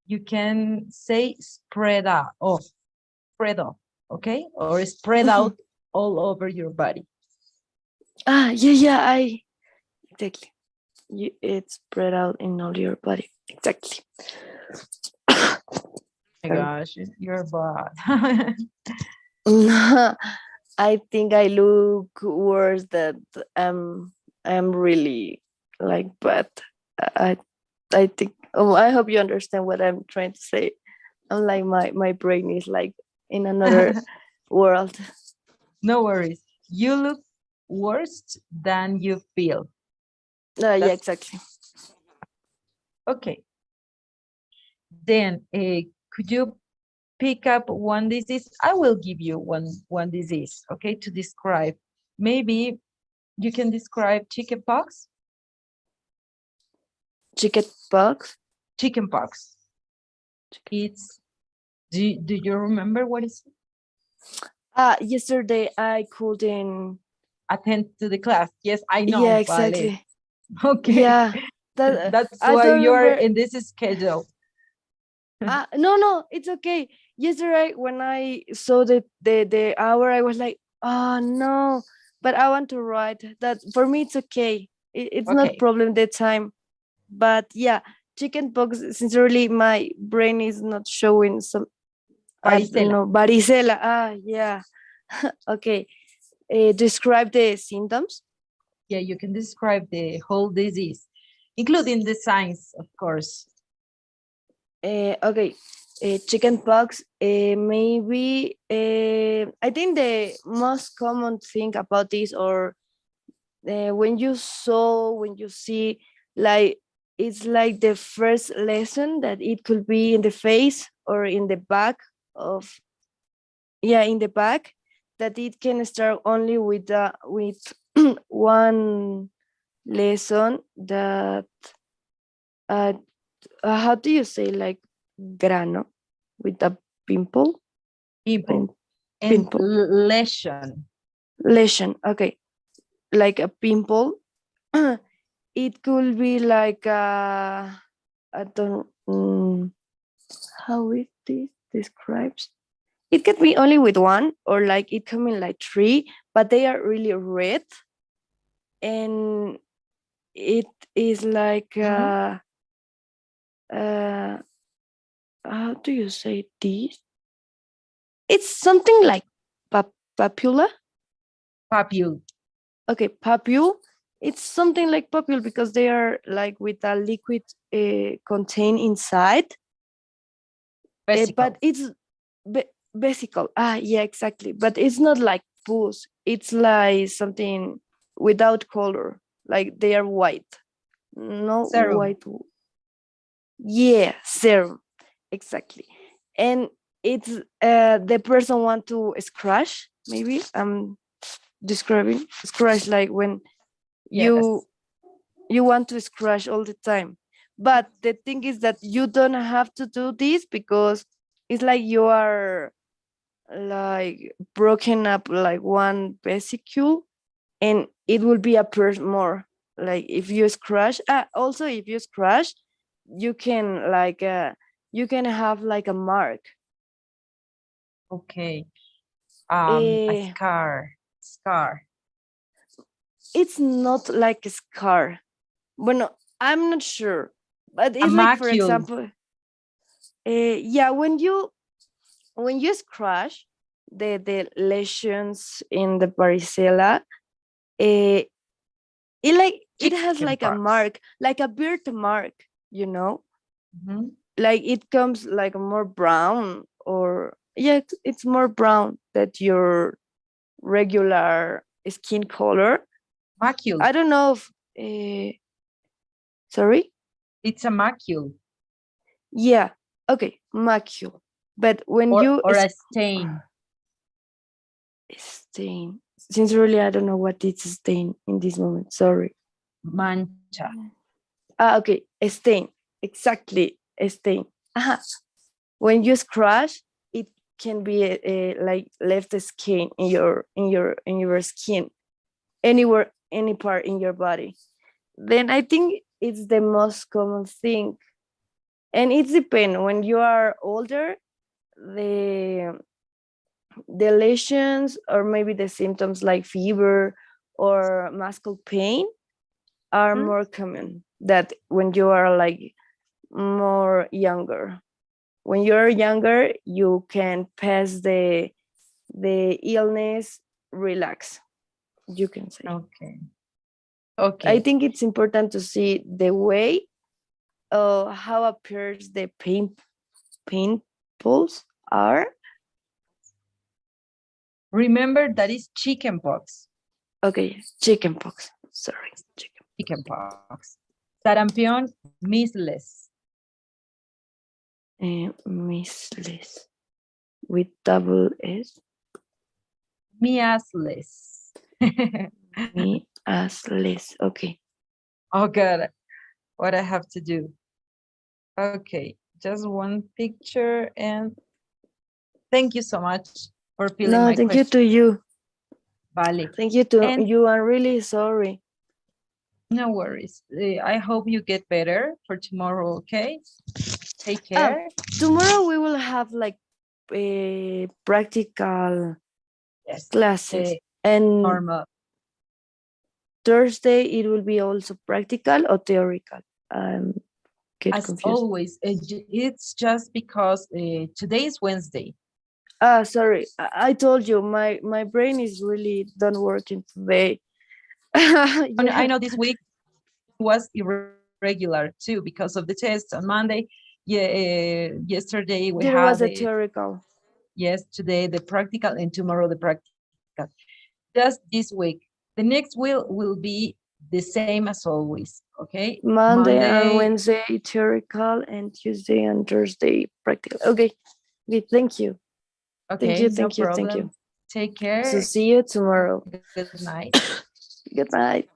Speaker 1: you can say spread off, okay? Or spread out all over your body.
Speaker 12: Yeah, exactly. It's spread out in all your body. Exactly.
Speaker 1: Oh my gosh, you're bad.
Speaker 12: I think I look worse that I'm really like bad. I I think I hope you understand what I'm trying to say. I'm like my brain is like in another world.
Speaker 1: No worries. You look worse than you feel.
Speaker 12: Yeah, exactly.
Speaker 1: Okay. Then could you pick up one disease? I will give you one disease, okay, to describe. Maybe you can describe chickenpox.
Speaker 12: Chickenpox?
Speaker 1: Chickenpox. It's, do you remember what it's?
Speaker 12: Yesterday I couldn't
Speaker 1: attend to the class. Yes, I know.
Speaker 12: Yeah, exactly.
Speaker 1: Vale. Okay.
Speaker 12: Yeah.
Speaker 1: That's
Speaker 12: I
Speaker 1: why
Speaker 12: don't
Speaker 1: you're
Speaker 12: remember.
Speaker 1: in this schedule.
Speaker 12: No, it's okay. Yesterday when I saw the hour, I was like, oh no, but I want to write that. For me, it's okay. It's not problem the time, but yeah, chickenpox. Sincerely, my brain is not showing some.
Speaker 1: Varicella.
Speaker 12: Varicella. Yeah. Okay. Describe the symptoms.
Speaker 1: Yeah, you can describe the whole disease, including the signs, of course.
Speaker 12: Okay. Chickenpox, maybe I think the most common thing about this, or when you see, like it's like the first lesson that it could be in the face or in the back of, in the back, that it can start only with one lesson that how do you say like grano with a pimple?
Speaker 1: Pimple. And
Speaker 12: Pimple.
Speaker 1: lesion.
Speaker 12: Lesion. Okay, like a pimple. It could be like I don't how it is describes. It could be only with one, or like it can be like three, but they are really red, and it is like how do you say this? It's something like papula.
Speaker 1: Papule.
Speaker 12: Okay, papule. It's something like papule because they are like with a liquid contained inside. But it's vesicle. Yeah, exactly. But it's not like pus. It's like something without color. Like they are white. No
Speaker 1: Serum.
Speaker 12: white. Yeah, serum. Exactly. And it's the person want to scratch. Maybe I'm describing scratch like when you want to scratch all the time. But the thing is that you don't have to do this because it's like you are like broken up like one vesicle, and it will be appear more like if you scratch. Also if you scratch, you can like you can have like a mark.
Speaker 1: Okay. A scar.
Speaker 12: It's not like a scar. Bueno, I'm not sure, but
Speaker 1: A
Speaker 12: it's like, for
Speaker 1: macule.
Speaker 12: example, yeah, when you scratch the lesions in the varicella, it has like a mark, like a birthmark, you know.
Speaker 1: Mhm.
Speaker 12: Like it comes like more brown, or yeah, it's more brown than your regular skin color.
Speaker 1: Macule.
Speaker 12: I don't know if sorry.
Speaker 1: It's a macule.
Speaker 12: Yeah. Okay, macule. But when you
Speaker 1: or a stain.
Speaker 12: Stain. Sincerely, I don't know what is stain in this moment. Sorry.
Speaker 1: Mancha.
Speaker 12: Okay, a stain. Exactly, a stain. When you scratch, it can be like left the skin in your skin, anywhere, any part in your body. Then I think it's the most common thing, and it depends. When you are older, the lesions or maybe the symptoms like fever or muscle pain are more common that when you are like more younger. When you're younger, you can pass the illness relax, you can say.
Speaker 1: Okay.
Speaker 12: I think it's important to see the way how appears the painfulls are.
Speaker 1: Remember that is chickenpox.
Speaker 12: Okay, chickenpox. Sorry,
Speaker 1: chickenpox. Sarampion, measles.
Speaker 12: Measles with double S.
Speaker 1: Measles.
Speaker 12: Measles. Okay.
Speaker 1: Oh God, what I have to do. Okay, just one picture, and thank you so much for filling my
Speaker 12: thank
Speaker 1: question.
Speaker 12: you to you.
Speaker 1: Vale.
Speaker 12: Thank you to you. I'm really sorry.
Speaker 1: No worries. I hope you get better for tomorrow, okay? Take care.
Speaker 12: Tomorrow we will have like practical classes. And
Speaker 1: normal.
Speaker 12: Thursday it will be also practical or theoretical. Get
Speaker 1: As
Speaker 12: confused.
Speaker 1: always, it's just because today is Wednesday.
Speaker 12: Sorry. I told you my brain is really done working today.
Speaker 1: I know this week was irregular too because of the test on Monday. Yeah, yesterday we
Speaker 12: there
Speaker 1: had
Speaker 12: was a theoretical.
Speaker 1: Yes, today the practical and tomorrow the practical. Just this week. The next will be the same as always. Okay.
Speaker 12: Monday and Wednesday theoretical, and Tuesday and Thursday practical. Okay. Okay. Thank you.
Speaker 1: Okay.
Speaker 12: Thank you.
Speaker 1: Take care.
Speaker 12: So see you tomorrow.
Speaker 1: Good night.
Speaker 12: Good night.